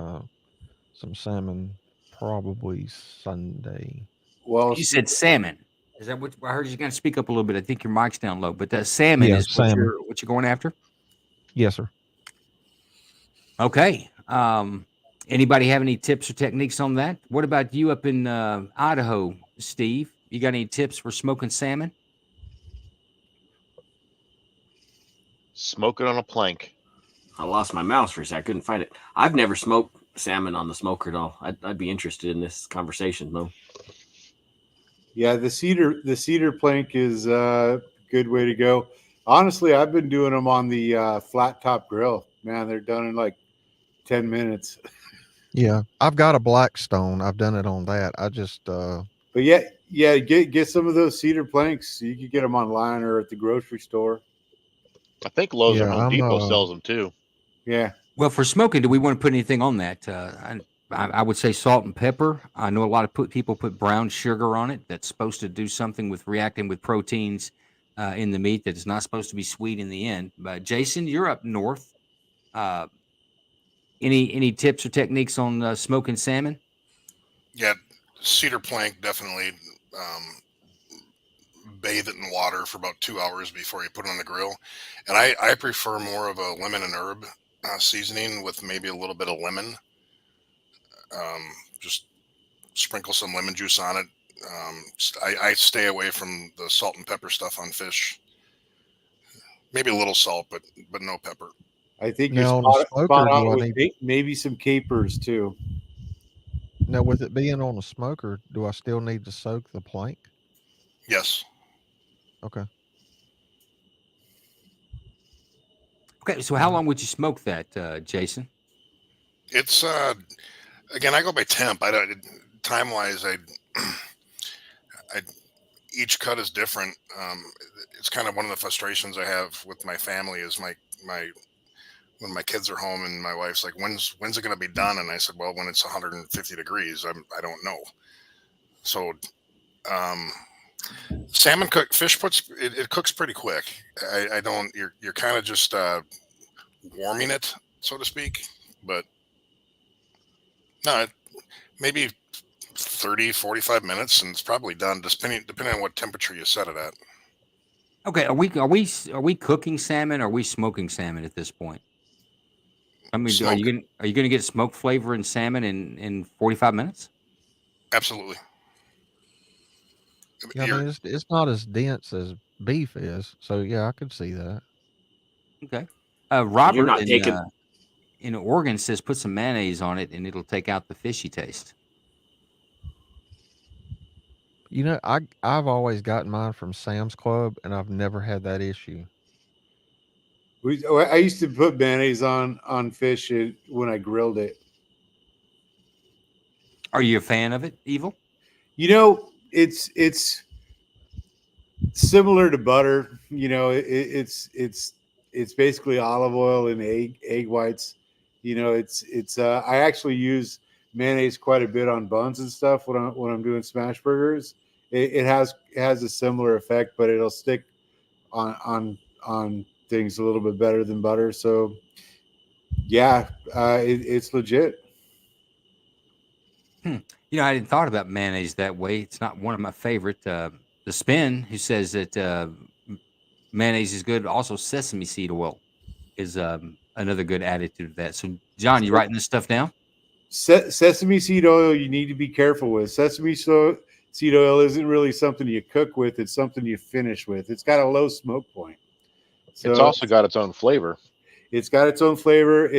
Speaker 9: some salmon probably Sunday.
Speaker 6: Well,
Speaker 5: You said salmon. Is that what I heard? You're going to speak up a little bit. I think your mic's down low, but the salmon is
Speaker 9: salmon.
Speaker 5: what you're going after.
Speaker 9: Yes, sir.
Speaker 5: Okay. Anybody have any tips or techniques on that? What about you up in Idaho, Steve? You got any tips for smoking salmon?
Speaker 7: Smoke it on a plank.
Speaker 11: I lost my mouse for a second. I couldn't find it. I've never smoked salmon on the smoker at all. I'd be interested in this conversation, though.
Speaker 6: Yeah, the cedar plank is a good way to go. Honestly, I've been doing them on the flat top grill. Man, they're done in like 10 minutes.
Speaker 9: Yeah, I've got a Blackstone. I've done it on that. I just
Speaker 6: But yeah, get some of those cedar planks. You can get them online or at the grocery store.
Speaker 7: I think Lowe's or
Speaker 9: Yeah,
Speaker 7: Home Depot sells them too.
Speaker 6: Yeah.
Speaker 5: Well, for smoking, do we want to put anything on that? I would say salt and pepper. I know a lot of people put brown sugar on it. That's supposed to do something with reacting with proteins in the meat that is not supposed to be sweet in the end. But Jason, you're up north. Any tips or techniques on smoking salmon?
Speaker 10: Yeah, cedar plank definitely. Bathe it in water for about 2 hours before you put it on the grill. And I prefer more of a lemon and herb seasoning with maybe a little bit of lemon. Just sprinkle some lemon juice on it. I stay away from the salt and pepper stuff on fish. Maybe a little salt, but no pepper.
Speaker 6: I think
Speaker 9: Now,
Speaker 6: you're
Speaker 9: on the
Speaker 6: spot
Speaker 9: smoker,
Speaker 6: on
Speaker 9: do I
Speaker 6: with
Speaker 9: need-
Speaker 6: maybe some capers too.
Speaker 9: now with it being on a smoker, do I still need to soak the plank?
Speaker 10: Yes.
Speaker 9: Okay.
Speaker 5: Okay, so how long would you smoke that, Jason?
Speaker 10: It's again, I go by temp. I don't time wise. I each cut is different. It's kind of one of the frustrations I have with my family is my when my kids are home and my wife's like, when's it going to be done? And I said, well, when it's 150 degrees. I don't know. So salmon fish it cooks pretty quick. I don't. You're kind of just warming it, so to speak. But no, maybe 30, 45 minutes, and it's probably done. Depending on what temperature you set it at.
Speaker 5: Okay, are we cooking salmon or are we smoking salmon at this point? I mean, are you gonna get smoke flavor in salmon in 45 minutes?
Speaker 10: Absolutely.
Speaker 9: Yeah, I mean, it's not as dense as beef is, so yeah, I could see that.
Speaker 5: Okay. Robert
Speaker 11: not taking-
Speaker 5: in Oregon says put some mayonnaise on it and it'll take out the fishy taste.
Speaker 9: You know, I've always gotten mine from Sam's Club, and I've never had that issue.
Speaker 6: I used to put mayonnaise on fish when I grilled it.
Speaker 5: Are you a fan of it, Evil?
Speaker 6: You know, it's similar to butter. You know, it's basically olive oil and egg whites. You know, I actually use mayonnaise quite a bit on buns and stuff when I'm doing smash burgers. It has a similar effect, but it'll stick on things a little bit better than butter. So yeah, it's legit.
Speaker 5: I didn't thought about mayonnaise that way. It's not one of my favorite. The Spin, who says that mayonnaise is good. Also, sesame seed oil is another good additive to that. So, John, you writing this stuff down?
Speaker 6: Sesame seed oil, you need to be careful with. Seed oil isn't really something you cook with. It's something you finish with. It's got a low smoke point. So
Speaker 7: It's also got its own flavor.
Speaker 6: It's got its own flavor.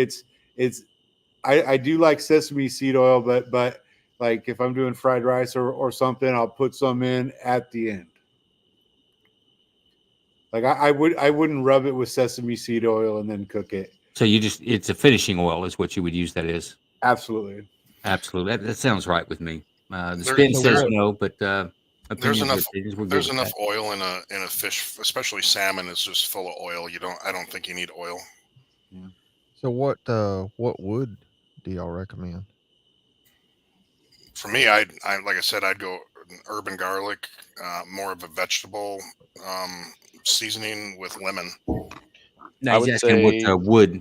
Speaker 6: I do like sesame seed oil, but like if I'm doing fried rice or something, I'll put some in at the end. Like I wouldn't rub it with sesame seed oil and then cook it.
Speaker 5: So it's a finishing oil is what you would use that is.
Speaker 6: Absolutely.
Speaker 5: That sounds right with me. The Spin says no, but
Speaker 10: there's enough
Speaker 5: that.
Speaker 10: oil in a fish, especially salmon is just full of oil. I don't think you need oil.
Speaker 9: Yeah. So what wood do y'all recommend?
Speaker 10: For me, I like I said, I'd go urban garlic, more of a vegetable seasoning with lemon.
Speaker 5: Now he's asking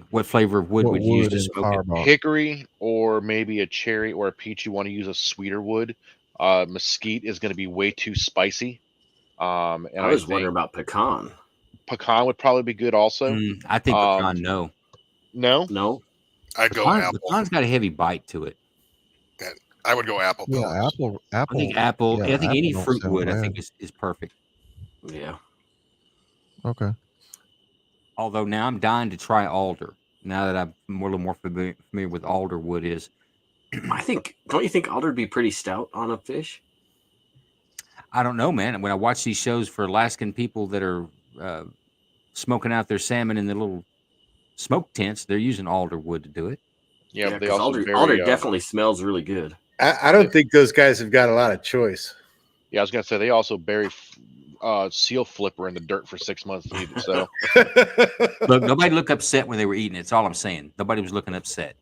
Speaker 5: what flavor of wood would you use to smoke it?
Speaker 7: Hickory or maybe a cherry or a peach. You want to use a sweeter wood. Mesquite is going to be way too spicy. And
Speaker 11: I was wondering about pecan.
Speaker 7: Pecan would probably be good also.
Speaker 5: I think pecan, no.
Speaker 7: No?
Speaker 10: I'd go apple.
Speaker 5: Pecan's got a heavy bite to it.
Speaker 10: Yeah, I would go apple.
Speaker 9: Yeah, apple.
Speaker 5: I think apple.
Speaker 9: Yeah,
Speaker 5: I think any fruit wood.
Speaker 9: bad.
Speaker 5: I think is perfect.
Speaker 11: Yeah.
Speaker 9: Okay.
Speaker 5: Although now I'm dying to try alder. Now that I'm a little more familiar with alder wood is.
Speaker 11: Don't you think alder would be pretty stout on a fish?
Speaker 5: I don't know, man. When I watch these shows for Alaskan people that are smoking out their salmon in the little smoke tents, they're using alder wood to do it.
Speaker 7: Yeah, but they also
Speaker 11: alder definitely smells really good.
Speaker 6: I don't think those guys have got a lot of choice.
Speaker 7: Yeah, I was gonna say they also bury seal flipper in the dirt for 6 months to eat it. So
Speaker 5: look, nobody looked upset when they were eating it. That's all I'm saying. Nobody was looking upset.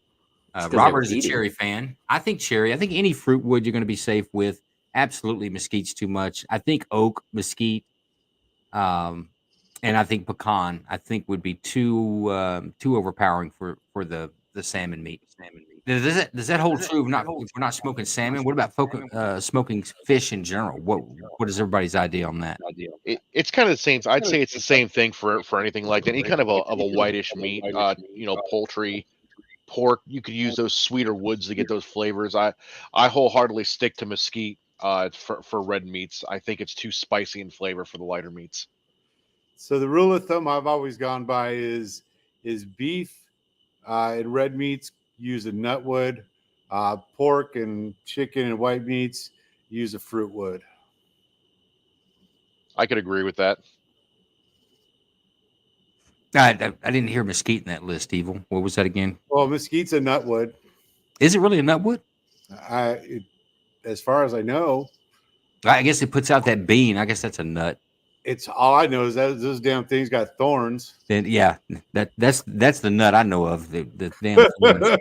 Speaker 5: Robert is a cherry fan. I think cherry. I think any fruit wood you're going to be safe with. Absolutely, mesquite's too much. I think oak, mesquite, and I think pecan. I think would be too overpowering for the salmon meat. Does that hold true? If we're not smoking salmon, what about smoking fish in general? What is everybody's idea on that?
Speaker 7: it's kind of the same. I'd say it's the same thing for anything like that. Any kind of a whitish meat, poultry, pork. You could use those sweeter woods to get those flavors. I wholeheartedly stick to mesquite for red meats. I think it's too spicy in flavor for the lighter meats.
Speaker 6: So the rule of thumb I've always gone by is beef and red meats use a nut wood, pork and chicken and white meats use a fruit wood.
Speaker 7: I could agree with that.
Speaker 5: I didn't hear mesquite in that list, Evil. What was that again?
Speaker 6: Well, mesquite's a nut wood.
Speaker 5: Is it really a nut wood?
Speaker 6: As far as I know.
Speaker 5: I guess it puts out that bean. I guess that's a nut.
Speaker 6: It's all I know is that those damn things got thorns.
Speaker 5: Then yeah, that's the nut I know of. The damn thorns.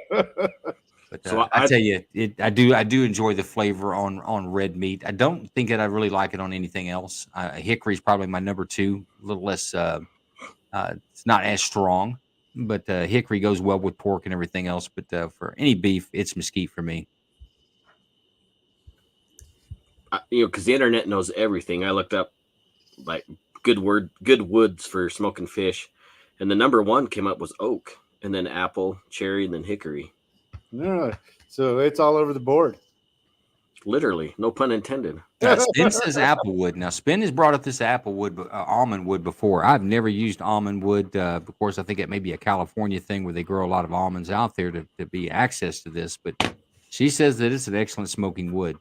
Speaker 5: But so I tell you, I do enjoy the flavor on red meat. I don't think that I really like it on anything else. Hickory is probably my number 2. A little less. It's not as strong, but hickory goes well with pork and everything else. But for any beef, it's mesquite for me.
Speaker 11: Because the internet knows everything. I looked up like good woods for smoking fish, and the number 1 came up was oak, and then apple, cherry, and then hickory.
Speaker 6: No, so it's all over the board.
Speaker 11: Literally, no pun intended.
Speaker 5: Spin says applewood. Now, Spin has brought up this almond wood before. I've never used almond wood. Of course, I think it may be a California thing where they grow a lot of almonds out there to be access to this. But she says that it's an excellent smoking wood.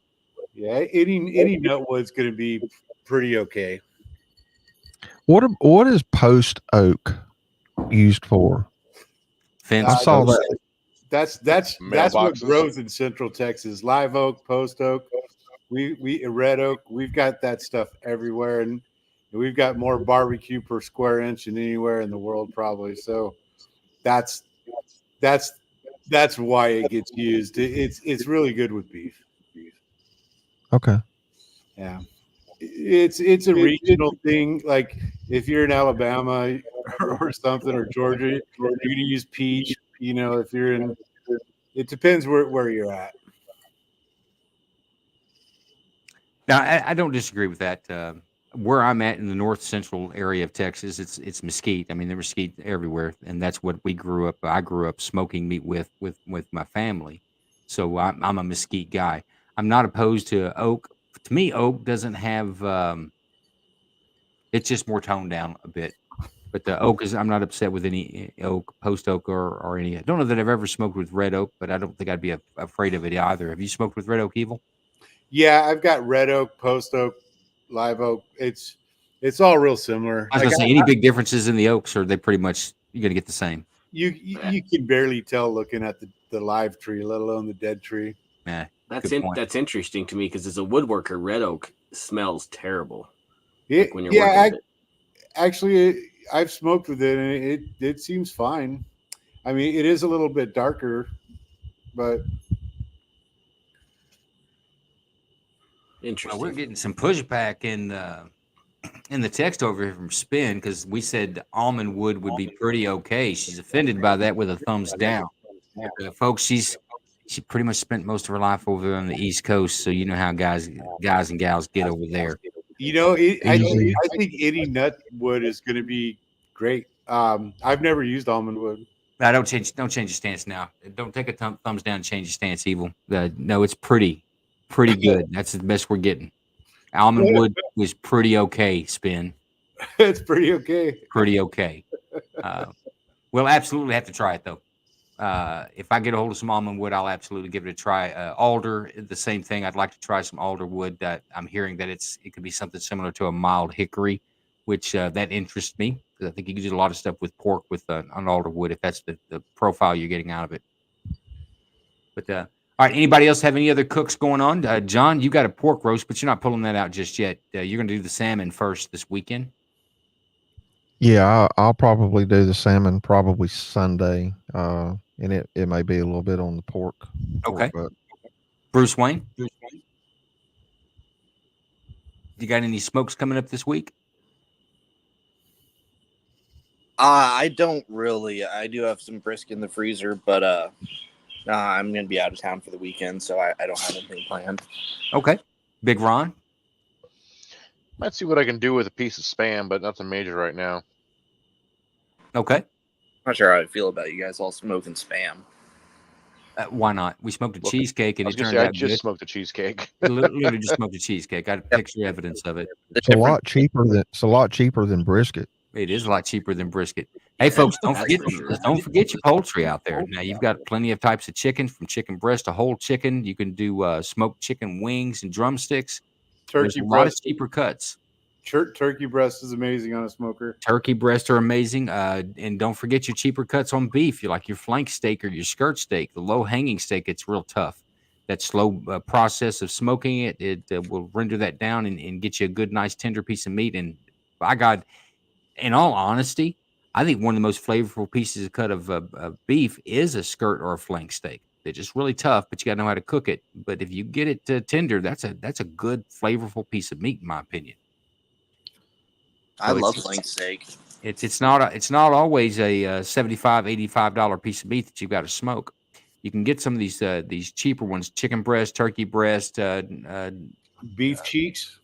Speaker 6: Yeah, any nut wood's going to be pretty okay.
Speaker 9: What is post oak used for?
Speaker 5: Fence.
Speaker 9: I saw that.
Speaker 6: That's what grows in Central Texas. Live oak, post oak, we red oak. We've got that stuff everywhere, and we've got more barbecue per square inch than anywhere in the world, probably. So that's why it gets used. It's really good with beef.
Speaker 9: Okay.
Speaker 6: Yeah. It's a regional thing. Like if you're in Alabama or something, or Georgia, you're going to use peach. If you're in, it depends where you're at.
Speaker 5: Now, I don't disagree with that. Where I'm at in the north central area of Texas, it's mesquite. I mean, there's mesquite everywhere, and that's what we grew up. I grew up smoking meat with my family, so I'm a mesquite guy. I'm not opposed to oak. To me, oak doesn't have. It's just more toned down a bit. But the oak is. I'm not upset with any oak, post oak, or any. I don't know that I've ever smoked with red oak, but I don't think I'd be afraid of it either. Have you smoked with red oak, Evil?
Speaker 6: Yeah, I've got red oak, post oak, live oak. It's all real similar.
Speaker 5: I was gonna say, any big differences in the oaks, or are they pretty much you're gonna get the same?
Speaker 6: You can barely tell looking at the live tree, let alone the dead tree.
Speaker 5: Yeah,
Speaker 11: that's interesting to me because as a woodworker, red oak smells terrible.
Speaker 6: It,
Speaker 11: when you're working with it.
Speaker 6: Actually, I've smoked with it, and it seems fine. I mean, it is a little bit darker, but
Speaker 11: interesting.
Speaker 5: We're getting some pushback in the text over here from Spin because we said almond wood would be pretty okay. She's offended by that with a thumbs down. Folks, she pretty much spent most of her life over on the East Coast, so you know how guys and gals get over there.
Speaker 6: You know, I think any nut wood is going to be great. I've never used almond wood.
Speaker 5: No, don't change your stance now. Don't take a thumbs down and change your stance, Evil. No, it's pretty good. That's the best we're getting. Almond wood was pretty okay, Spin.
Speaker 6: It's pretty okay.
Speaker 5: Pretty okay. We'll absolutely have to try it, though. If I get a hold of some almond wood, I'll absolutely give it a try. Alder, the same thing. I'd like to try some alder wood. I'm hearing that it could be something similar to a mild hickory, which that interests me because I think you can do a lot of stuff with pork with an alder wood if that's the profile you're getting out of it. But all right, anybody else have any other cooks going on? John, you got a pork roast, but you're not pulling that out just yet. You're going to do the salmon first this weekend.
Speaker 9: Yeah, I'll probably do the salmon probably Sunday, and it may be a little bit on the pork.
Speaker 5: Okay.
Speaker 9: But
Speaker 5: Bruce Wayne, you got any smokes coming up this week?
Speaker 8: I don't really. I do have some brisket in the freezer, but I'm going to be out of town for the weekend, so I don't have anything planned.
Speaker 5: Okay. Big Ron?
Speaker 7: Might see what I can do with a piece of Spam, but nothing major right now.
Speaker 5: Okay.
Speaker 8: Not sure how I feel about you guys all smoking Spam.
Speaker 5: Why not? We smoked a cheesecake, and it turned
Speaker 7: I
Speaker 5: out
Speaker 7: just
Speaker 5: good.
Speaker 7: smoked a cheesecake.
Speaker 5: Literally just smoked a cheesecake. I had picture evidence of it.
Speaker 9: It's a lot cheaper than brisket.
Speaker 5: It is a lot cheaper than brisket. Hey, folks, don't forget your poultry out there. Now, you've got plenty of types of chicken, from chicken breast to whole chicken. You can do smoked chicken wings and drumsticks. There's a lot of cheaper cuts.
Speaker 6: Turkey breast is amazing on a smoker.
Speaker 5: Turkey breasts are amazing. And don't forget your cheaper cuts on beef. You like your flank steak or your skirt steak. The low-hanging steak, it's real tough. That slow process of smoking it will render that down and get you a good, nice, tender piece of meat. And by God, in all honesty, I think one of the most flavorful pieces of cut of beef is a skirt or a flank steak. They're just really tough, but you got to know how to cook it. But if you get it tender, that's a good, flavorful piece of meat, in my opinion.
Speaker 8: I love flank steak.
Speaker 5: It's not always a $75, $85 piece of meat that you've got to smoke. You can get some of these cheaper ones: chicken breast, turkey breast,
Speaker 6: beef cheeks.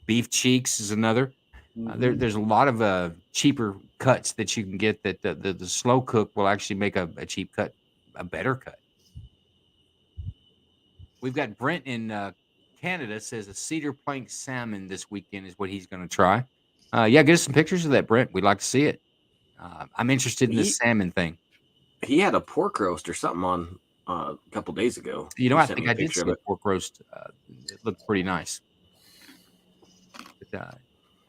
Speaker 5: Beef cheeks is another. There's a lot of cheaper cuts that you can get that the slow cook will actually make a cheap cut a better cut. We've got Brent in Canada says a cedar plank salmon this weekend is what he's going to try. Yeah, get us some pictures of that, Brent. We'd like to see it. I'm interested in the salmon thing.
Speaker 11: He had a pork roast or something on a couple days ago.
Speaker 5: You know, I think I did see a pork roast. It looked pretty nice. But,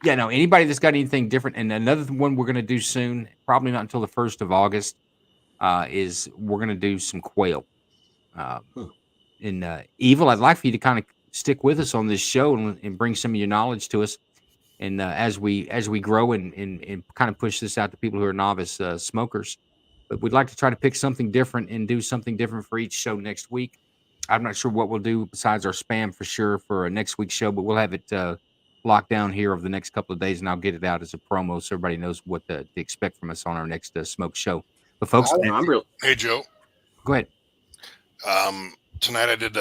Speaker 5: yeah, no, anybody that's got anything different. And another one we're going to do soon, probably not until the 1st of August, is we're going to do some quail. And Evil, I'd like for you to kind of stick with us on this show and bring some of your knowledge to us. And as we grow and kind of push this out to people who are novice smokers, but we'd like to try to pick something different and do something different for each show next week. I'm not sure what we'll do besides our spam for sure for next week's show, but we'll have it locked down here over the next couple of days, and I'll get it out as a promo so everybody knows what to expect from us on our next smoke show. But folks,
Speaker 10: Hey Joe,
Speaker 5: go ahead.
Speaker 10: Tonight I did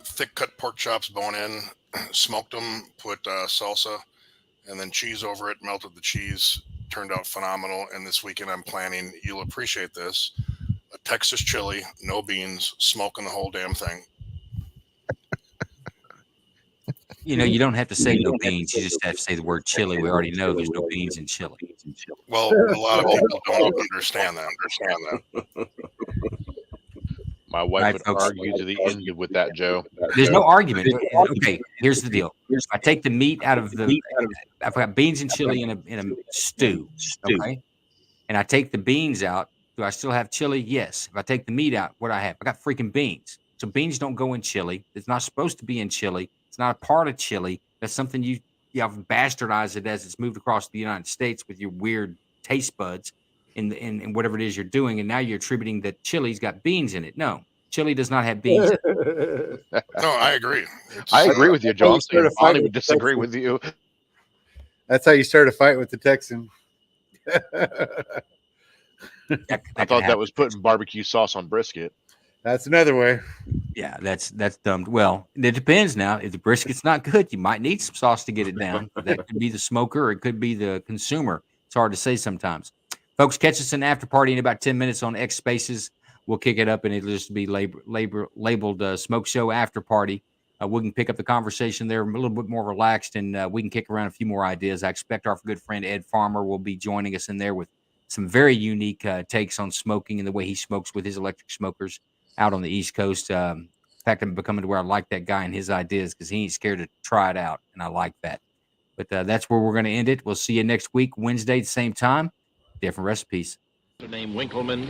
Speaker 10: thick cut pork chops, bone in, smoked them, put salsa, and then cheese over it. Melted the cheese. Turned out phenomenal. And this weekend I'm planning. You'll appreciate this. A Texas chili, no beans, smoking the whole damn thing.
Speaker 5: You know, you don't have to say no beans. You just have to say the word chili. We already know there's no beans in chili.
Speaker 10: Well, a lot of people don't understand that.
Speaker 7: My wife would argue to the end with that, Joe.
Speaker 5: There's no argument. Okay, here's the deal. If I take the meat out of the, I've got beans and chili in a stew, okay? And I take the beans out, do I still have chili? Yes. If I take the meat out, what do I have? I got freaking beans. So beans don't go in chili. It's not supposed to be in chili. It's not a part of chili. That's something you have bastardized it as it's moved across the United States with your weird taste buds in whatever it is you're doing. And now you're attributing that chili's got beans in it. No, chili does not have beans.
Speaker 10: No, I agree.
Speaker 7: I agree with you, Joe. I would disagree with you.
Speaker 6: That's how you start a fight with the Texan.
Speaker 7: I thought that was putting barbecue sauce on brisket.
Speaker 6: That's another way.
Speaker 5: Yeah, that's dumb. Well, it depends now. If the brisket's not good, you might need some sauce to get it down. That could be the smoker or it could be the consumer. It's hard to say sometimes. Folks, catch us in after party in about 10 minutes on X Spaces. We'll kick it up and it'll just be labeled Smoke Show After Party. We can pick up the conversation there a little bit more relaxed and we can kick around a few more ideas. I expect our good friend Ed Farmer will be joining us in there with some very unique takes on smoking and the way he smokes with his electric smokers out on the East Coast. In fact, I'm becoming to where I like that guy and his ideas because he ain't scared to try it out, and I like that. But that's where we're going to end it. We'll see you next week, Wednesday, the same time. Different recipes.
Speaker 3: Name Winkleman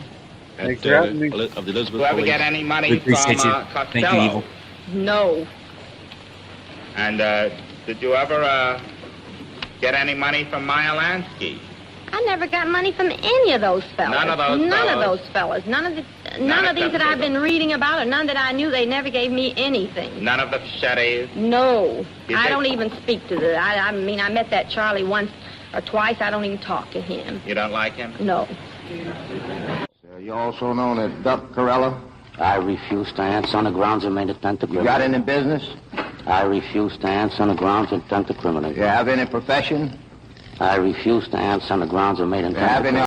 Speaker 6: Thanks for having me.
Speaker 3: of the Elizabeth
Speaker 1: Whoever
Speaker 3: Police.
Speaker 1: get any money
Speaker 5: We
Speaker 1: from
Speaker 5: appreciate you.
Speaker 1: Costello?
Speaker 5: Thank you, Evil.
Speaker 4: No.
Speaker 1: And did you ever get any money from Meyer Lansky?
Speaker 4: I never got money from any of those fellas.
Speaker 1: None of those
Speaker 4: None
Speaker 1: fellas?
Speaker 4: of those fellas. None of
Speaker 1: of
Speaker 4: these
Speaker 1: them
Speaker 4: that I've
Speaker 1: fellas?
Speaker 4: been reading about or none that I knew. They never gave me anything.
Speaker 1: None of the Shetties?
Speaker 4: No.
Speaker 1: You
Speaker 4: I
Speaker 1: think-
Speaker 4: don't even speak to the... I mean, I met that Charlie once or twice. I don't even talk to him.
Speaker 1: You don't like him?
Speaker 4: No.
Speaker 2: You're also known as Duck Corella? I refuse to answer on the grounds of made intent to criminate. You got any business? I refuse to answer on the grounds of intent to criminate. You have any profession? I refuse to answer on the grounds of made intent to criminate.